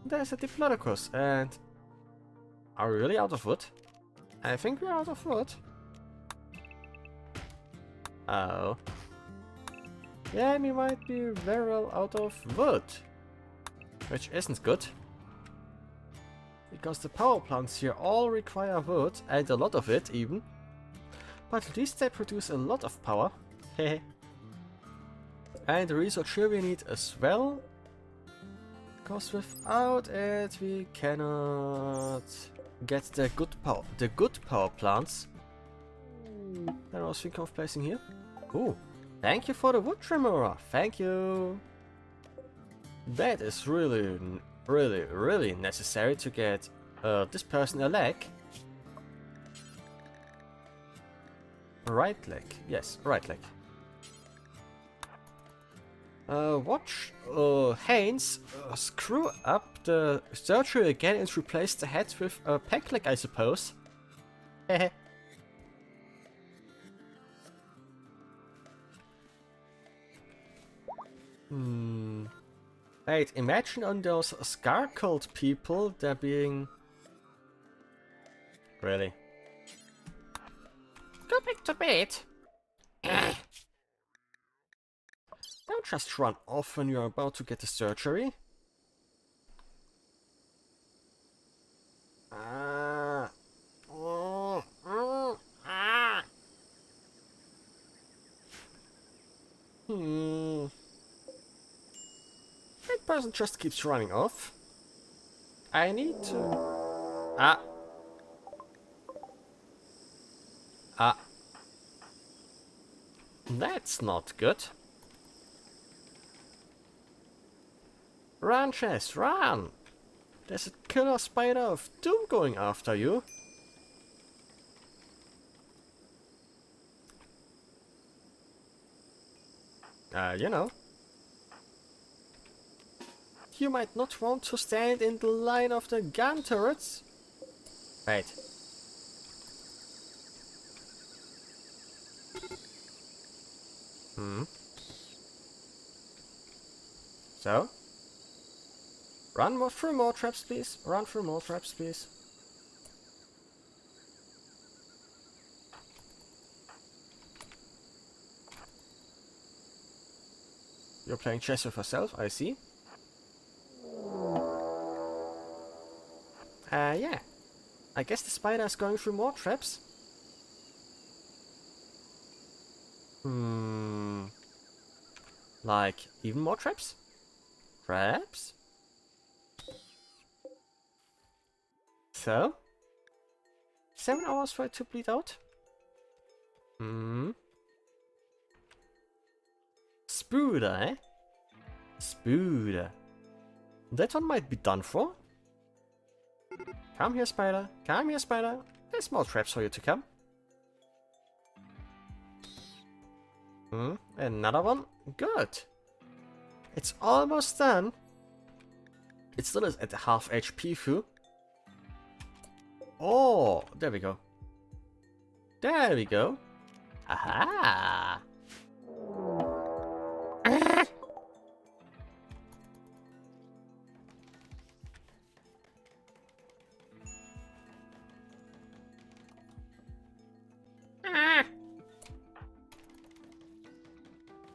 There's a Diplodocus, and... Are we really out of wood? I think we're out of wood. Oh. Yeah, we might be very well out of wood. Which isn't good. Because the power plants here all require wood, and a lot of it even. But at least they produce a lot of power. Hehe. And the research here we need as well. Because without it we cannot get the good power plants. That I was thinking of placing here. Ooh, thank you for the wood trimmer. Thank you. That is really necessary to get this person a leg. Right leg. Yes, right leg. Watch Haynes screw up the surgery again and replace the head with a peg leg, I suppose. Hehe. Wait, imagine on those Scar Cult people, they're being... Really? Go back to bed. Don't just run off when you're about to get the surgery. That person just keeps running off. I need to... That's not good. Run, Chess, run! There's a killer spider of doom going after you. You know. you might not want to stand in the line of the gun turrets. Wait. So? Run through more traps, please. Run through more traps, please. You're playing chess with yourself, I see. Yeah. I guess the spider is going through more traps. Like, even more traps? Traps? So? 7 hours for it to bleed out? Spooder, eh? Spooder. That one might be done for. Come here, spider. Come here, spider. There's more traps for you to come. Another one? Good. It's almost done. It still is at half HP through. Oh, there we go. There we go. Aha!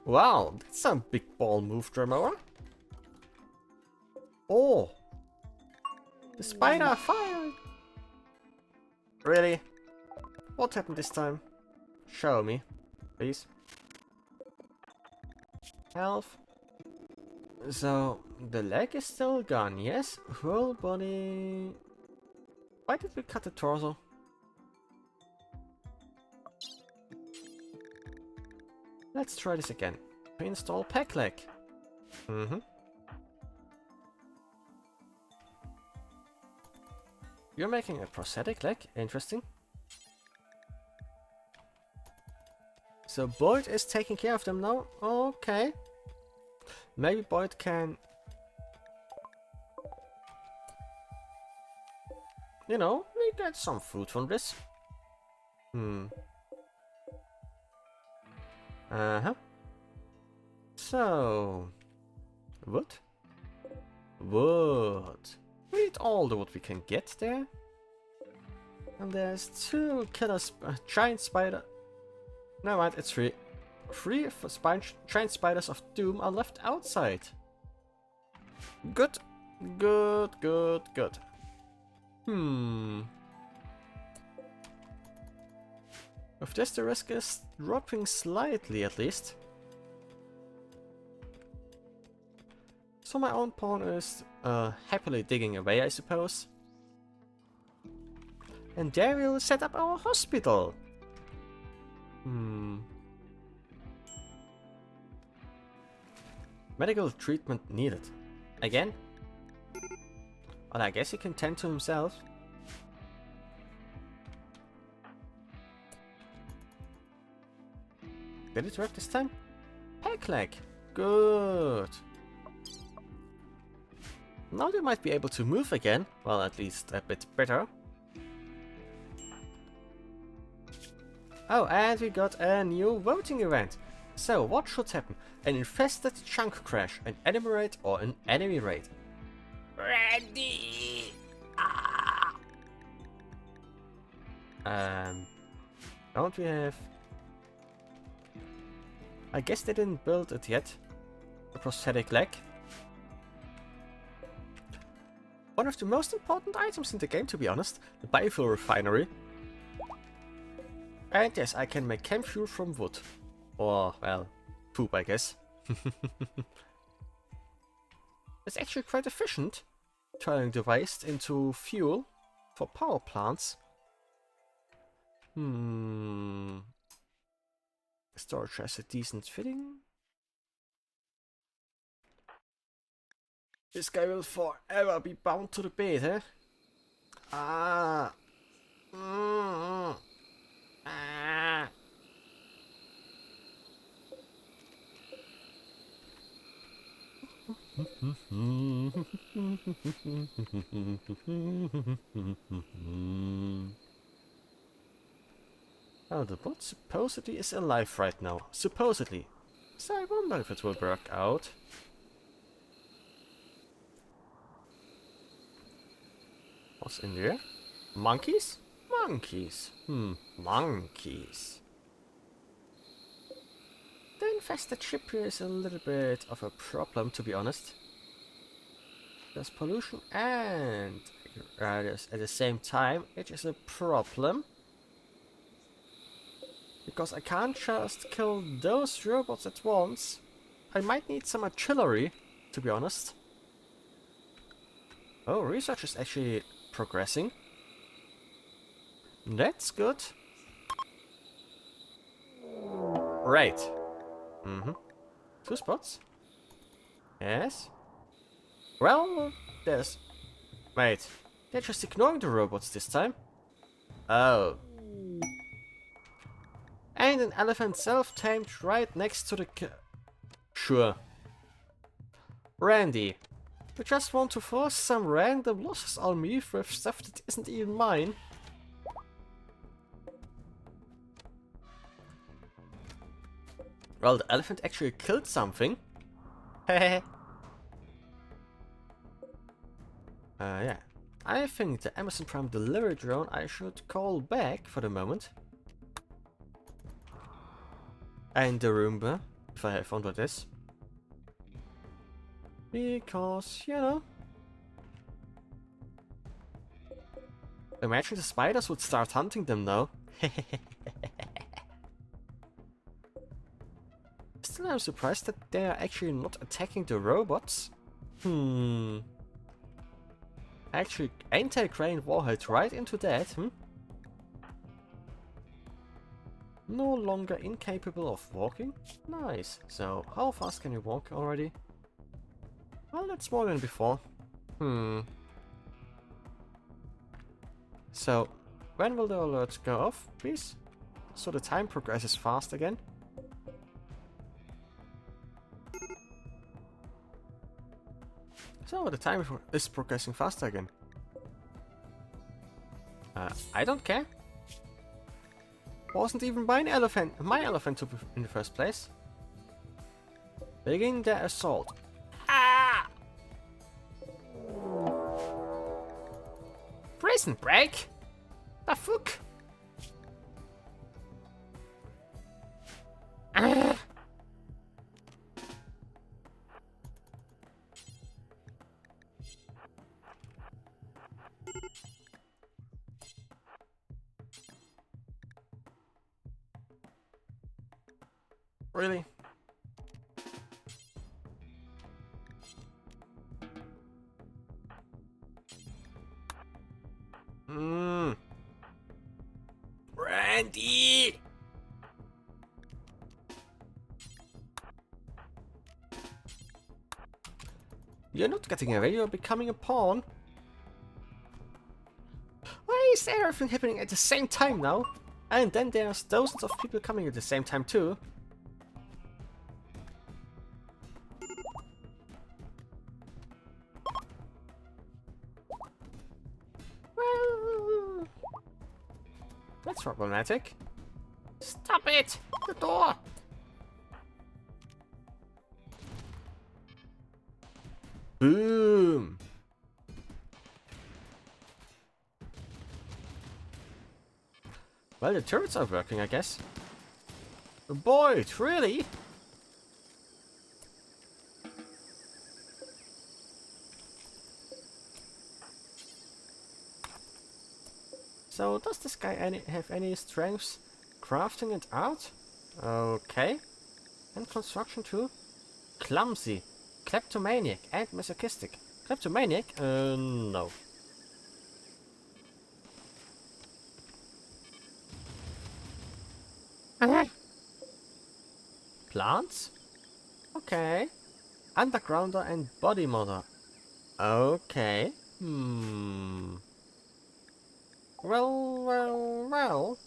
Wow, that's a big ball move, Dremora. Oh! The spider fired! Really? What happened this time? Show me, please. Health. So, the leg is still gone, yes? Whole body... Why did we cut the torso? Let's try this again. Install pack leg. You're making a prosthetic leg? Interesting. So Boyd is taking care of them now? Okay. Maybe Boyd can... You know, we get some food from this. So... Wood? Wood. We need all the wood we can get there. And there's 2 killer giant spider... Never mind, it's 3. 3 giant spiders of doom are left outside. Good. Good, good, good. With this, the risk is dropping slightly, at least. So my own pawn is happily digging away, I suppose. And there we'll set up our hospital. Medical treatment needed. Again? Well, I guess he can tend to himself. Did it work this time? Pack leg. Good. Now they might be able to move again. Well, at least a bit better. Oh, and we got a new voting event. So, what should happen? An infested chunk crash, an enemy raid, or an enemy raid? Randy! Don't we have... I guess they didn't build it yet. The prosthetic leg. One of the most important items in the game, to be honest. The biofuel refinery. And yes, I can make camp fuel from wood. Or, well, poop, I guess. It's actually quite efficient, turning the waste into fuel for power plants. Storage has a decent fitting. This guy will forever be bound to the bed, eh? Ah. Oh, the bot supposedly is alive right now. Supposedly. So I wonder if it will work out. What's in there? Monkeys? Monkeys. Monkeys. The infested ship here is a little bit of a problem, to be honest. There's pollution and at the same time, it is a problem. Because I can't just kill those robots at once. I might need some artillery, to be honest. Oh, research is actually progressing. That's good. Right. Mm-hmm. 2 spots. Yes. Well, there's... Wait. They're just ignoring the robots this time. Oh. And an elephant self-tamed right next to the Sure. Randy. You just want to force some random losses on me with stuff that isn't even mine. Well, the elephant actually killed something. Hehe. Yeah. I think the Amazon Prime delivery drone I should call back for the moment. And the Roomba, if I have found what it is. Because, you know... Imagine the spiders would start hunting them now. Still, I'm surprised that they are actually not attacking the robots. Actually, anti-crane warheads right into that, No longer incapable of walking? Nice. So, how fast can you walk already? Well, that's more than before. So, when will the alert go off, please? So the time progresses fast again. So the time is progressing faster again. I don't care. Wasn't even my elephant in the first place. Begin the assault. Ah! Prison break? The fuck? Ah! Really? Randy! You're not getting away, you're becoming a pawn. Why is everything happening at the same time now? And then there's dozens of people coming at the same time too. Well, that's problematic. Stop it! The door! Boom! Well, the turrets are working, I guess. Boy, really? So, does this guy have any strengths? Crafting and art? Okay. And construction too? Clumsy, kleptomaniac, and masochistic. Kleptomaniac? No. Plants? Okay. Undergrounder and body modder. Okay. Well.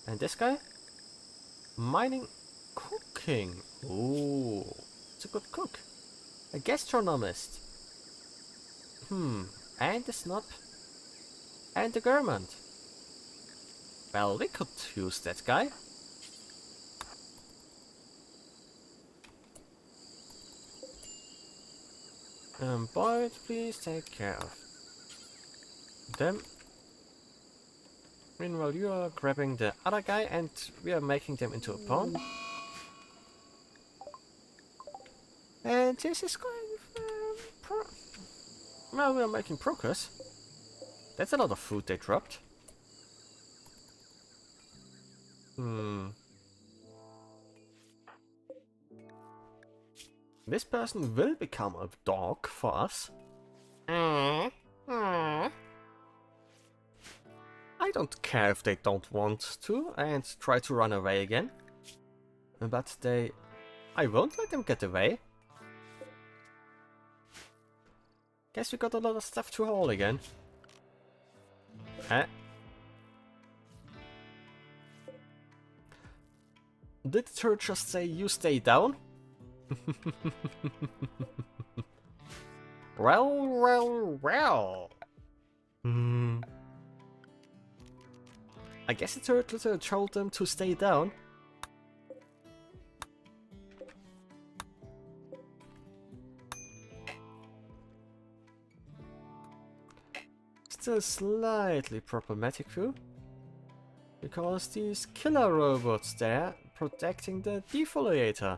And this guy? Mining, cooking. Ooh, it's a good cook. A gastronomist. And the snob. And the gourmand. Well, we could use that guy. Boyd, please take care of them. Meanwhile, you are grabbing the other guy and we are making them into a pawn. And this is going... well, we are making progress. That's a lot of food they dropped. This person will become a dog for us. I don't care if they don't want to and try to run away again. But I won't let them get away. Guess we got a lot of stuff to haul again. Did the turret just say you stay down? Well. I guess the turret told them to stay down. Still slightly problematic though, because these killer robots there protecting the defoliator.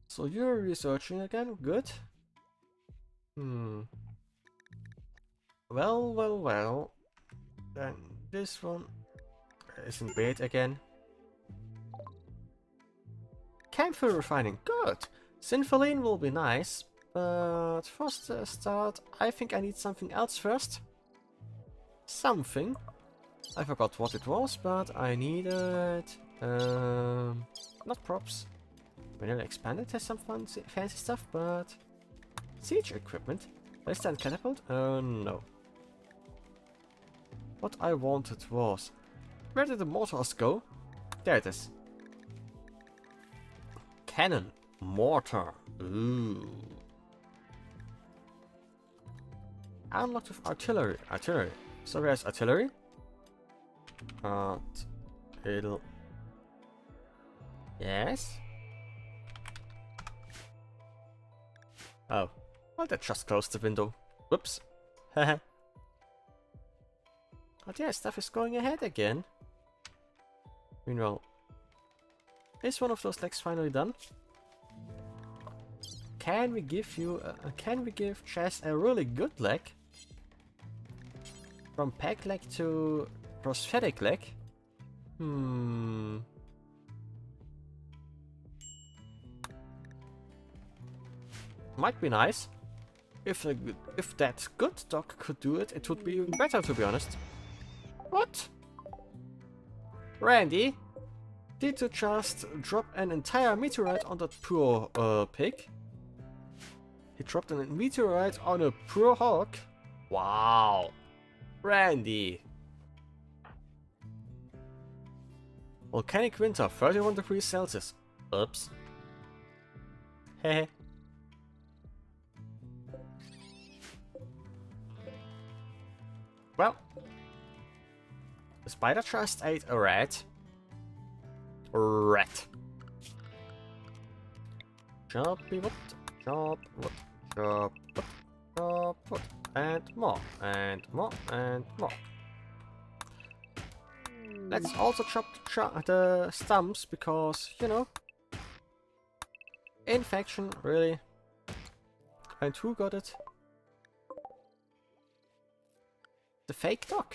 So you're researching again, good. Well. Then this one is in bait again. Camphor refining, good. Synphaline will be nice, but first start, I think I need something else first. Something. I forgot what it was, but I needed... not props. Vanilla Expanded has some fancy stuff, but... Siege equipment? Western catapult? No. What I wanted was... Where did the mortars go? There it is. Cannon. Mortar. Ooh. Unlocked with artillery. So where's artillery? It'll... Yes? Oh. Well, that just closed the window. Whoops. Haha. But yeah, stuff is going ahead again. Meanwhile, is one of those legs finally done? Can we give Chess a really good leg? From peg leg to prosthetic leg? Might be nice. If that good dog could do it, it would be even better, to be honest. What? Randy? Did you just drop an entire meteorite on that poor pig? He dropped a meteorite on a poor hog? Wow. Randy. Volcanic winter, 31 degrees Celsius. Oops. Hehe. Well. The spider just ate a rat. Choppy wood, chop wood, chop wood, chop wood, and more, and more, and more. Let's also chop the stumps because, you know, infection, really. And who got it? The fake dog.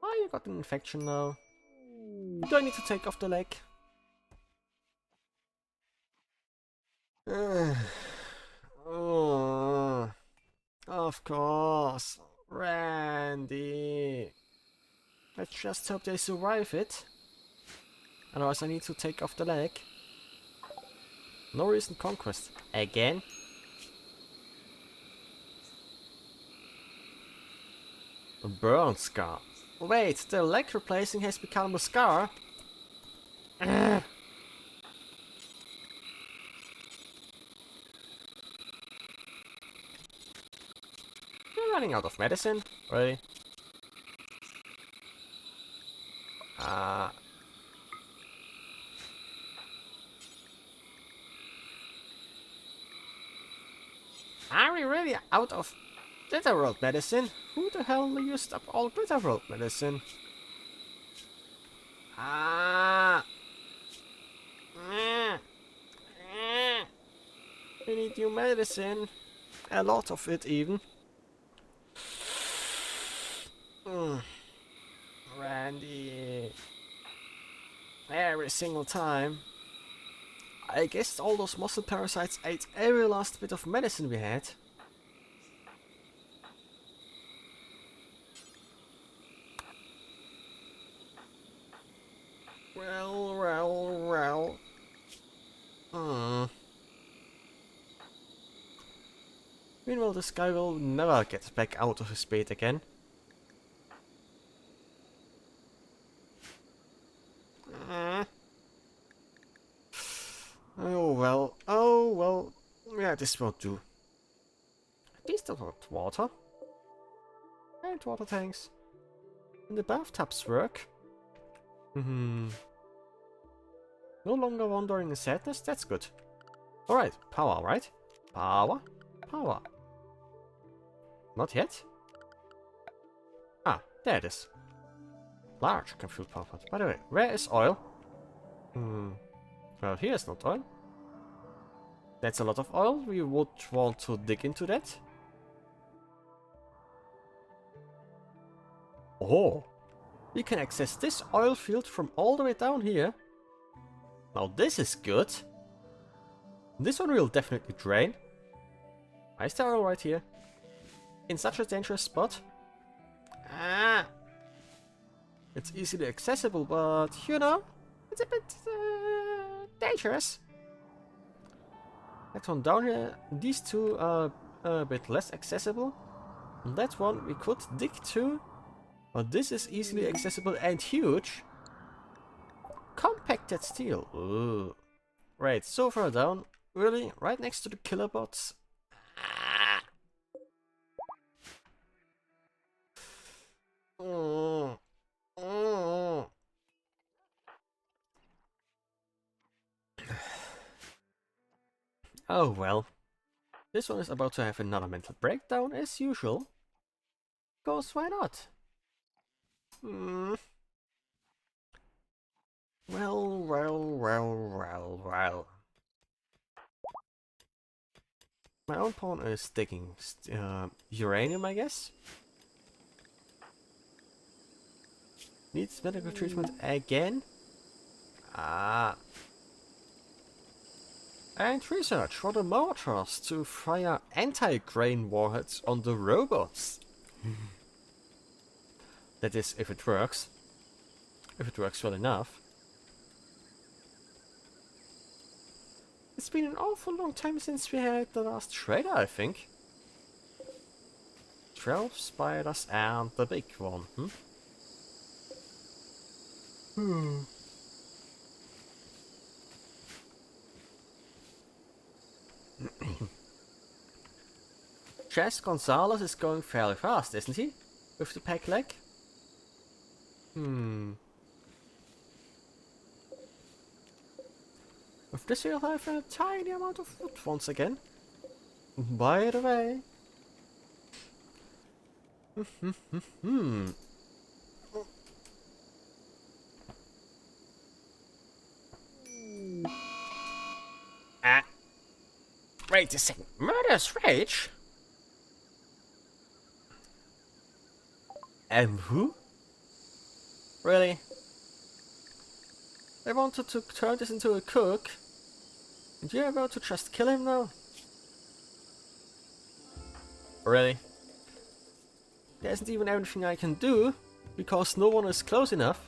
Why you got an infection now? Do I need to take off the leg? Oh, of course. Randy. Let's just hope they survive it. Otherwise I need to take off the leg. No recent conquest. Again? A burn scar. Wait, the leg replacing has become a scar? Ugh. You're running out of medicine? Really? Are we really out of Glitterworld medicine? Who the hell used up all Glitterworld medicine? Ah! Mm. Mm. We need new medicine. A lot of it, even. Mm. Randy. Every single time. I guess all those muscle parasites ate every last bit of medicine we had. Well. Meanwhile, this guy will never get back out of his bait again. Mm. Oh well. Yeah, this won't do. At least I want water. And water tanks. And the bathtubs work. No longer wandering in sadness, that's good. Alright, power, right? Power? Power. Not yet? Ah, there it is. Large can fuel power plant. By the way, where is oil? Well, here's not oil. That's a lot of oil. We would want to dig into that. Oh! We can access this oil field from all the way down here. Now this is good. This one will definitely drain. Why is there oil right here? In such a dangerous spot. Ah! It's easily accessible, but you know, it's a bit dangerous. That one down here, these two are a bit less accessible. And that one we could dig to, but this is easily accessible and huge. Compacted steel. Ooh. Right, so far down, really, right next to the killer bots. Mm. Mm. Oh well. This one is about to have another mental breakdown as usual. Goes, why not? Well. My own pawn is digging uranium, I guess. Needs medical treatment again. Ah. And research for the mortars to fire anti-grain warheads on the robots. That is, if it works. If it works well enough. It's been an awful long time since we had the last trader, I think. 12 spiders and the big one, Chess Gonzalez is going fairly fast, isn't he? With the peg leg? With this we'll have a tiny amount of wood once again. By the way. Wait a second. Murderous Rage? Who? Really? They wanted to turn this into a cook? And you're about to just kill him now? Really? There isn't even anything I can do, because no one is close enough.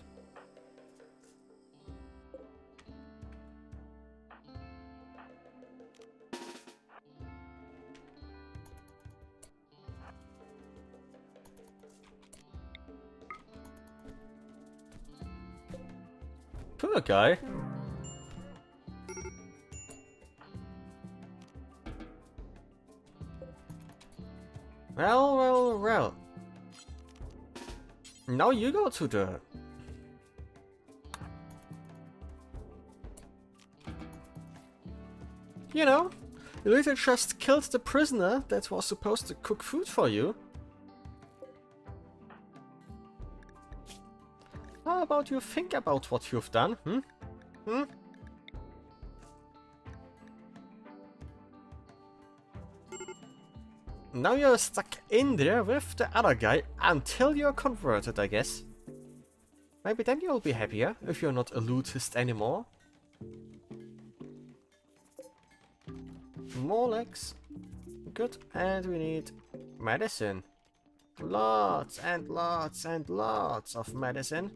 Poor guy. Well. Now you go to the... You know, you literally just killed the prisoner that was supposed to cook food for you. How about you think about what you've done, Hmm? Now you're stuck in there with the other guy until you're converted, I guess. Maybe then you'll be happier if you're not a lootist anymore. More legs. Good, and we need medicine. Lots and lots and lots of medicine.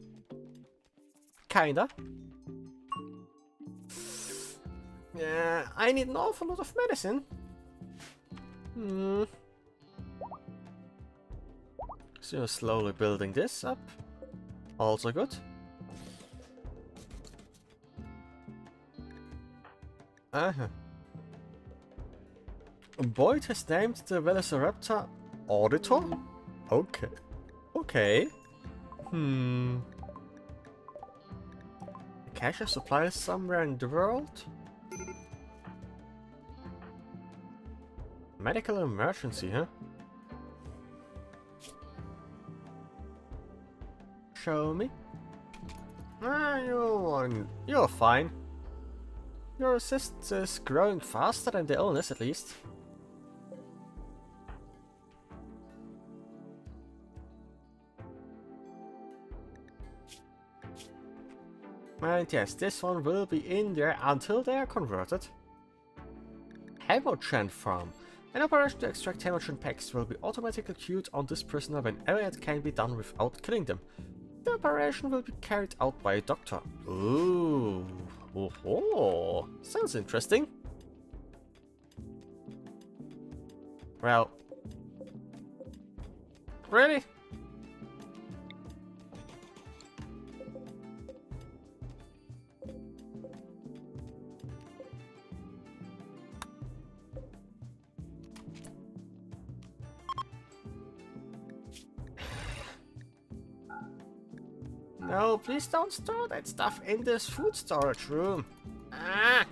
Kinda. Yeah, I need an awful lot of medicine. So you're slowly building this up. Also good. Boyd has named the Velociraptor Auditor? Okay. Okay. A cache of supplies somewhere in the world? Medical emergency, huh? Show me. You're fine. Your assist is growing faster than the illness, at least. And yes, this one will be in there until they are converted. Hemogen farm. An operation to extract hemogen packs will be automatically queued on this prisoner whenever it can be done without killing them. The operation will be carried out by a doctor. Ooh. Oh, sounds interesting. Well. Really? No, please don't store that stuff in this food storage room. Ah!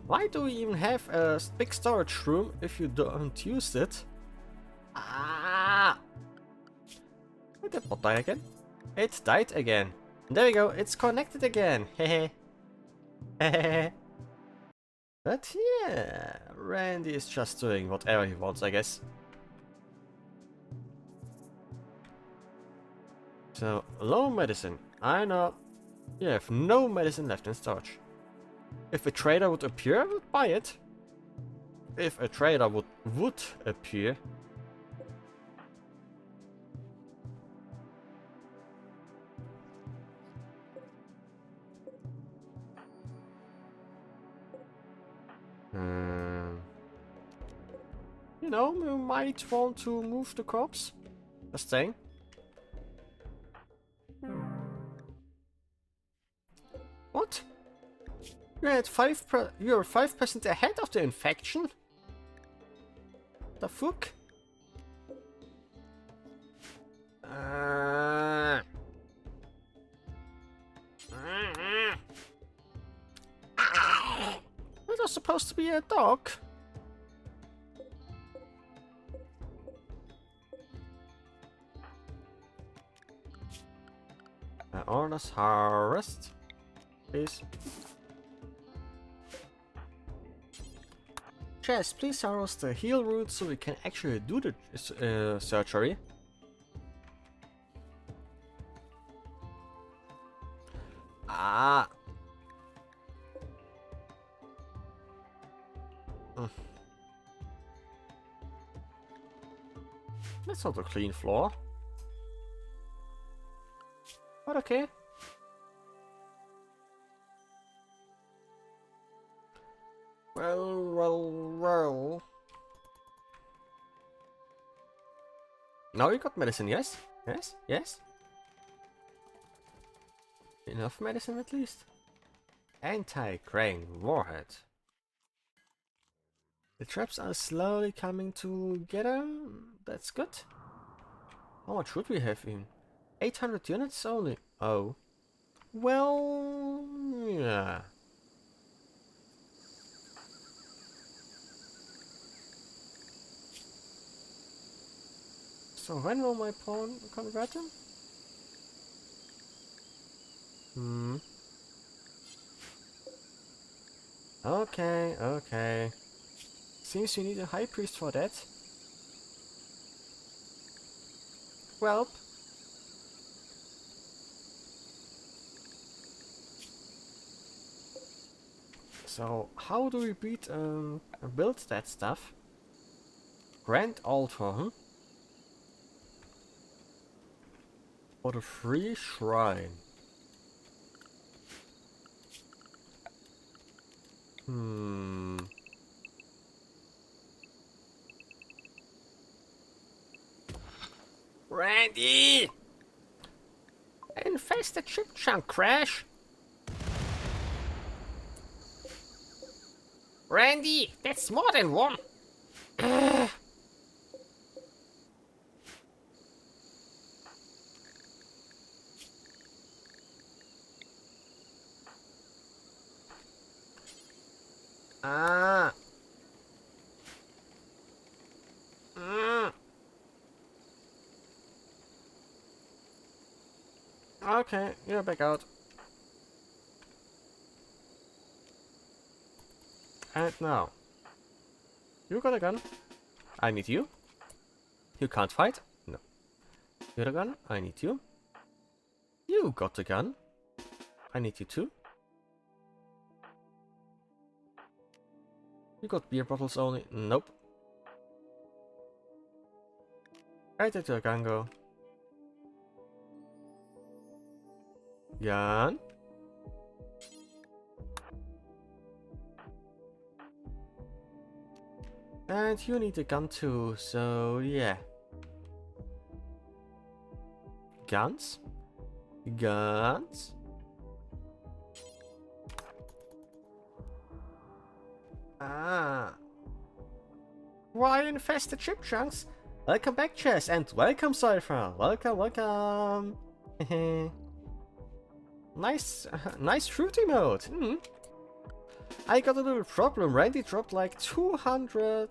Why do we even have a big storage room if you don't use it? Ah! Did that bot die again? It died again. There we go, it's connected again. Hehe. Hehe. But yeah, Randy is just doing whatever he wants, I guess. So, low medicine. I know. You have no medicine left in storage. If a trader would appear, I would buy it. If a trader would appear. You know, you might want to move the corpse. Just saying. What? You're 5% ahead of the infection? The fuck? That was supposed to be a dog. Orders harvest, please. Chess, please harvest the heal root so we can actually do the surgery. Ah. That's not a clean floor. But okay. Well. Now you got medicine, yes? Yes? Enough medicine at least. anti-crane warhead. The traps are slowly coming together. That's good. How much should we have in? 800 units only. Oh. Well, yeah. So when will my pawn convert him? Okay, okay. Seems you need a high priest for that. Well. So how do we build that stuff? Grand altar, huh? For the free shrine. Randy! Infested chip chunk crash! Randy, that's more than one! Ah. Okay, you're back out. And now. You got a gun. I need you. You can't fight? No. You got a gun? I need you. You got the gun. I need you too. You got beer bottles only? Nope. Right at your gun go. Gun. And you need a gun too, so yeah. Guns? Guns? Ah. Why infest the chip chunks? Welcome back, Chess, and welcome, Cypher. Welcome, welcome. nice, nice fruit emote. I got a little problem. Randy dropped like 200.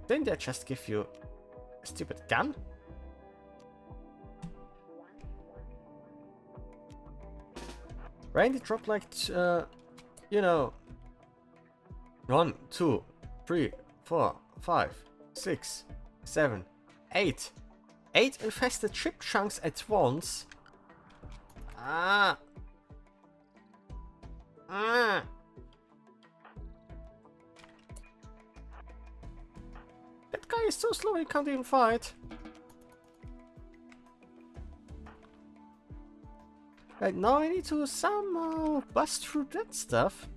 Didn't I just give you a stupid gun? Randy dropped like, you know, 1, 2, 3, 4, 5, 6, 7, 8. 8 infested chip chunks at once. Ah. Ah. That guy is so slow he can't even fight. Right now I need to somehow bust through that stuff.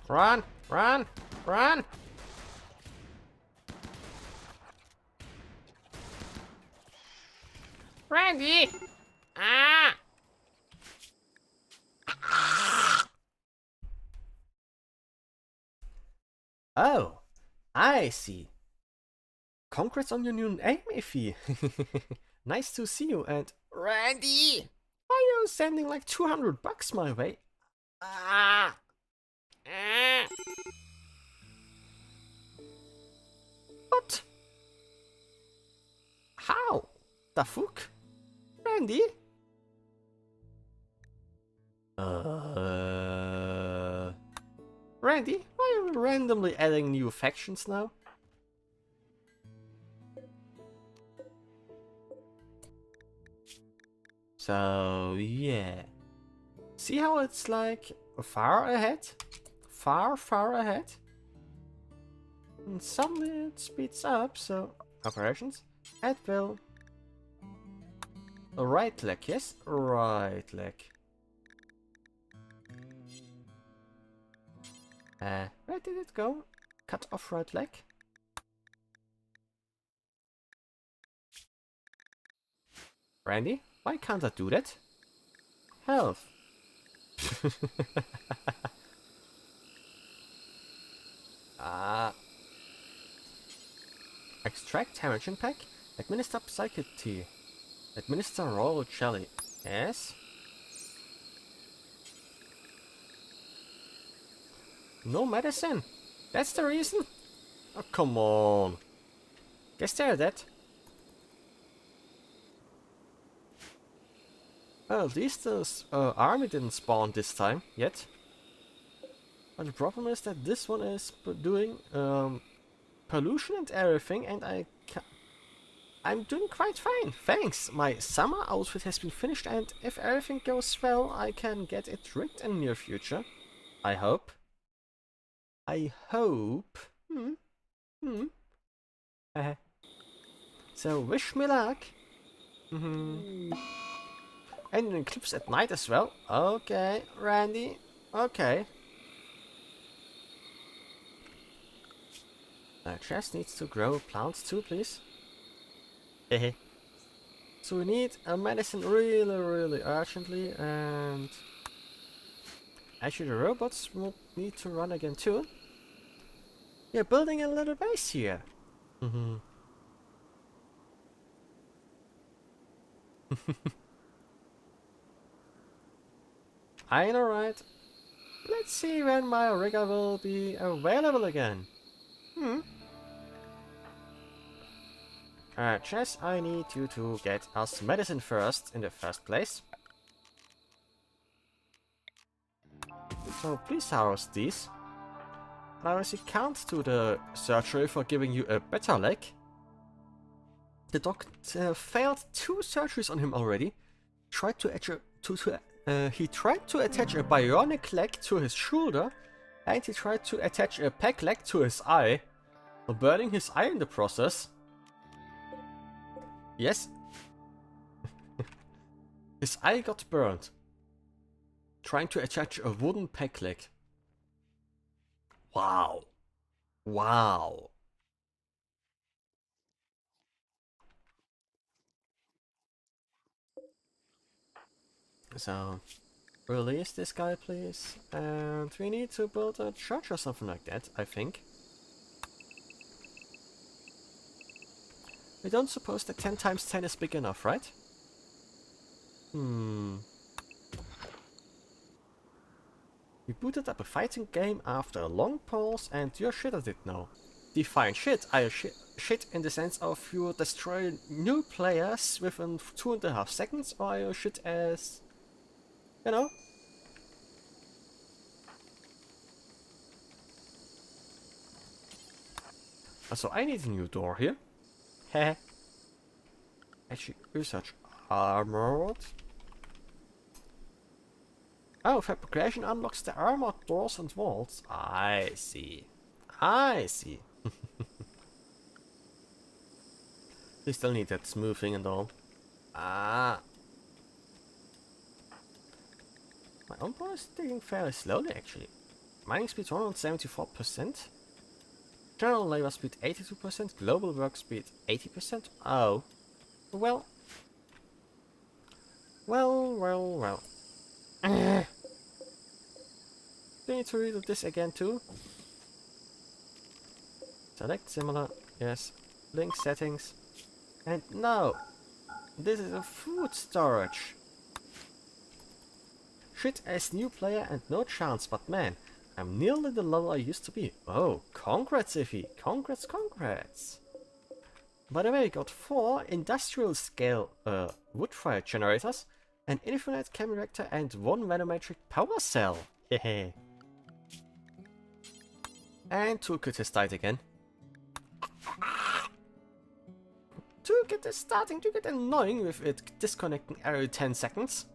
Run! Run! Run! Randy! Ah! Oh, I see. Congrats on your new aim, Iffy. Nice to see you, and Randy! why are you sending like 200 bucks my way? Ah! Ah! What? How? The fuck? Randy? Randy, why are you randomly adding new factions now? So, yeah. See how it's like far ahead? Far, far ahead? And suddenly it speeds up, so... Operations? At will. Right leg, yes? Right leg. Where did it go? Cut off right leg. Randy, why can't I do that? Health. Extract Hemorrhaging Pack. Administer Psychic Tea. Administer Royal Jelly. Yes? No medicine. That's the reason? Oh, come on. Guess they're dead. Well, at least the army didn't spawn this time, yet. But the problem is that this one is doing pollution and everything, and I'm doing quite fine. Thanks. My summer outfit has been finished, and if everything goes well, I can get it rigged in the near future. I hope. I hope. So wish me luck. And an eclipse at night as well. Okay, Randy. Okay. Chest needs to grow plants too, please. Hehe. So we need a medicine really urgently, and actually the robots will need to run again too. We're building a little base here. I know, right? Let's see when my rigger will be available again. Chess, I need you to get us medicine first in the first place. So please house these. I obviously can't do the surgery for giving you a better leg. The doctor failed 2 surgeries on him already. He tried to attach a bionic leg to his shoulder, and he tried to attach a peg leg to his eye, burning his eye in the process. Yes. His eye got burned. Trying to attach a wooden peg leg. Wow. Wow. So, release this guy, please. And we need to build a church or something like that, I think. We don't suppose that 10 times 10 is big enough, right? We booted up a fighting game after a long pause, and you're shit at it now. Define shit. Shit in the sense of you destroy new players within 2.5 seconds, or are you shit as... you know? So I need a new door here. Heh. Actually, research armored. Oh, fabrication unlocks the armored doors and walls. I see. I see. We still need that smoothing and all. My Omori is digging fairly slowly, actually. Mining speed 174%. General labor speed 82%. Global work speed 80%. Oh. Well. Well. Do you need to read this again too? Select similar. Yes. Link settings. And no. This is a food storage. Shit as new player and no chance, but man, I'm nearly the level I used to be. Oh, congrats Iffy. Congrats. By the way, we got 4 industrial scale wood fire generators, an infinite chem reactor and 1 manometric power cell. Hehe. And Toolkit has died again. Toolkit is starting to get annoying with it disconnecting every 10 seconds.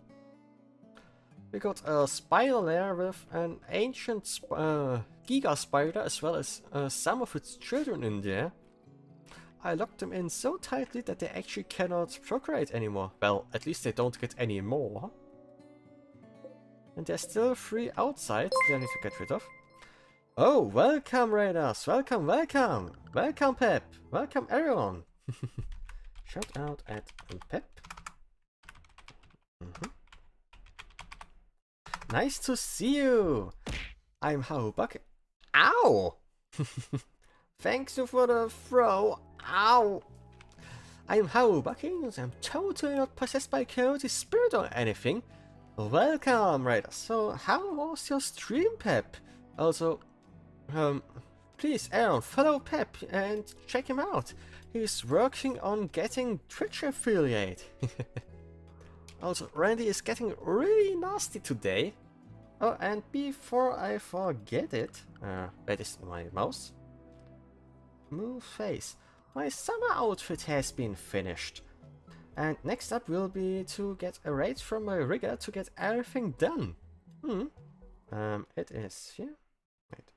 We got a spider lair with an ancient Giga spider as well as some of its children in there. I locked them in so tightly that they actually cannot procreate anymore. Well, at least they don't get any more. And there's still 3 outside that I need to get rid of. Oh, welcome Raiders! Welcome, welcome! Welcome Pep! Welcome everyone! Shout out at Pep. Nice to see you! I'm Spvwvky. Ow! Thanks you for the throw. Ow! I'm Spvwvky and I'm totally not possessed by chaotic spirit or anything. Welcome, Raiders. So, how was your stream, Pep? Also, please, Aaron, follow Pep and check him out. He's working on getting Twitch affiliate. Also, Randy is getting really nasty today. Oh, and before I forget it, that is my mouse. Move face. My summer outfit has been finished. And next up will be to get a raid from my rigger to get everything done. It is here. Wait.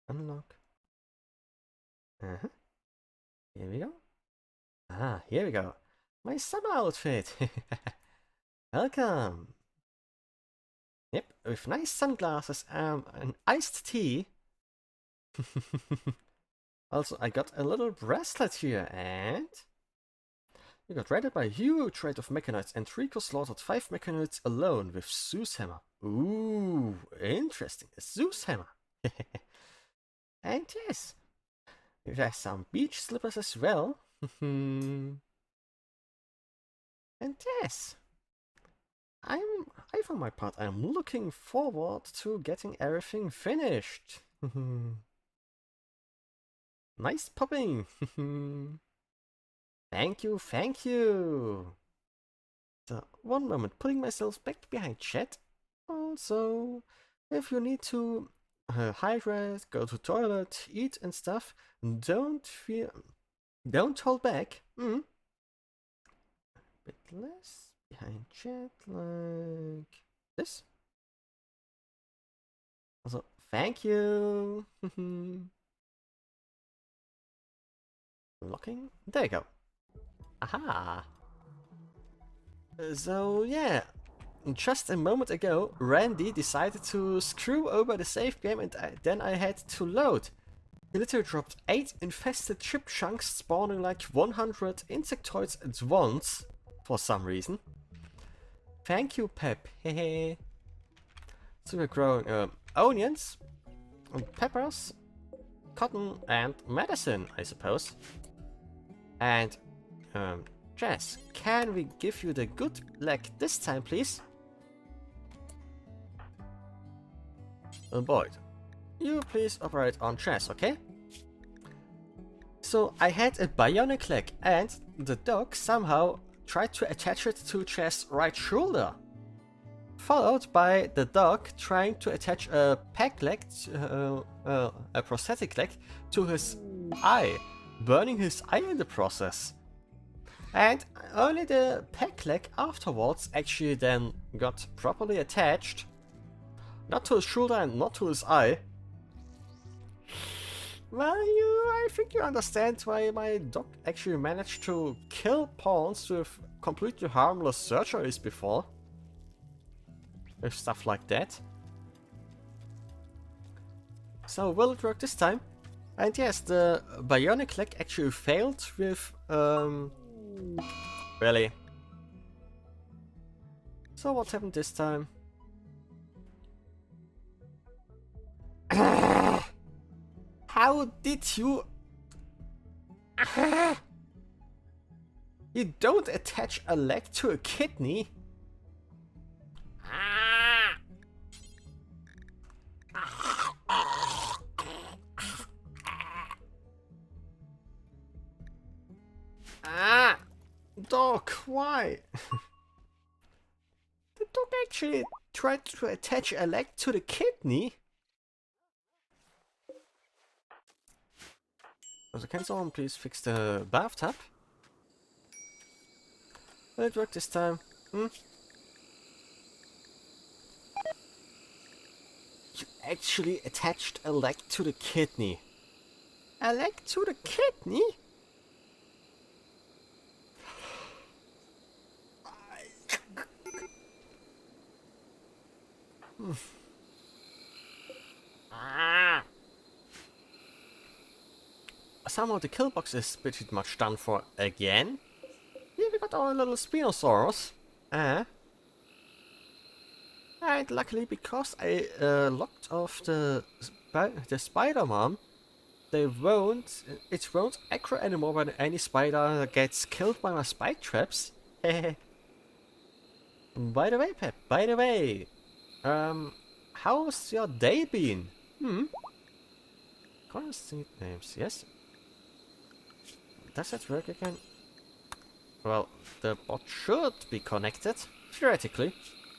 Unlock. Here we go. Ah, here we go. My summer outfit. Welcome. Yep, with nice sunglasses and an iced tea. Also, I got a little bracelet here, and you got raided by a huge raid of mechanites, and Rico slaughtered 5 mechanites alone with Zeus hammer. Ooh, interesting. A Zeus hammer. And yes, there's some beach slippers as well. And yes, I for my part, I'm looking forward to getting everything finished. Nice popping. Thank you, thank you. So, one moment, putting myself back behind chat. Also, if you need to hydrate, go to toilet, eat and stuff, don't hold back. Bit less behind chat, like this. Also, thank you. Locking. There you go. Aha. So yeah, just a moment ago, Randy decided to screw over the save game, and then I had to load. He literally dropped 8 infested chip chunks, spawning like 100 insectoids at once, for some reason. Thank you, Pep. Hehe. So we're growing onions, peppers, cotton, and medicine, I suppose. And Jess, can we give you the good leg this time, please? Boyd, you please operate on Chess, okay? So I had a bionic leg, and the dog somehow tried to attach it to Chess' right shoulder. Followed by the dog trying to attach a peg leg, a prosthetic leg, to his eye, burning his eye in the process. And only the peg leg afterwards actually then got properly attached. Not to his shoulder and not to his eye. Well, I think you understand why my dog actually managed to kill pawns with completely harmless surgeries before. With stuff like that. So will it work this time? And yes, the bionic leg actually failed with really. So what happened this time? How did you... You don't attach a leg to a kidney? Dog, why? The dog actually tried to attach a leg to the kidney? Also, can someone please fix the bathtub? Will it work this time? You actually attached a leg to the kidney. A leg to the kidney? somehow the kill box is pretty much done for again. Here we got our little Spinosaurus. And luckily, because I locked off the spider mom, it won't aggro anymore when any spider gets killed by my spike traps. By the way, Pep, by the way, how's your day been? Constant names, yes. Does that work again? Well, the bot should be connected, theoretically.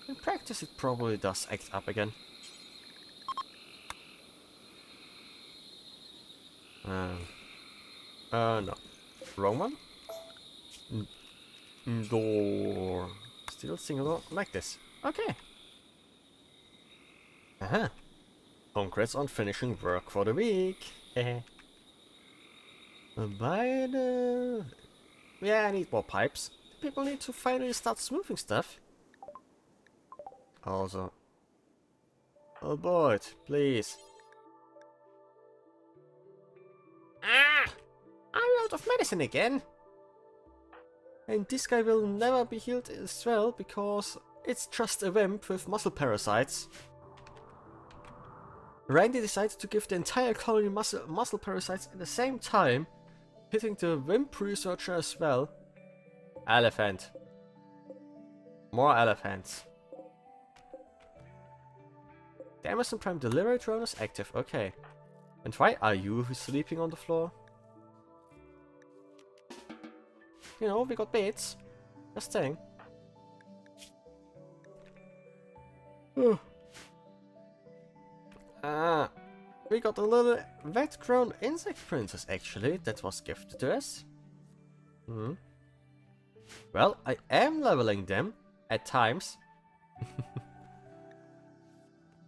In practice, it probably does act up again. No. Wrong one? Door. Still single like this. Okay. Congrats on finishing work for the week. By the... Yeah, I need more pipes. People need to finally start smoothing stuff. Also... Abort, please. I'm out of medicine again. And this guy will never be healed as well, because it's just a wimp with muscle parasites. Randy decided to give the entire colony muscle parasites at the same time, hitting the wimp researcher as well. Elephant. More elephants. The Amazon Prime delivery drone is active, okay. And why are you sleeping on the floor? You know, we got beds. Just saying. We got a little wet-grown insect princess actually, that was gifted to us. Well, I am leveling them at times.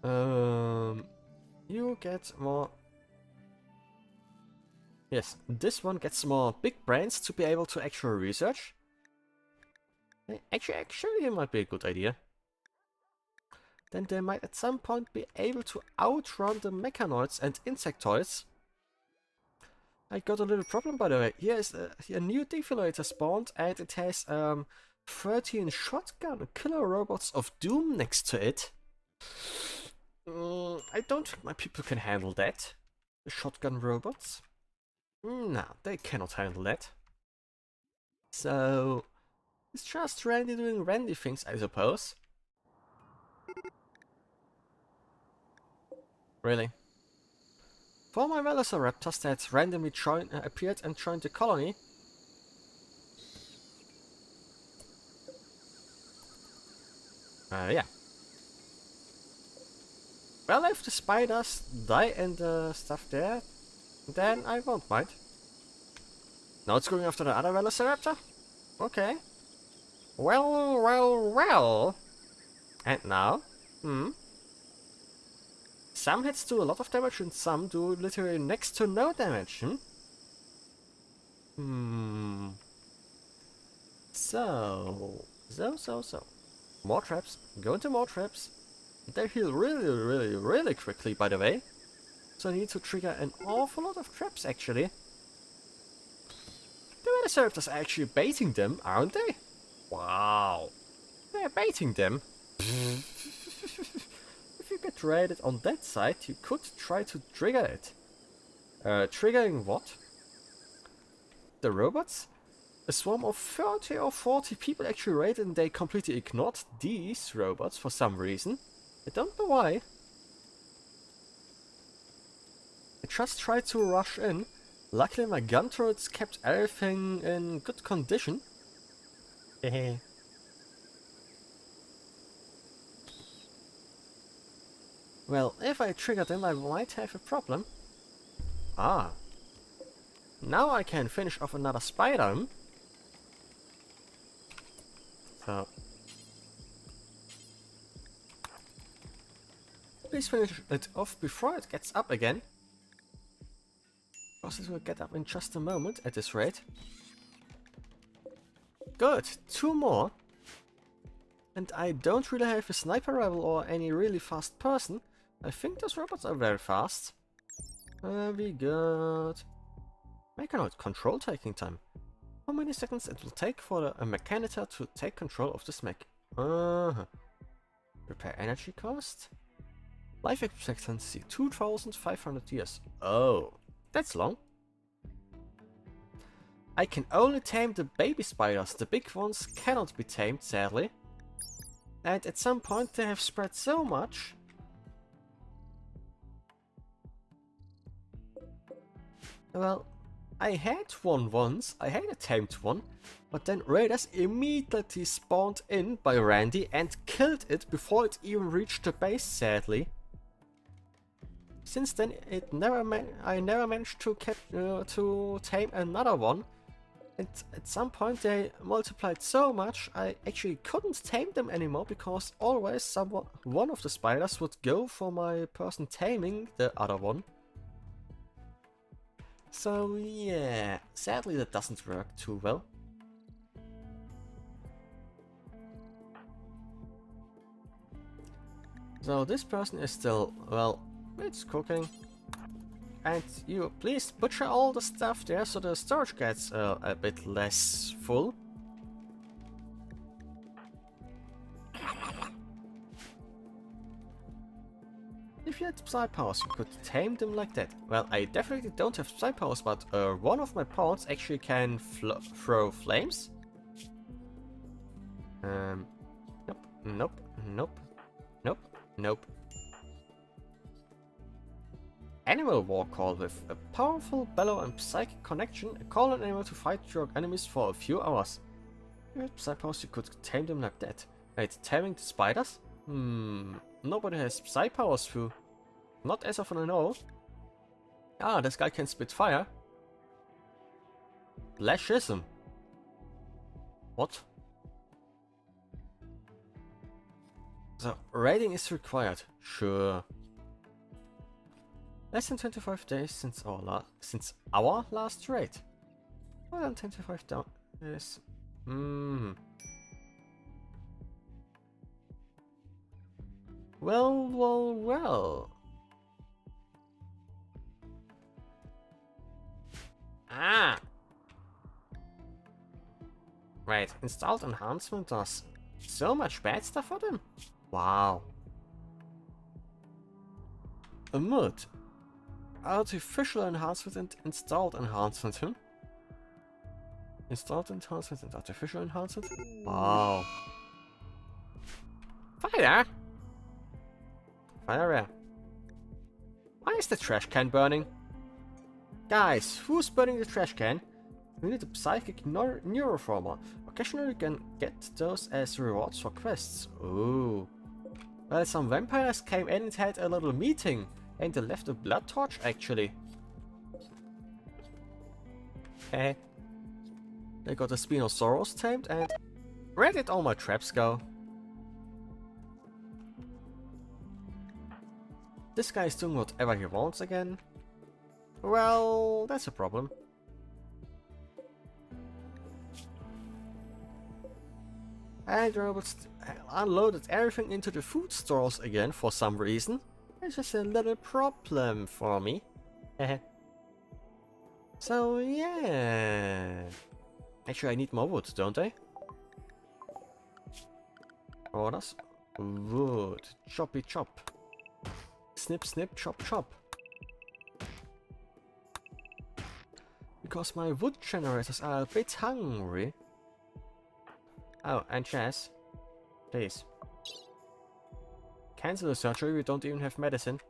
You get more... Yes, this one gets more big brains to be able to actually research. Actually, it might be a good idea. Then they might at some point be able to outrun the mechanoids and insectoids. I got a little problem, by the way. Here is a new defibrillator spawned, and it has 13 shotgun killer robots of doom next to it. I don't think my people can handle that. The shotgun robots. No, they cannot handle that. So, it's just Randy doing Randy things, I suppose. Really? For my Velociraptors that randomly appeared and joined the colony. Yeah. Well, if the spiders die and stuff there, then I won't mind. Now it's going after the other Velociraptor? Okay. Well. And now? Some hits do a lot of damage and some do literally next to no damage, So. More traps. Go into more traps. They heal really quickly, by the way. So I need to trigger an awful lot of traps, actually. The Velociraptors are actually baiting them, aren't they? Wow. They're baiting them. If you get raided on that side, you could try to trigger it. Triggering what? The robots? A swarm of 30 or 40 people actually raided and they completely ignored these robots for some reason. I don't know why. I just tried to rush in. Luckily my gun turrets kept everything in good condition. Hehe. Well, if I trigger them I might have a problem. Ah. Now I can finish off another spider. So. Please finish it off before it gets up again. Because it will get up in just a moment at this rate. Good, 2 more. And I don't really have a sniper rifle or any really fast person. I think those robots are very fast. We got Mechanoid control taking time. How many seconds it will take for a mechanitor to take control of this mech? Repair energy cost? Life expectancy 2500 years. Oh, that's long. I can only tame the baby spiders. The big ones cannot be tamed, sadly. And at some point they have spread so much. Well, I had one once. I had a tamed one. But then raiders immediately spawned in by Randy and killed it before it even reached the base, sadly. Since then, I never managed to tame another one. And at some point they multiplied so much, I actually couldn't tame them anymore because always one of the spiders would go for my person taming the other one. So yeah, sadly that doesn't work too well. So this person is still, well, it's cooking. And you please butcher all the stuff there so the storage gets a bit less full. If you had Psy powers, you could tame them like that. Well, I definitely don't have Psy powers, but one of my pawns actually can throw flames. Nope, nope, nope, nope, nope. Animal War Call with a powerful bellow and psychic connection. Call an animal to fight your enemies for a few hours. With Psy powers, you could tame them like that. Wait, taming the spiders? Nobody has Psy powers too. Not as of I know. Ah, this guy can spit fire. Lashism. What? So, raiding is required. Sure. Less than 25 days since our last raid. More than 25 days. Well. Ah! Right, installed enhancement does so much bad stuff for them? Wow. A mod. Artificial enhancement and installed enhancement, Installed enhancement and artificial enhancement? Wow. Fire! Fire where? Why is the trash can burning? Guys, who's burning the trash can? We need a psychic neuroformer. Occasionally you can get those as rewards for quests. Ooh. Well, some vampires came in and had a little meeting. And they left a blood torch, actually. Heh. They got a Spinosaurus tamed, and where did all my traps go? This guy is doing whatever he wants again. Well, that's a problem. And robots unloaded everything into the food stores again for some reason. It's just a little problem for me. So yeah. Actually, I need more wood, don't I? Orders. Wood. Choppy chop. Snip snip chop chop. Because my wood generators are a bit hungry. Oh, and Chess. Please. Cancel the surgery, we don't even have medicine.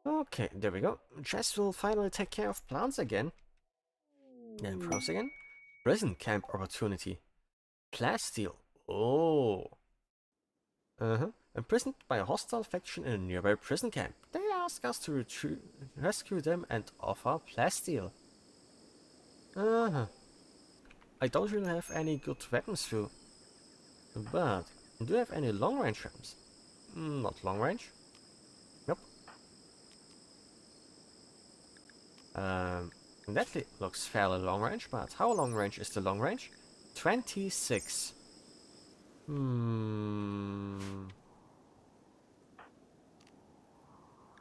Okay, there we go. Jess will finally take care of plants again. Then browse again. Prison camp opportunity. Plasteel. Oh. Imprisoned by a hostile faction in a nearby prison camp. They ask us to rescue them and offer plasteel. I don't really have any good weapons too. But, do you have any long range weapons? Not long range. Nope. That looks fairly long range, but how long range is the long range? 26.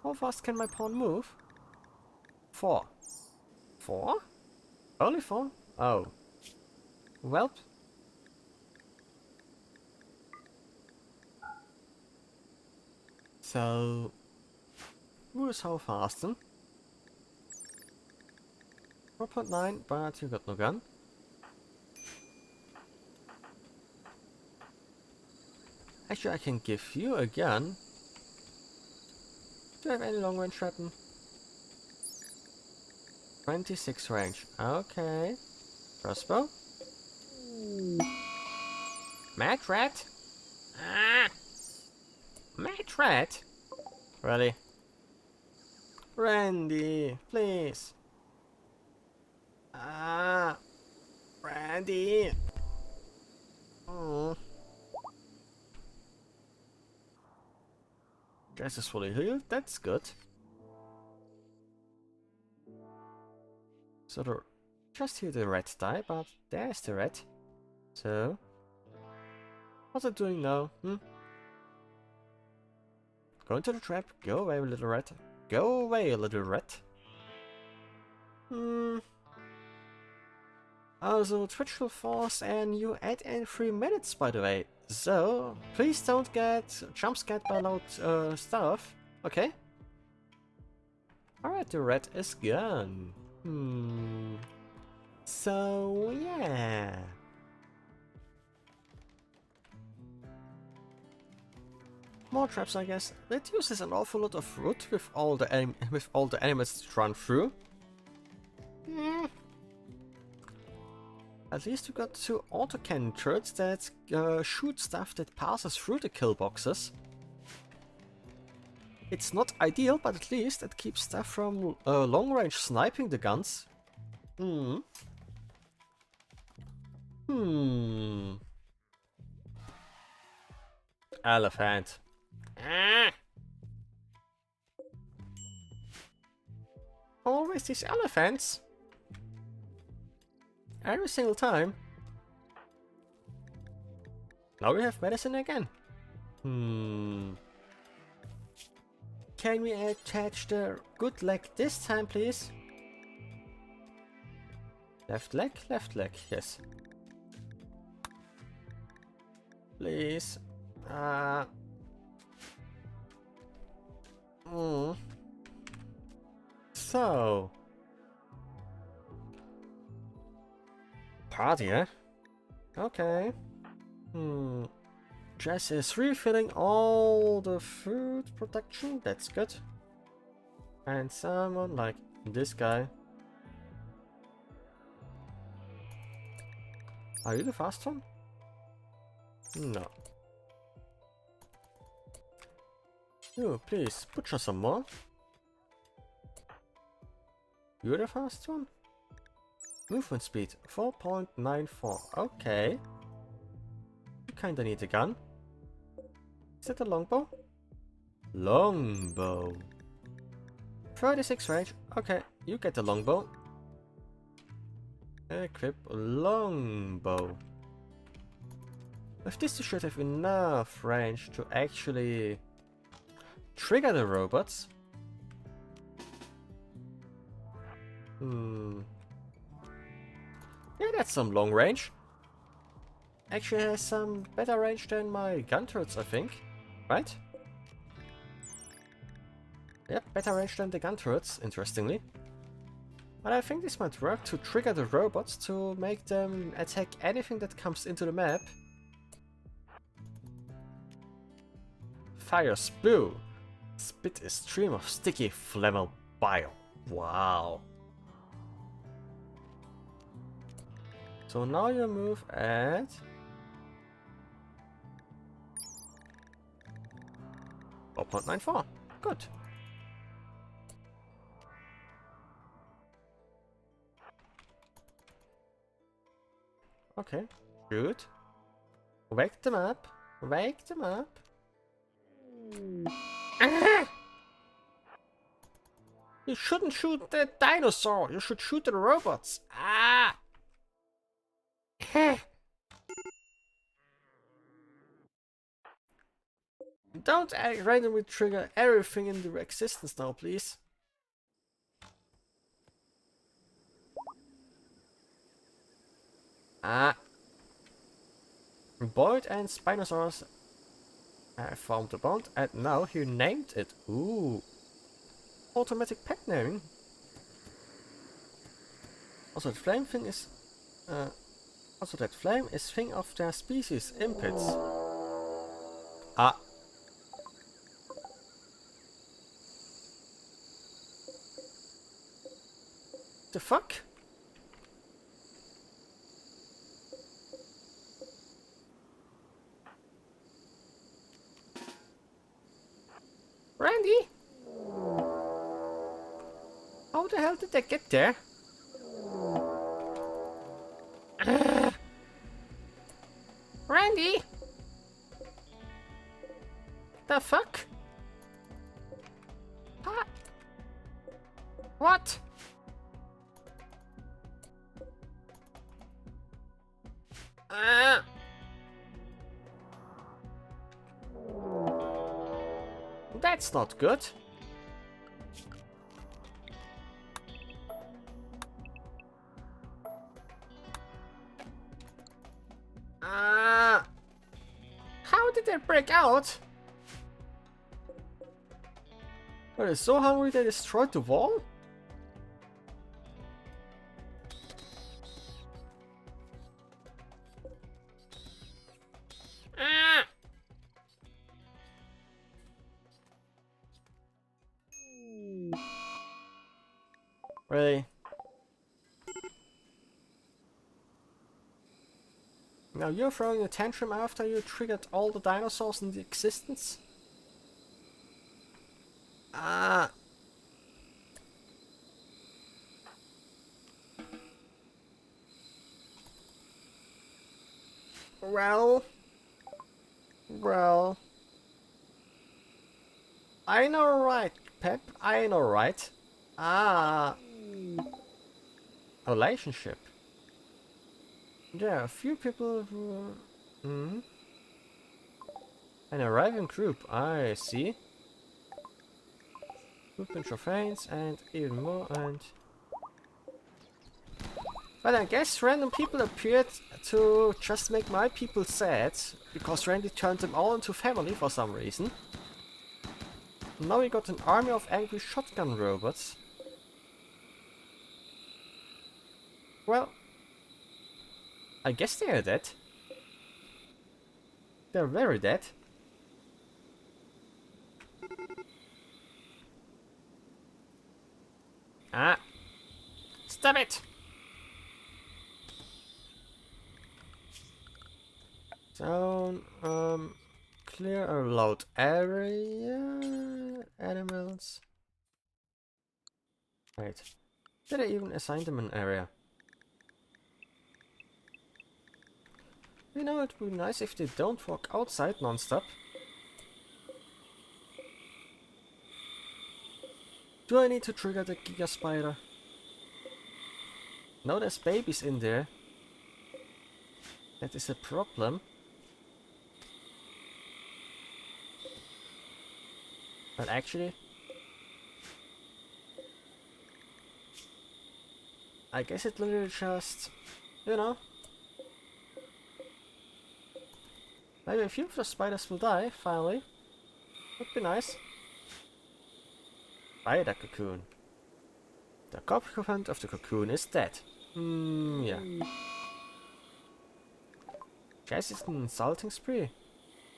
How fast can my pawn move? 4. 4? Only 4? Oh. Well. So, who is how fast then? 4.9, but you got no gun. Actually, I can give you a gun. Do you have any long range weapon? 26 range. Okay. Crossbow. Mad rat? Ah! Mad rat? Really? Randy, please. Ah, Randy. Oh. Jess is fully healed. That's good. So the just here the rat die, but there's the rat. So what's it doing now? Go into the trap. Go away, little rat. Go away, little rat. Also, Twitch will force and you add in 3 minutes, by the way. So, please don't get jump scared by loud stuff. Okay? Alright, the rat is gone. So, yeah. More traps, I guess. That uses an awful lot of wood with all the enemies to run through. At least we got 2 autocannon turrets that shoot stuff that passes through the kill boxes. It's not ideal, but at least it keeps stuff from long range sniping the guns. Elephant. Ah! Always these elephants. Every single time. Now we have medicine again. Can we attach the good leg this time, please? Left leg, yes. Please. So. Party, eh? Okay. Jess is refilling all the food production. That's good. And someone like this guy. Are you the fast one? No. You, please, butcher some more. You're the fast one? Movement speed, 4.94. Okay. You kinda need a gun. Is that a longbow? Longbow. 36 range. Okay, you get the longbow. Equip longbow. With this you should have enough range to actually trigger the robots. Yeah, that's some long range. Actually has some better range than my gun turrets, I think. Right? Yep, better range than the gun turrets, interestingly. But I think this might work to trigger the robots to make them attack anything that comes into the map. Fire spew. Spit a stream of sticky flammable bile. Wow. So now you move at 4.94. Good. Okay, good. Wake them up. Wake them up. Ah! You shouldn't shoot the dinosaur. You should shoot the robots. Ah! Don't randomly trigger everything into existence now, please. Ah. Boyd and Spinosaurus formed a bond, and now he named it. Ooh. Automatic pet naming. Also, the flame thing is. Also, that flame is thing of their species, Emotes. Ah. The fuck? Randy? How the hell did they get there? Randy? The fuck? Huh? What? That's not good. How did they break out? Were they so hungry they destroyed the wall? Really? Now you're throwing a tantrum after you triggered all the dinosaurs in the existence? Ah. Well. I know right, Pep. I know right. Ah. Relationship. Yeah, a few people who... An arriving group, I see. Footprint of veins and even more and... But I guess random people appeared to just make my people sad, because Randy turned them all into family for some reason. Now we got an army of angry shotgun robots. Well, I guess they are dead. They're very dead. Ah! Stop it! Zone, clear a loud area. Animals. Wait. Did I even assign them an area? You know, it would be nice if they don't walk outside non-stop. Do I need to trigger the Giga spider? No, there's babies in there. That is a problem. But actually... I guess it literally just... You know... Maybe a few of the spiders will die, finally. Would be nice. Spider cocoon. The occupant of the cocoon is dead. Yeah. Guess it's an insulting spree.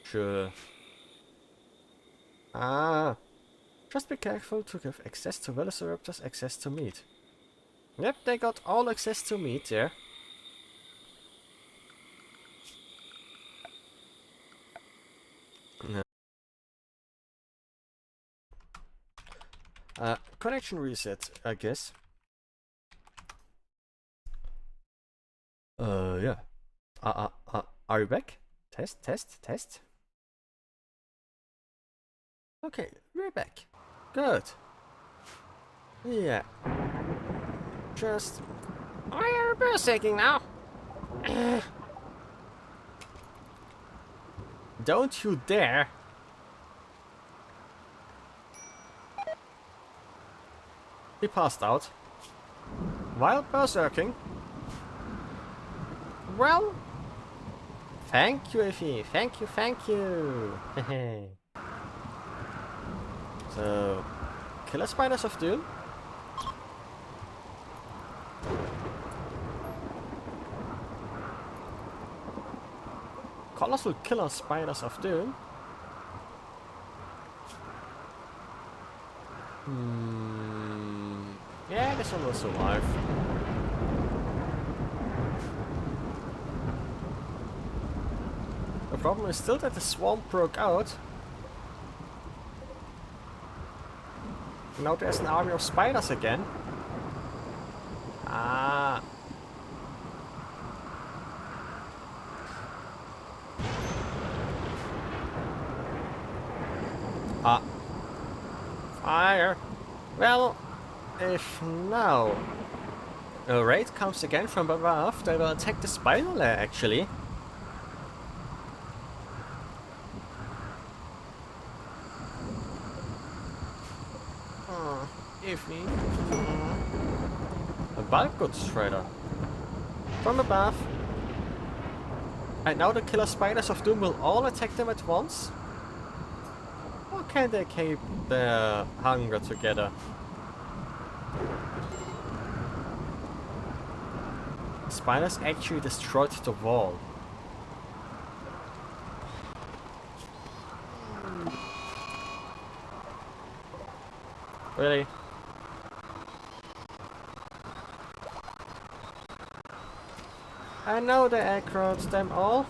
Sure. Ah. Just be careful to give access to velociraptors access to meat. Yep, they got all access to meat there. Connection reset, I guess. Yeah. Are you back? Test, test, test. Okay, we're back. Good. Yeah. Just... Why are you berserking now? Don't you dare! He passed out. While berserking. Well, thank you, Ify. Thank you, thank you. So, killer spiders of doom. Colossal killer spiders of doom. Yeah, this one will survive. The problem is still that the swarm broke out. Now there's an army of spiders again. Ah. Ah. Fire. Well, if now a raid comes again from above, they will attack the spider lair actually. Iffy. A bulk goods trader. From above. And now the killer spiders of doom will all attack them at once? Or can they keep their hunger together? Spiders actually destroyed the wall. Really? I know they aggroed them all.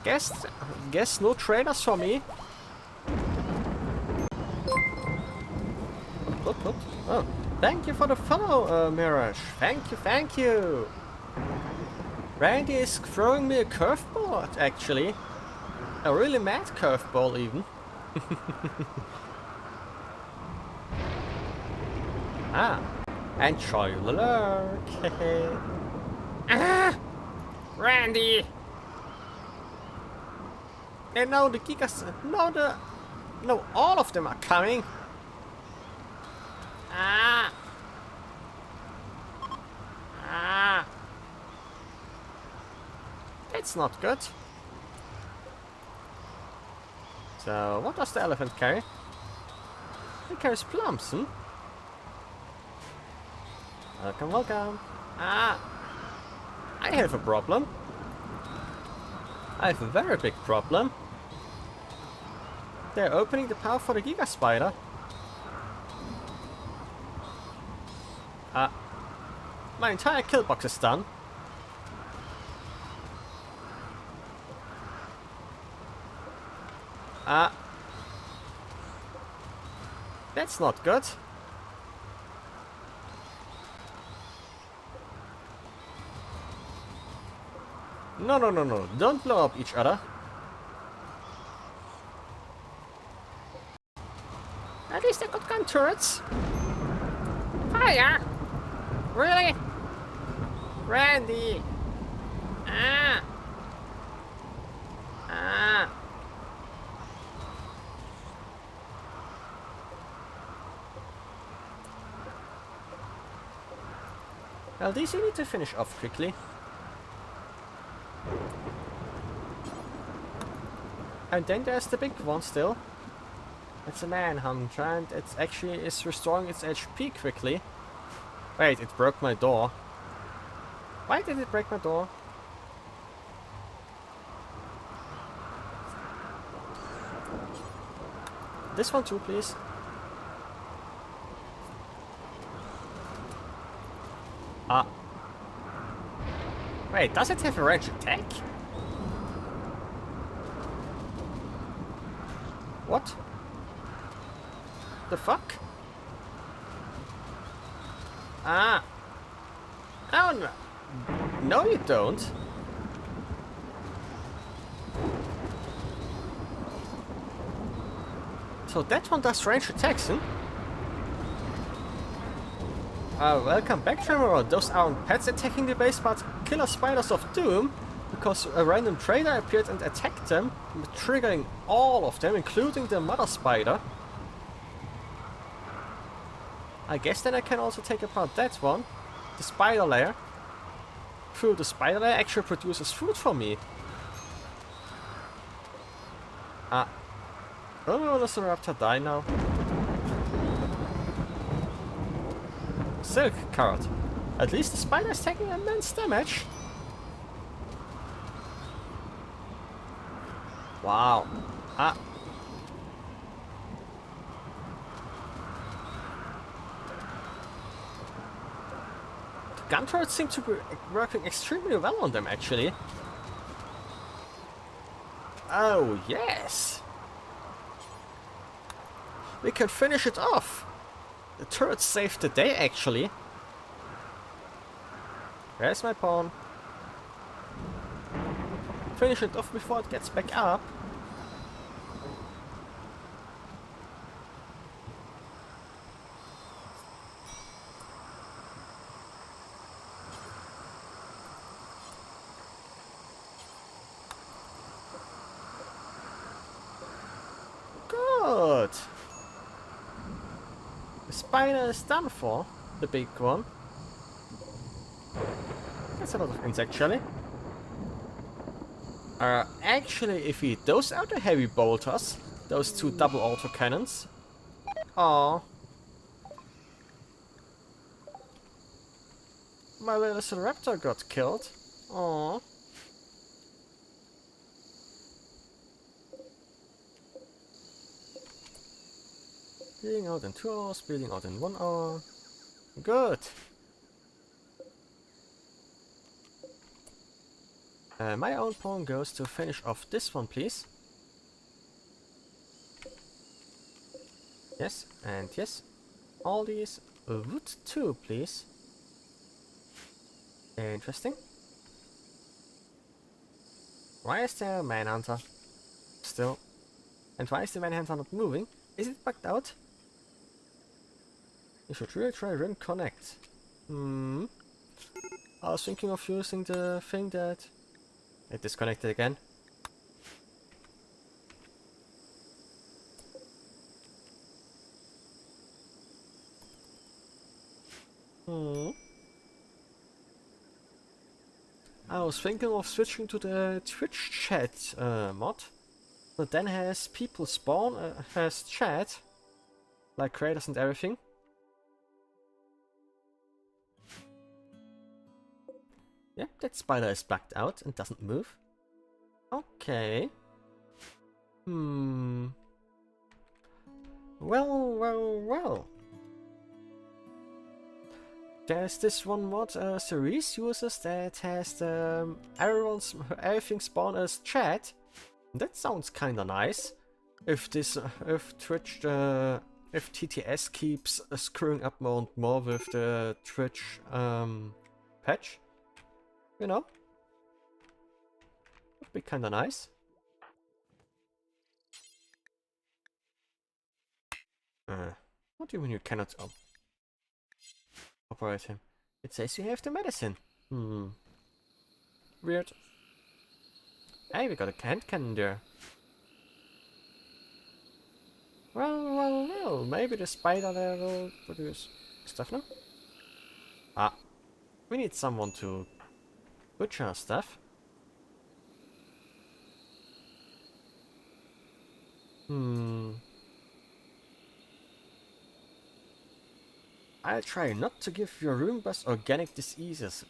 Guess no traders for me. What? Oh, thank you for the follow, Mirage. Thank you. Randy is throwing me a curveball, actually. A really mad curveball, even. Ah, enjoy the lurk. Ah! Randy! And now the Gigas, no, all of them are coming. Ah! Ah! It's not good. So, what does the elephant carry? He carries plums, hmm? Welcome. Ah! I have a problem. I have a very big problem. They're opening the path for the Giga Spider. My entire kill box is done. That's not good. No. Don't blow up each other. At least I got gun turrets. Fire! Really? Randy! Ah! Ah! Well, these you need to finish off quickly. And then there's the big one still. It's a manhunter and it actually is restoring its HP quickly. Wait, it broke my door. Why did it break my door? This one too, please. Wait, does it have a range attack? What? The fuck? Oh no. No you don't. So that one does range attacks, huh? Welcome back, Tremor. Those aren't pets attacking the base, but killer spiders of doom, because a random trader appeared and attacked them, triggering all of them, including the mother spider. I guess then I can also take apart that one. The spider layer. Through the spider layer actually produces food for me. Ah. Oh, does the raptor die now? Silk carrot. At least the spider is taking immense damage. Wow. Ah. The gun turrets seem to be working extremely well on them, actually. Oh, yes. We can finish it off. The turret saved the day, actually. Where's my pawn? Finish it off before it gets back up. Good. The spider is done for. The big one. That's a lot of ants, actually. Actually, if we those are the heavy bolters, those two double auto cannons. Aww. My little raptor got killed. Aww. Building out in 2 hours, building out in 1 hour. Good. My own pawn goes to finish off this one, please. Yes, and yes. All these wood too, please. Interesting. Why is there a manhunter? Still. And why is the manhunter not moving? Is it bugged out? You should really try Rim Connect. I was thinking of using the thing that... It disconnected again. I was thinking of switching to the Twitch chat mod. But then has people spawn, has chat. Like creators and everything. Yeah, that spider is bugged out and doesn't move. Okay. Well. There's this one mod series uses that has the everything spawn as chat. That sounds kinda nice. If Twitch, if TTS keeps screwing up more and more with the Twitch patch. You know? Would be kinda nice. What do you mean you cannot operate him? It says you have the medicine. Weird. Hey, we got a hand cannon there. Well, maybe the spider there will produce stuff now? Ah. We need someone to butcher stuff. I'll try not to give your Roombas organic diseases.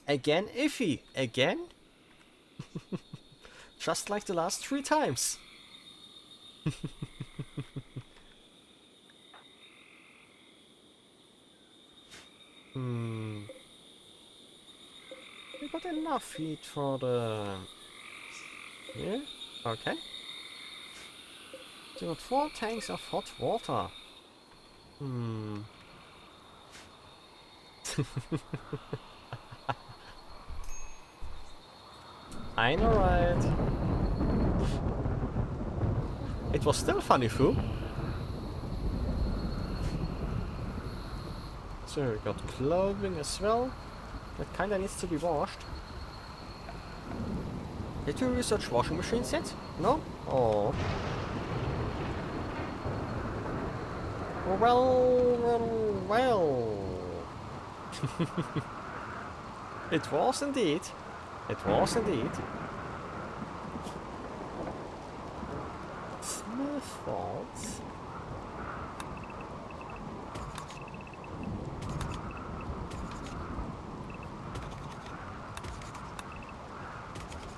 Again, iffy. Again? Just like the last 3 times. We got enough heat for the... Yeah, okay. We got 4 tanks of hot water. I know, right? It was still funny, Fu. So we got clothing as well. That kinda needs to be washed. Did you research washing machines yet? No? Oh. Well. It was indeed. It was indeed. Smith faults.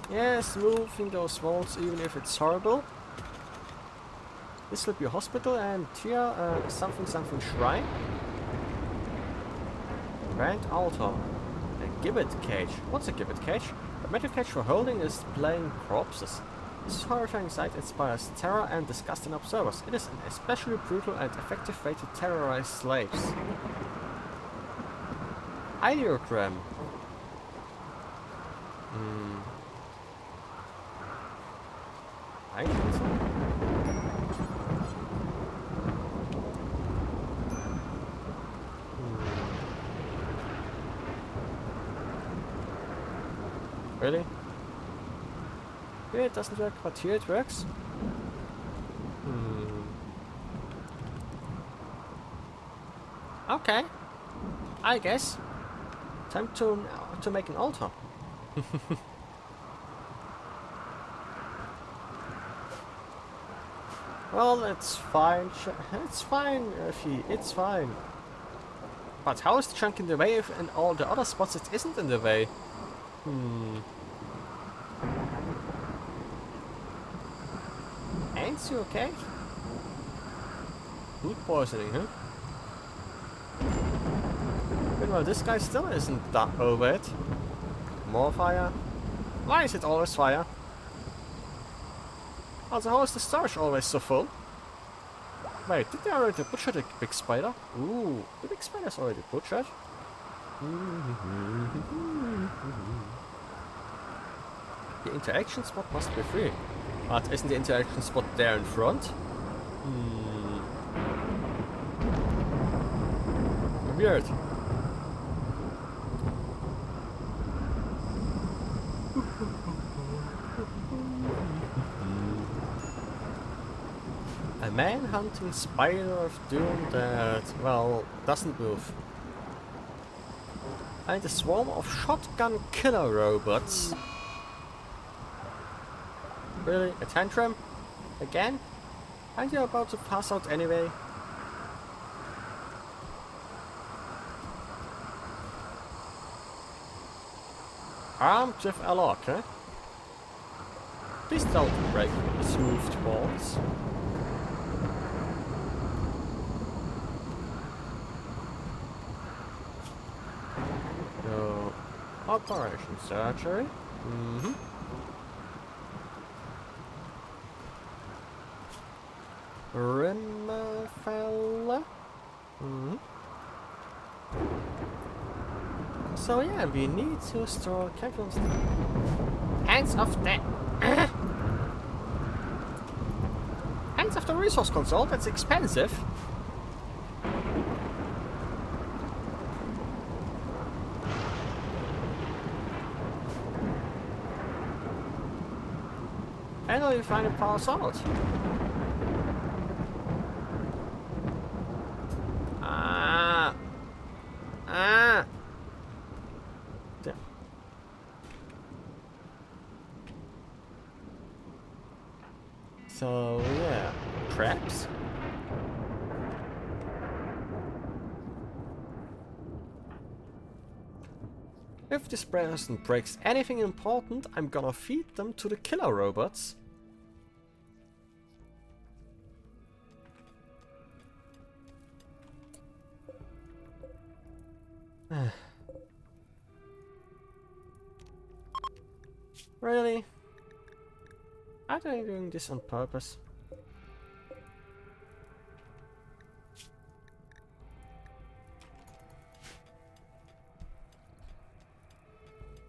Yes, moving those walls even if it's horrible. This will be a hospital and here something shrine. Grand altar. A gibbet cage. What's a gibbet cage? A metal cage for holding and displaying corpses. This horrifying sight inspires terror and disgust in observers. It is an especially brutal and effective way to terrorize slaves. Ideogram. I think so. Really? Here it doesn't work, but here it works. Okay. I guess. Time to make an altar. Well, it's fine. It's fine, it's fine. But how is the chunk in the way if in all the other spots it isn't in the way? Ain't you okay? Food poisoning, huh? Meanwhile, this guy still isn't that over it. More fire. Why is it always fire? Also, how is the storage always so full? Wait, did they already butcher the big spider? Ooh, the big spider's already butchered. The interaction spot must be free. But isn't the interaction spot there in front? Weird. A man-hunting spider of doom that, well, doesn't move. And a swarm of shotgun killer robots. Really? A tantrum? Again? Aren't you about to pass out anyway? Armed with a lock, eh? Please don't break the smooth walls. So, operation surgery. Rimfella. So yeah, we need to store capitals. Hands off the... Hands off the resource console, that's expensive. And how you find a power solid? There. So yeah, traps. If this person breaks anything important, I'm gonna feed them to the killer robots. Really? Are they doing this on purpose?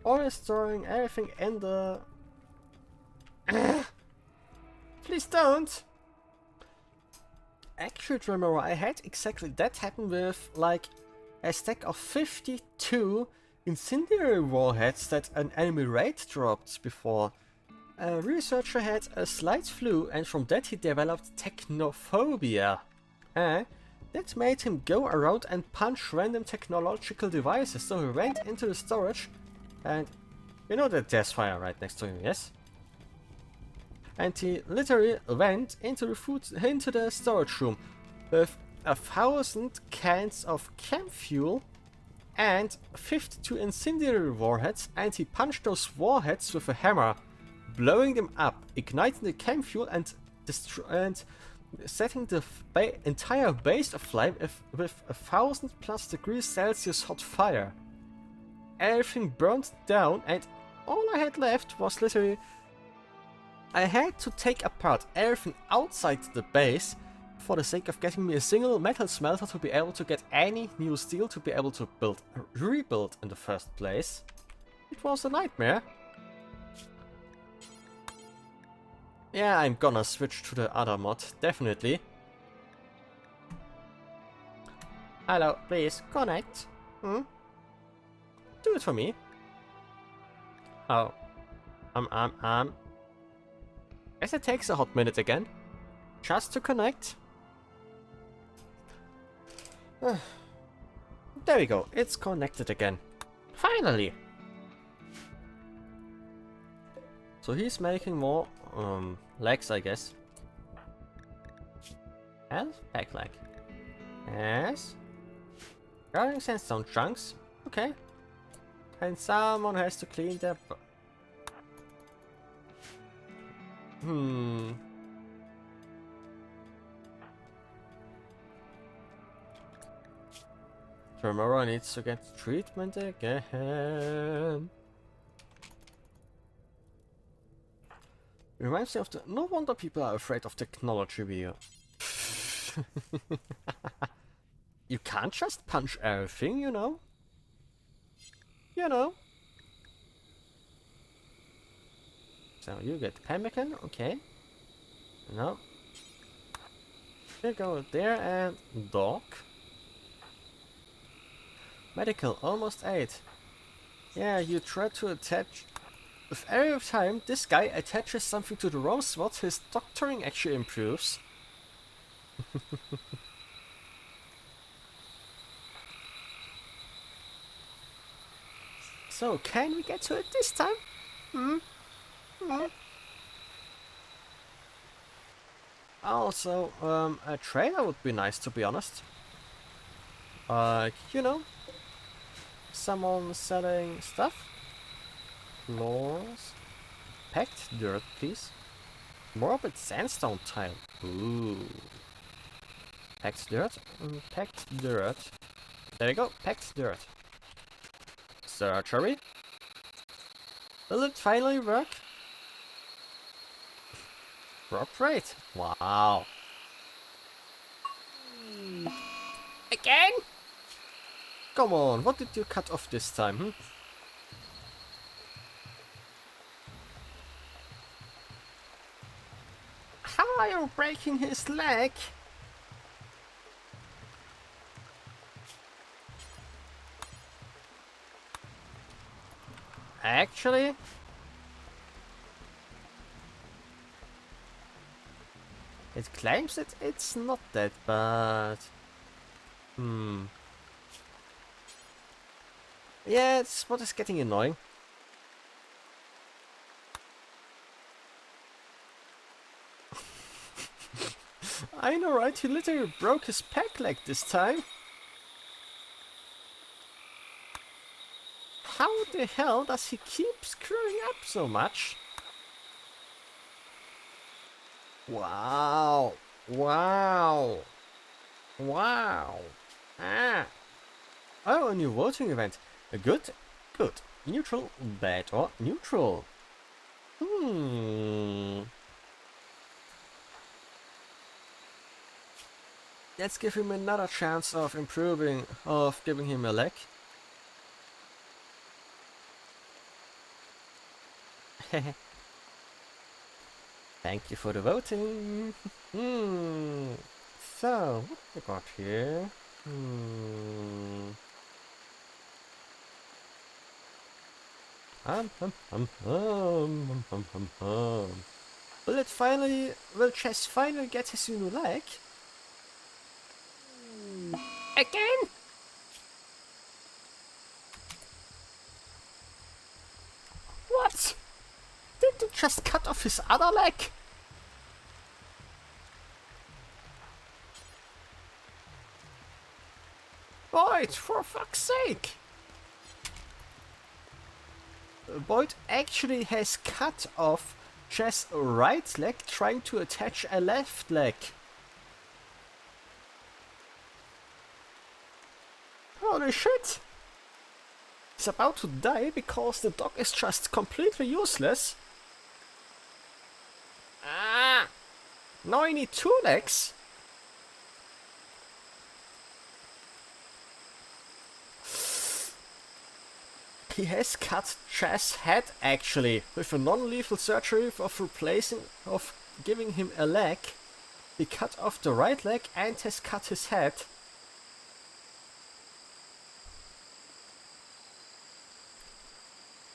Or is storing everything in the... Please don't! Actually, remember, I had exactly that happen with, like, a stack of 52 incendiary warheads that an enemy raid dropped before. A researcher had a slight flu and from that he developed technophobia. That made him go around and punch random technological devices. So he went into the storage, and you know that there's fire right next to him, yes? And he literally went into the storage room with 1,000 cans of chem fuel and 52 incendiary warheads, and he punched those warheads with a hammer, blowing them up, igniting the chem fuel and setting the entire base aflame with 1,000+ degrees Celsius hot fire. Everything burned down, and all I had left was literally I had to take apart everything outside the base for the sake of getting me a single metal smelter to be able to get any new steel to be able to rebuild in the first place. It was a nightmare. Yeah, I'm gonna switch to the other mod, definitely. Hello, please, connect. Do it for me. Oh. Guess it takes a hot minute again. Just to connect. There we go, it's connected again. Finally! So he's making more legs, I guess. And back leg. Yes. Rolling sandstone chunks. Okay. And someone has to clean their... Tomorrow needs to get treatment again. Reminds me of the... No wonder people are afraid of technology here. You can't just punch everything, you know? You know? So you get pemmican, okay. No. You go there and dog. Medical, almost 8. Yeah, you try to attach... With every time this guy attaches something to the wrong spot, his doctoring actually improves. So, can we get to it this time? Also, a trader would be nice, to be honest. You know, someone selling stuff. Floors. Packed dirt, please. Morbid sandstone tile. Ooh. Packed dirt. Packed dirt. There we go. Packed dirt. Surgery. Will it finally work? Drop rate. Wow. Again? Come on, what did you cut off this time, How are you breaking his leg? Actually, it claims that it's not that bad. Yeah, it's what is getting annoying. I know, right? He literally broke his pec leg this time. How the hell does he keep screwing up so much? Wow. Wow. Wow. Ah. Oh, a new voting event. Good. Good. Neutral. Bad or neutral. Let's give him another chance of improving, of giving him a leg. Thank you for the voting. So, what we got here? Will Chess finally get his new leg? Again? What? Did you just cut off his other leg? Boyd, for fuck's sake! Boyd actually has cut off Jess' right leg trying to attach a left leg. Holy shit! He's about to die because the dog is just completely useless. Ah! Now I need 2 legs. He has cut Jess' head actually with a non-lethal surgery of giving him a leg. He cut off the right leg and has cut his head.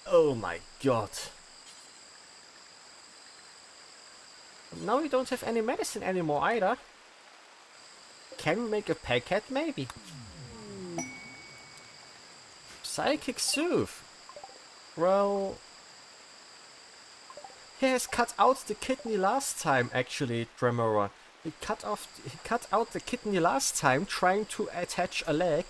Oh my god. Now we don't have any medicine anymore either. Can we make a packet maybe? Psychic Soothe. Well, he has cut out the kidney last time actually, Tremora. He cut out the kidney last time trying to attach a leg.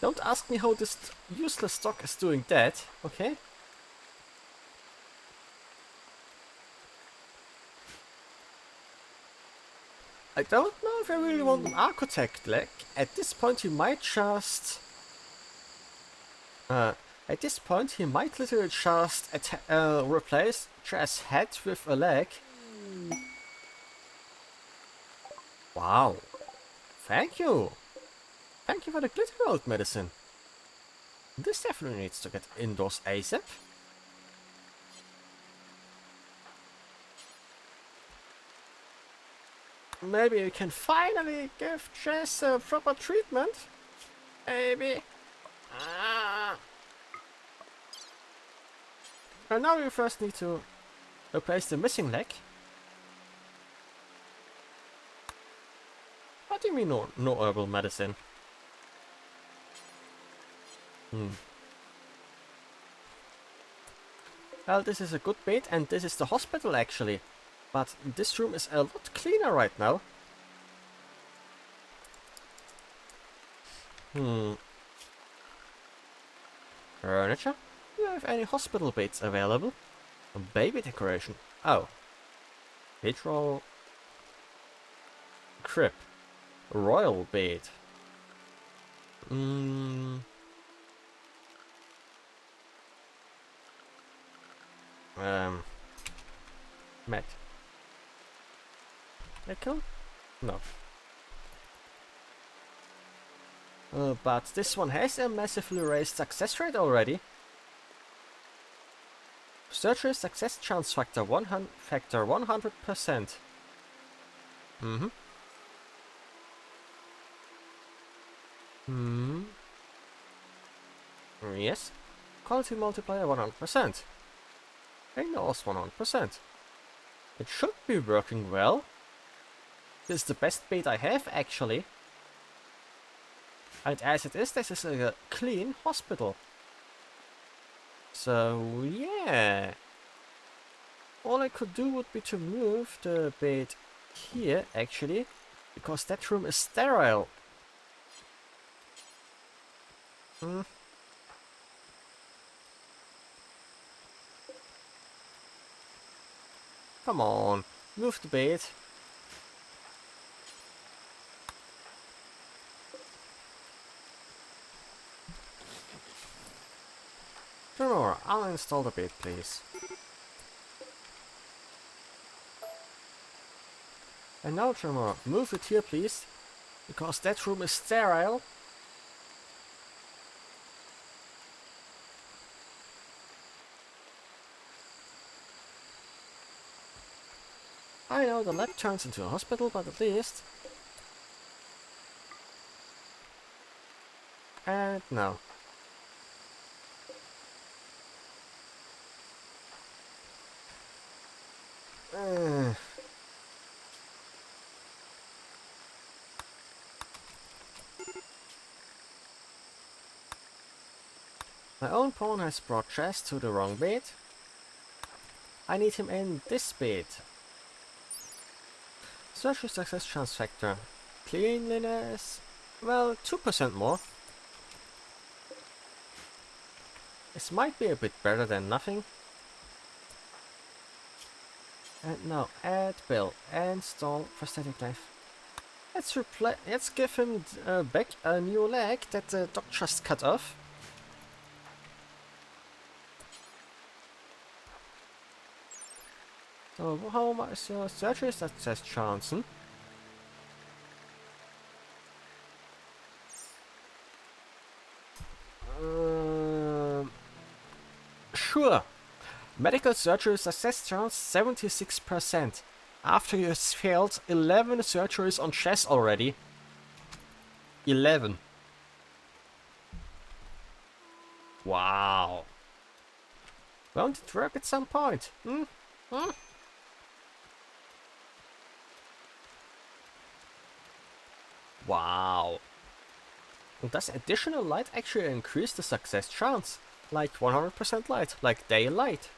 Don't ask me how this useless dog is doing that, okay? I don't know if I really want an architect leg. At this point he might just... at this point he might literally just replace Jess' head with a leg. Wow. Thank you. Thank you for the glitter gold medicine. This definitely needs to get indoors ASAP. Maybe we can finally give Jess a proper treatment. Maybe. Ah! And now we first need to replace the missing leg. What do you mean no herbal medicine? Well, this is a good bait and this is the hospital actually. But this room is a lot cleaner right now. Furniture? Do you have any hospital beds available? A baby decoration. Oh. Petrol. Crib. Royal bed. Mat. Nickel? No. But this one has a massively raised success rate already. Surgery success chance factor 100%. Yes. Quality multiplier 100%. Ignores 100%. It should be working well. This is the best bait I have actually. And as it is, this is a clean hospital. So yeah. All I could do would be to move the bait here actually. Because that room is sterile. Come on, move the bait. Tremor, uninstall the bait, please. And now, Tremor, move it here, please. Because that room is sterile. I know the lab turns into a hospital, but at least... And now. My own pawn has brought chess to the wrong bit. I need him in this bit. Surgery success chance factor. Cleanliness. Well, 2% more. This might be a bit better than nothing. And now add bill and install prosthetic knife. Let's give him back a new leg that the dog just cut off. So how much is your surgery success chance? Sure. Medical surgery success chance 76%. After he has failed 11 surgeries on chest already. 11. Wow. Won't it work at some point? Wow. Does additional light actually increase the success chance? Like 100% light, like daylight.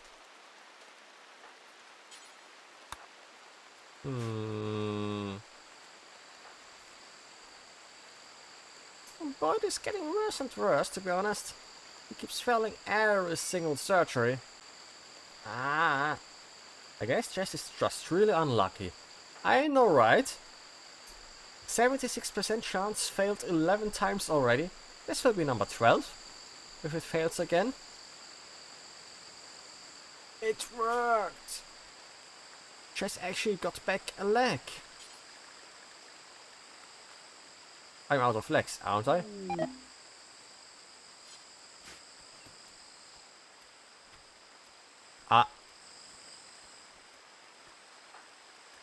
Boy, it's getting worse and worse, to be honest. He keeps failing every single surgery. I guess Jess is just really unlucky. I know, right? 76% chance failed 11 times already. This will be number 12. If it fails again. It worked! Jess actually got back a leg. I'm out of legs, aren't I?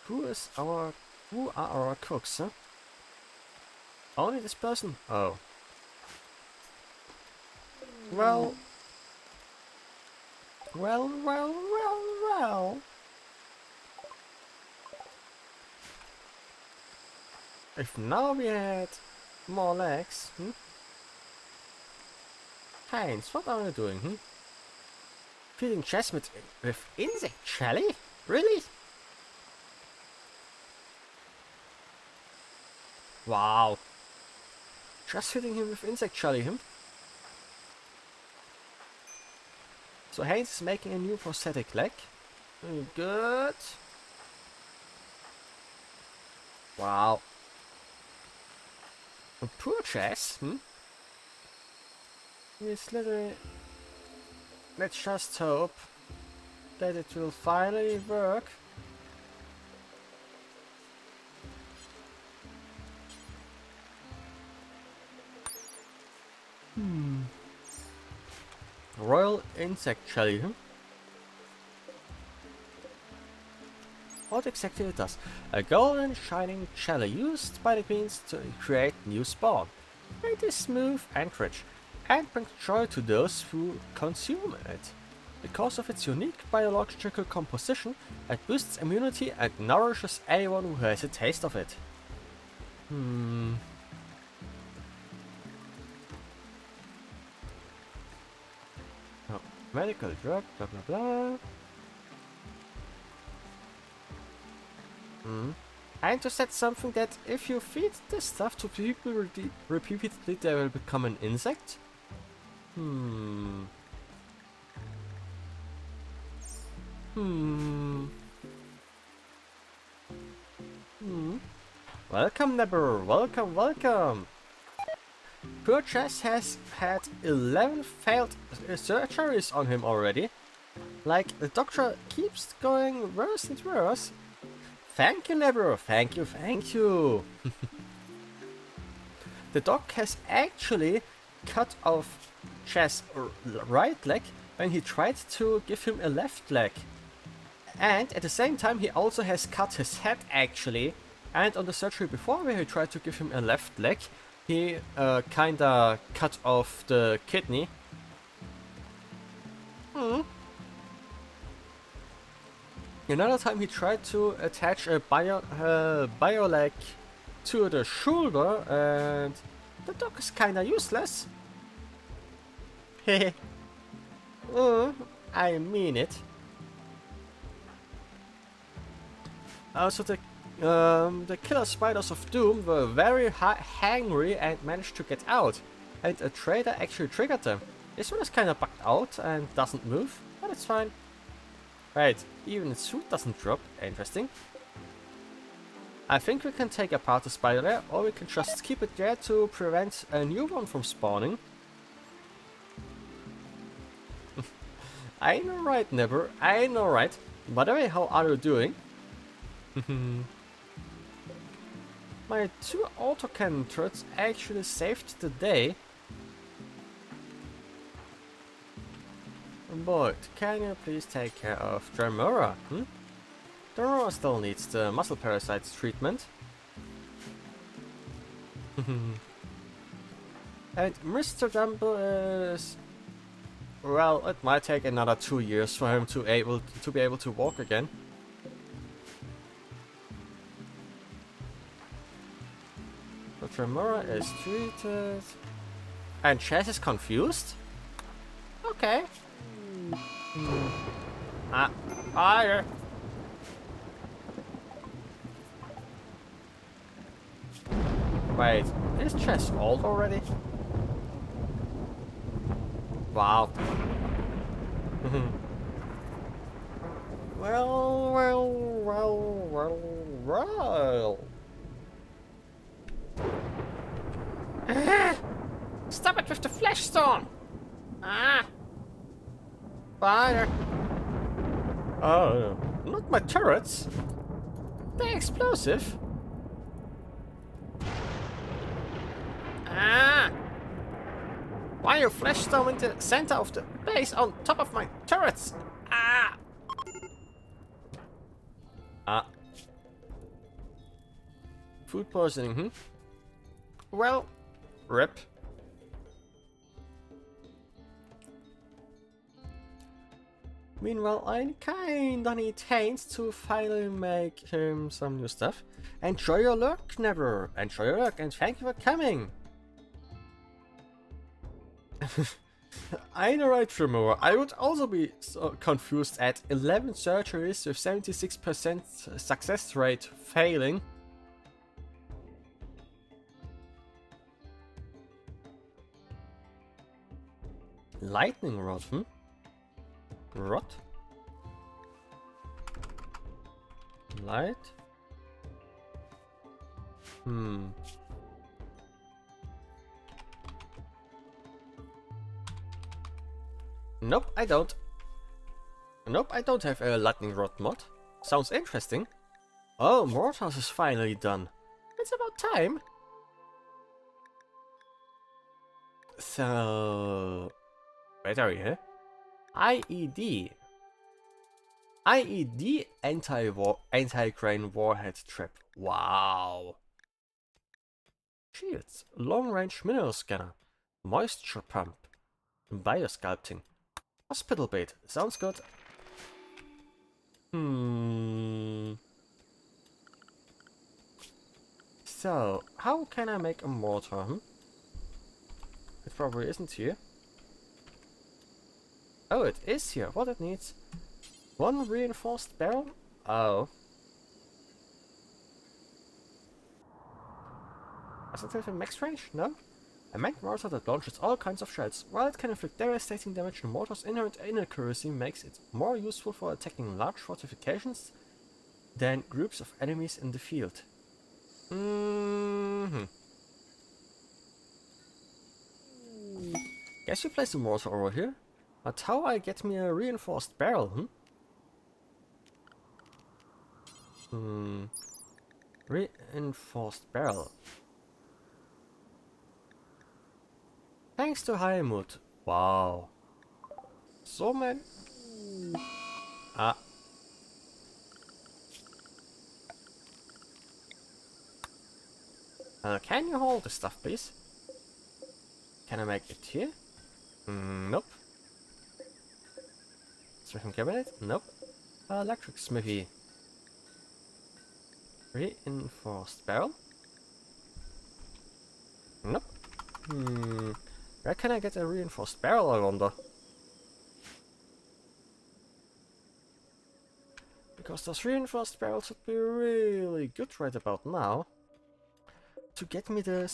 Who are our cooks, huh? Only this person? Oh. Well. If now we had more legs, Heinz, what are you doing, Feeding chess with insect jelly? Really? Wow. Just feeding him with insect jelly, So Heinz is making a new prosthetic leg. Good. Wow. A poor chess, It's literally... Let's just hope that it will finally work. Royal insect jelly, What exactly it does? A golden shining jelly used by the queens to create new spawn. It is smooth and rich, and brings joy to those who consume it. Because of its unique biological composition, it boosts immunity and nourishes anyone who has a taste of it. Oh, medical drug, blah blah blah. And to set something that if you feed this stuff to people repeatedly, they will become an insect? Welcome, neighbor. Welcome, welcome. Poor Chess has had 11 failed surgeries on him already. Like, the doctor keeps going worse and worse. Thank you, neighbor. Thank you, thank you. The dog has actually cut off Chess' right leg when he tried to give him a left leg. And at the same time he also has cut his head actually. And on the surgery before where he tried to give him a left leg, he kinda cut off the kidney. Another time he tried to attach a bio leg to the shoulder, and the dog is kinda useless. I mean it. Also, the killer spiders of doom were very hangry and managed to get out. And a trader actually triggered them. This one is kinda bugged out and doesn't move, but it's fine. Right, even its suit doesn't drop. Interesting. I think we can take apart the spider there, or we can just keep it there to prevent a new one from spawning. I know right, Nibber. I know right. By the way, how are you doing? My 2 autocannon turrets actually saved the day. But can you please take care of Dremora? Dremora still needs the muscle parasites treatment. And Mr. Jumbo is... well, it might take another 2 years for him to be able to walk again. But Dremora is treated. And Chess is confused? Okay. Fire! Wait, is Chess old already? Wow. Well. Stop it with the flash storm! Ah! Fire! Oh, not my turrets. They're explosive. Ah! Why you flash storm in the center of the base on top of my turrets? Ah! Food poisoning, Well, rip. Meanwhile, I kinda need Haynes to finally make him some new stuff. Enjoy your lurk, Never. Enjoy your lurk, and thank you for coming. I know, right, Tremor. I would also be so confused at 11 surgeries with 76% success rate failing. Lightning rod, Rod? Light? Nope, I don't. Nope, I don't have a lightning rod mod. Sounds interesting. Oh, Mortals is finally done. It's about time. So... wait, are you here? IED. IED anti-grain warhead trap. Wow. Shields. Long-range mineral scanner. Moisture pump. Biosculpting. Hospital bait. Sounds good. So, how can I make a mortar? It probably isn't here. Oh, it is here. What it needs? 1 reinforced barrel? Oh. Does it have a max range? No? A mag mortar that launches all kinds of shells. While it can inflict devastating damage, the mortar's inherent inaccuracy makes it more useful for attacking large fortifications than groups of enemies in the field. Guess you place a mortar over here. But how I get me a reinforced barrel, Reinforced barrel. Thanks to high mood. Wow. So man. Can you hold the stuff, please? Can I make it here? Nope. Smithing cabinet? Nope. Electric smithy. Reinforced barrel? Nope. Where can I get a reinforced barrel, I wonder? Because those reinforced barrels would be really good right about now. To get me the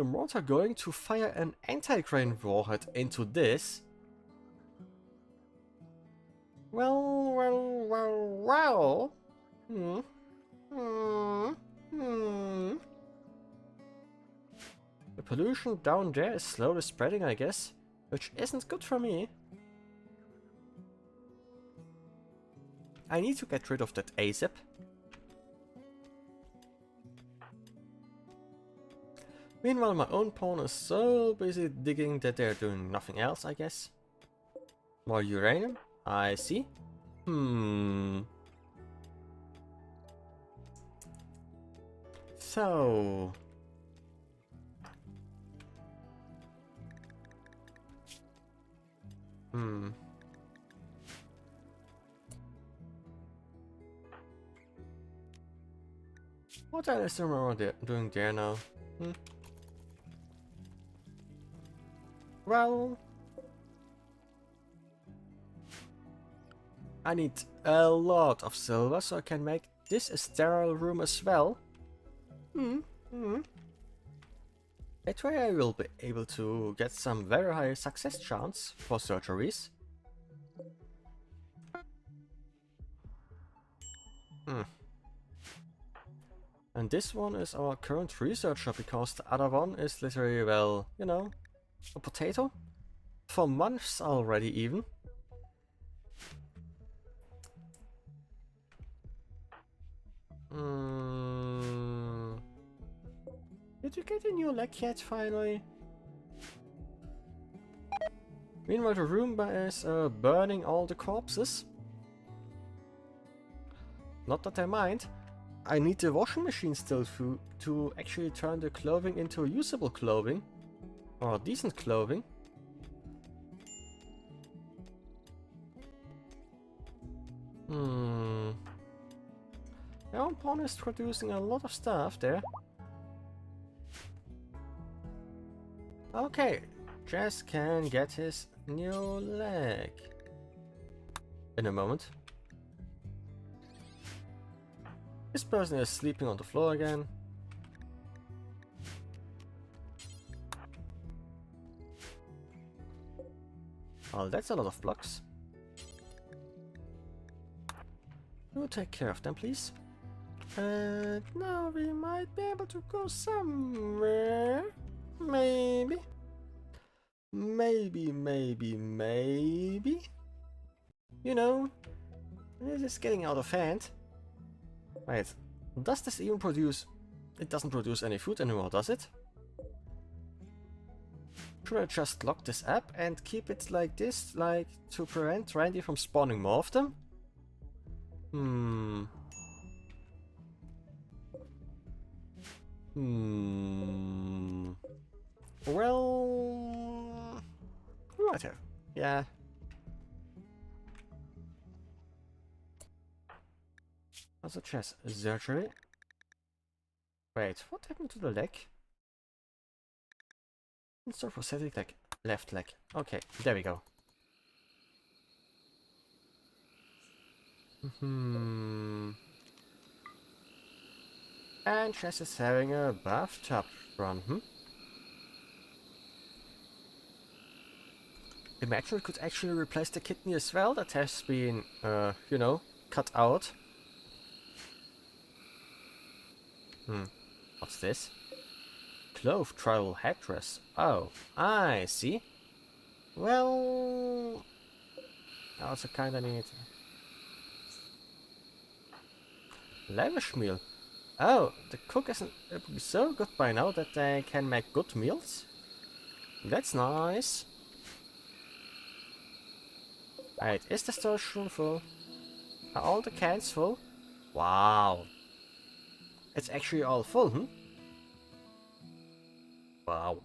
mortar going to fire an anti-grain warhead into this. Well. Hmm. The pollution down there is slowly spreading, I guess, which isn't good for me. I need to get rid of that ASAP. Meanwhile, my own pawn is so busy digging that they're doing nothing else, I guess. More uranium? I see. So... What else am I doing there now? Well... I need a lot of silver so I can make this a sterile room as well. That way I will be able to get some very high success chance for surgeries. And this one is our current researcher because the other one is literally, well, you know, a potato. For months already even. Did you get a new leg yet finally? Meanwhile the Roomba is burning all the corpses. Not that I mind. I need the washing machine still to actually turn the clothing into usable clothing. Or decent clothing. My own pawn is producing a lot of stuff there. Okay, Jess can get his new leg. In a moment. This person is sleeping on the floor again. Well, that's a lot of blocks. You take care of them, please. And now we might be able to go somewhere. Maybe. Maybe. You know, this is getting out of hand. Wait, does this even produce... It doesn't produce any food anymore, does it? Should I just lock this up and keep it like this, like to prevent Randy from spawning more of them? Well... Right here. Yeah. Also chest surgery. Wait, what happened to the leg? Install prosthetic leg. Left leg. Okay, there we go. And Chess is having a bathtub run, Imagine we could actually replace the kidney as well, that has been, you know, cut out. What's this? Clove tribal headdress. Oh, I see. Well... I also kinda need... Lavish meal. Oh, the cook isn't so good by now that they can make good meals? That's nice. Right, is the storage room full? Are all the cans full? Wow. It's actually all full, Wow.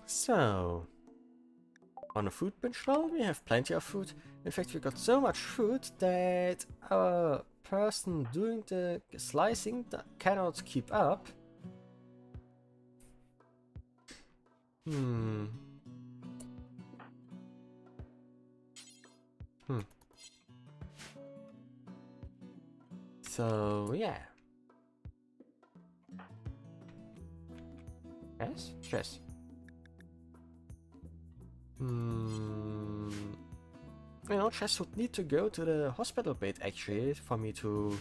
So... On a food bench now, we have plenty of food. In fact, we got so much food that our person doing the slicing cannot keep up. Hmm. So, yeah. Yes? Yes. You know, Chess would need to go to the hospital bed actually for me to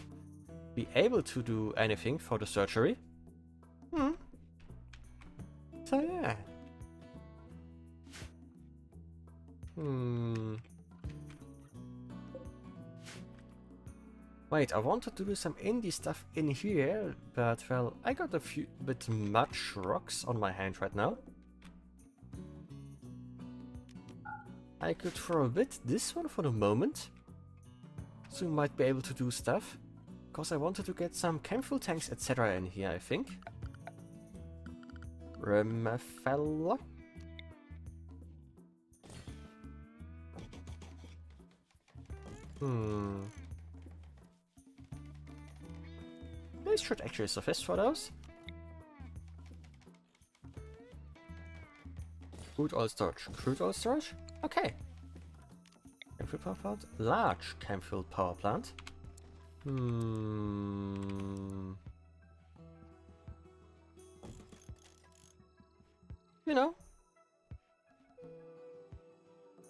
be able to do anything for the surgery. So yeah. Wait, I wanted to do some indie stuff in here, but well, I got a few bit much rocks on my hand right now. I could throw a bit this one for the moment, so we might be able to do stuff. Because I wanted to get some chemical tanks, etc. in here, I think. Fella. This should actually suffice for those. Crude oil storage. Crude oil storage? Okay. Chemical power plant. Large chemical power plant. You know,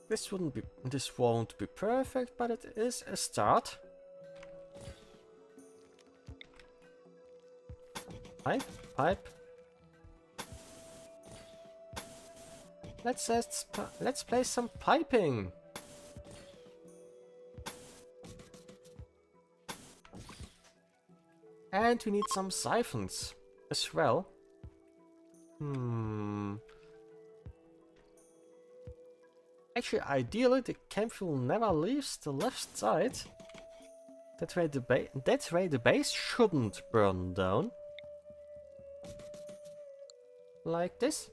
this won't be perfect, but it is a start. Pipe. Let's play some piping. And we need some siphons as well. Actually, ideally, the chemical never leaves the left side. That way the base shouldn't burn down. Like this.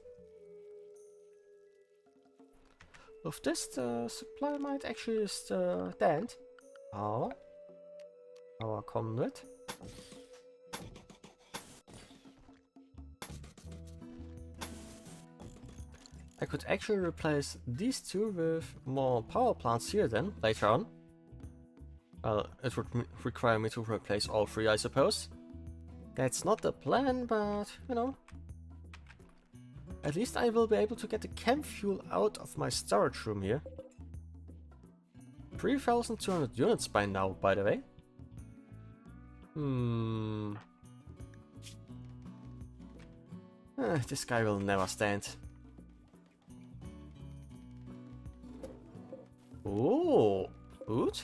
With this, the supply might actually stand. Our conduit. I could actually replace these two with more power plants here then, later on. Well, it would require me to replace all three, I suppose. That's not the plan, but, you know. At least I will be able to get the chem fuel out of my storage room here. 3,200 units by now, by the way. This guy will never stand. Oh, food?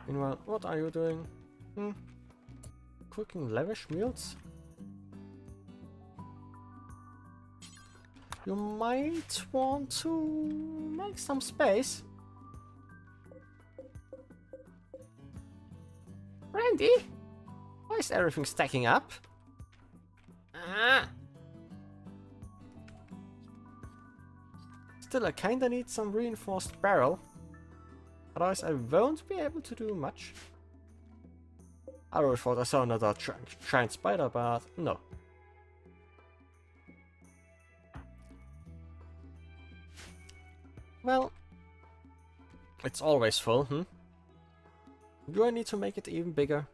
Meanwhile, what are you doing? Cooking lavish meals? You might want to make some space. Randy? Why is everything stacking up? Still, I kinda need some reinforced barrel. Otherwise I won't be able to do much. I always thought I saw another giant spider, but no. Well, it's always full, Do I need to make it even bigger?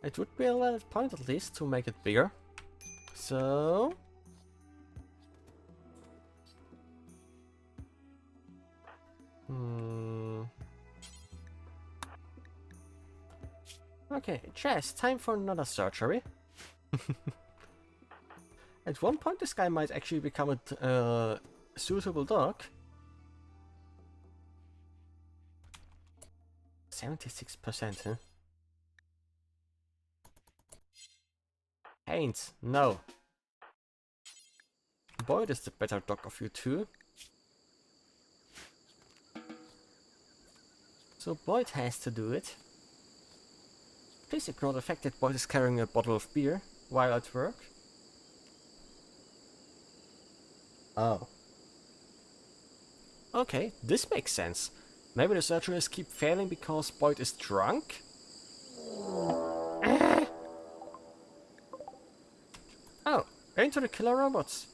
It would be a valid point at least to make it bigger. So... Okay, Chess, time for another surgery. At one point this guy might actually become a suitable dog. 76%, huh? Ain't, no. Boyd is the better dog of you two. So Boyd has to do it. Please ignore the fact that Boyd is carrying a bottle of beer while at work. Oh. Okay, this makes sense. Maybe the surgeries keep failing because Boyd is drunk? Oh, into the killer robots.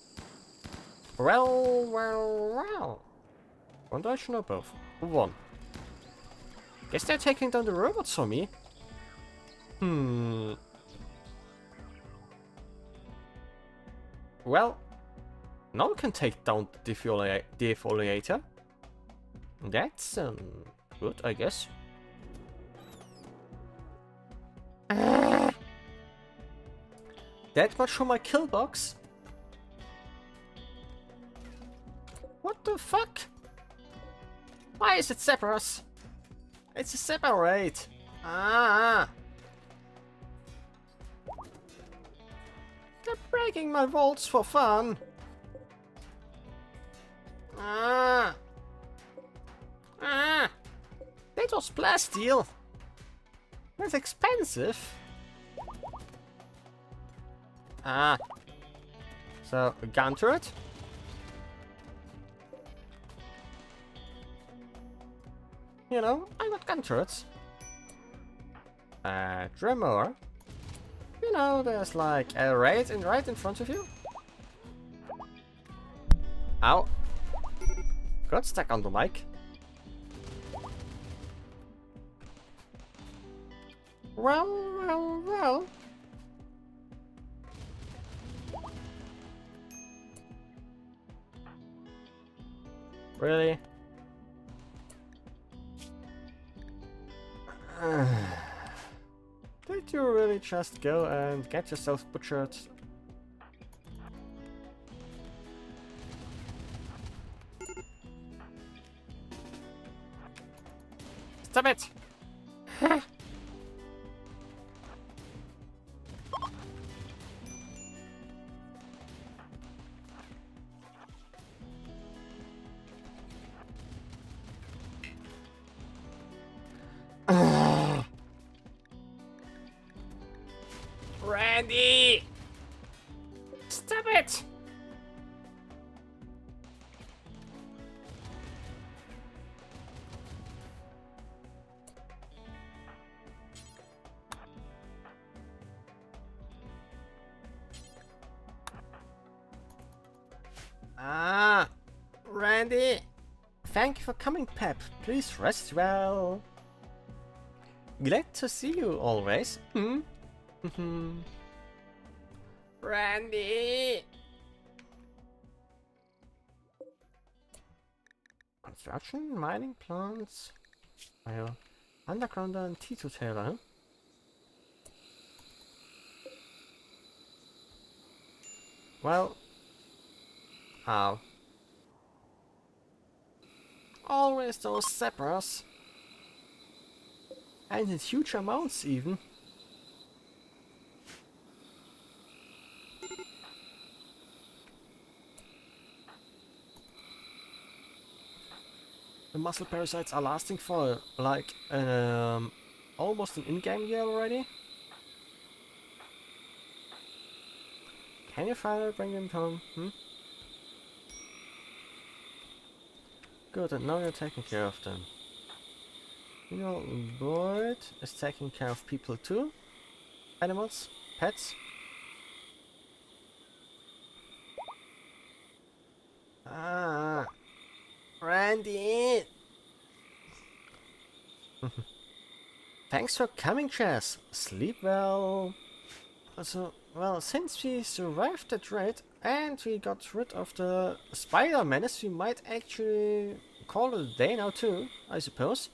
Well. One direction or both? One. Guess they're taking down the robots for me. Well, now we can take down the defoliator. That's good, I guess. That much for my kill box. What the fuck? Why is it Sephiroth? It's a separate. Ah. They're breaking my vaults for fun. Ah. That was plasteel. That's expensive. Ah. So, a gun turret? You know, I got gun turrets. Drummer. You know, there's like a raid right in front of you. Ow. Got stuck on the mic. Well. Really? Did you really just go and get yourself butchered? Stop it! Randy! Stop it! Randy! Thank you for coming, Pep. Please rest well. Glad to see you always. Randy! Construction, mining plants. Undergrounder and Tito Taylor, huh? Well. Ow. Always those Sephiroths. And in huge amounts even. The muscle parasites are lasting for like almost an in-game year already. Can you finally bring them home? Good, and now you're taking care of them. You know, Boyd is taking care of people too. Animals, pets. Randy! Thanks for coming, Chess. Sleep well. Also, well, since we survived that raid and we got rid of the spider menace, we might actually call it a day now too, I suppose.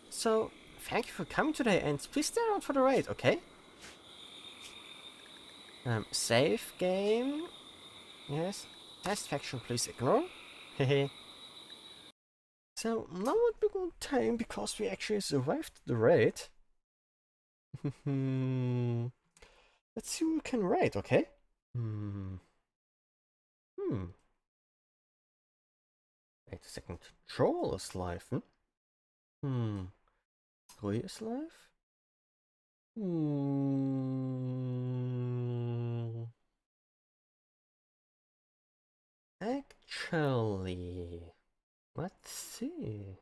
So, thank you for coming today and please stay around for the raid, okay? Save game. Yes. Test faction, please ignore. Hehe. So, now would be a good time because we actually survived the raid. Let's see who we can raid, okay? Wait a second. Troll is live, Rui is live? actually. Let's see.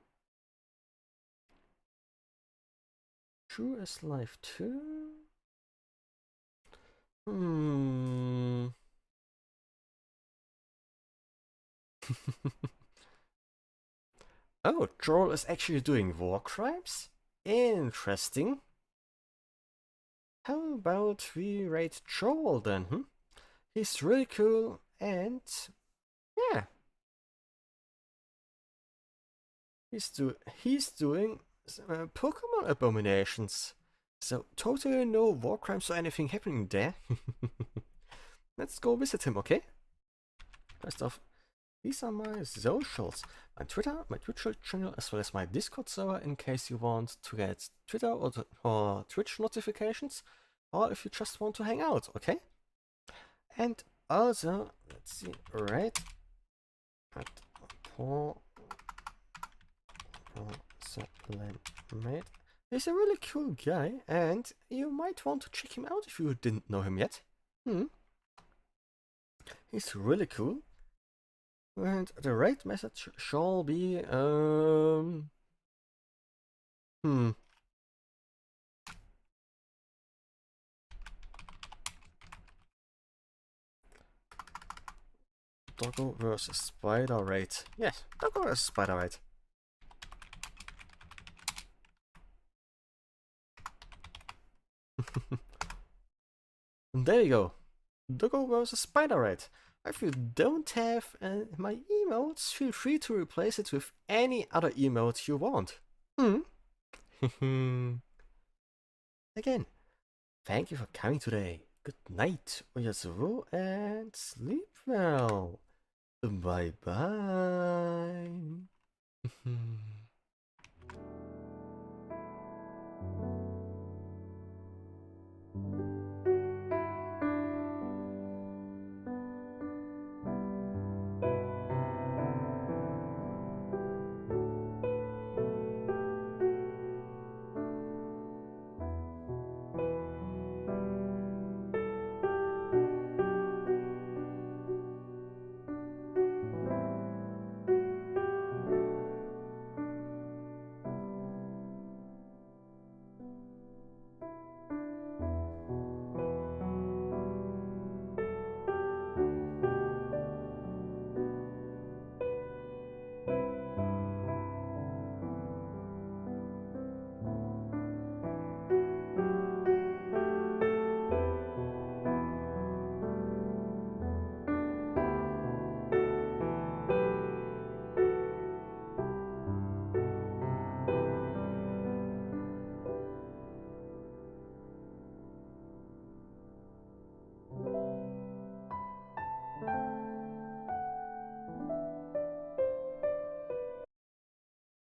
True is life too? Hmm. Oh, Troll is actually doing war crimes? Interesting. How about we rate Troll then, hmm? He's really cool and yeah, he's doing Pokemon abominations. So totally no war crimes or anything happening there. Let's go visit him, okay? First off, these are my socials. My Twitter, my Twitch channel, as well as my Discord server in case you want to get Twitter or Twitch notifications, or if you just want to hang out, okay? And also, let's see, right at Porcelain He's a really cool guy, and you might want to check him out if you didn't know him yet. He's really cool. And the rate message shall be, Doggo versus Spider rate. Yes, Doggo versus Spider rate. And there you go. Doggo versus Spider rate. If you don't have my emotes, feel free to replace it with any other emote you want. Again, thank you for coming today. Good night, Oyasuru, and sleep well. Bye bye.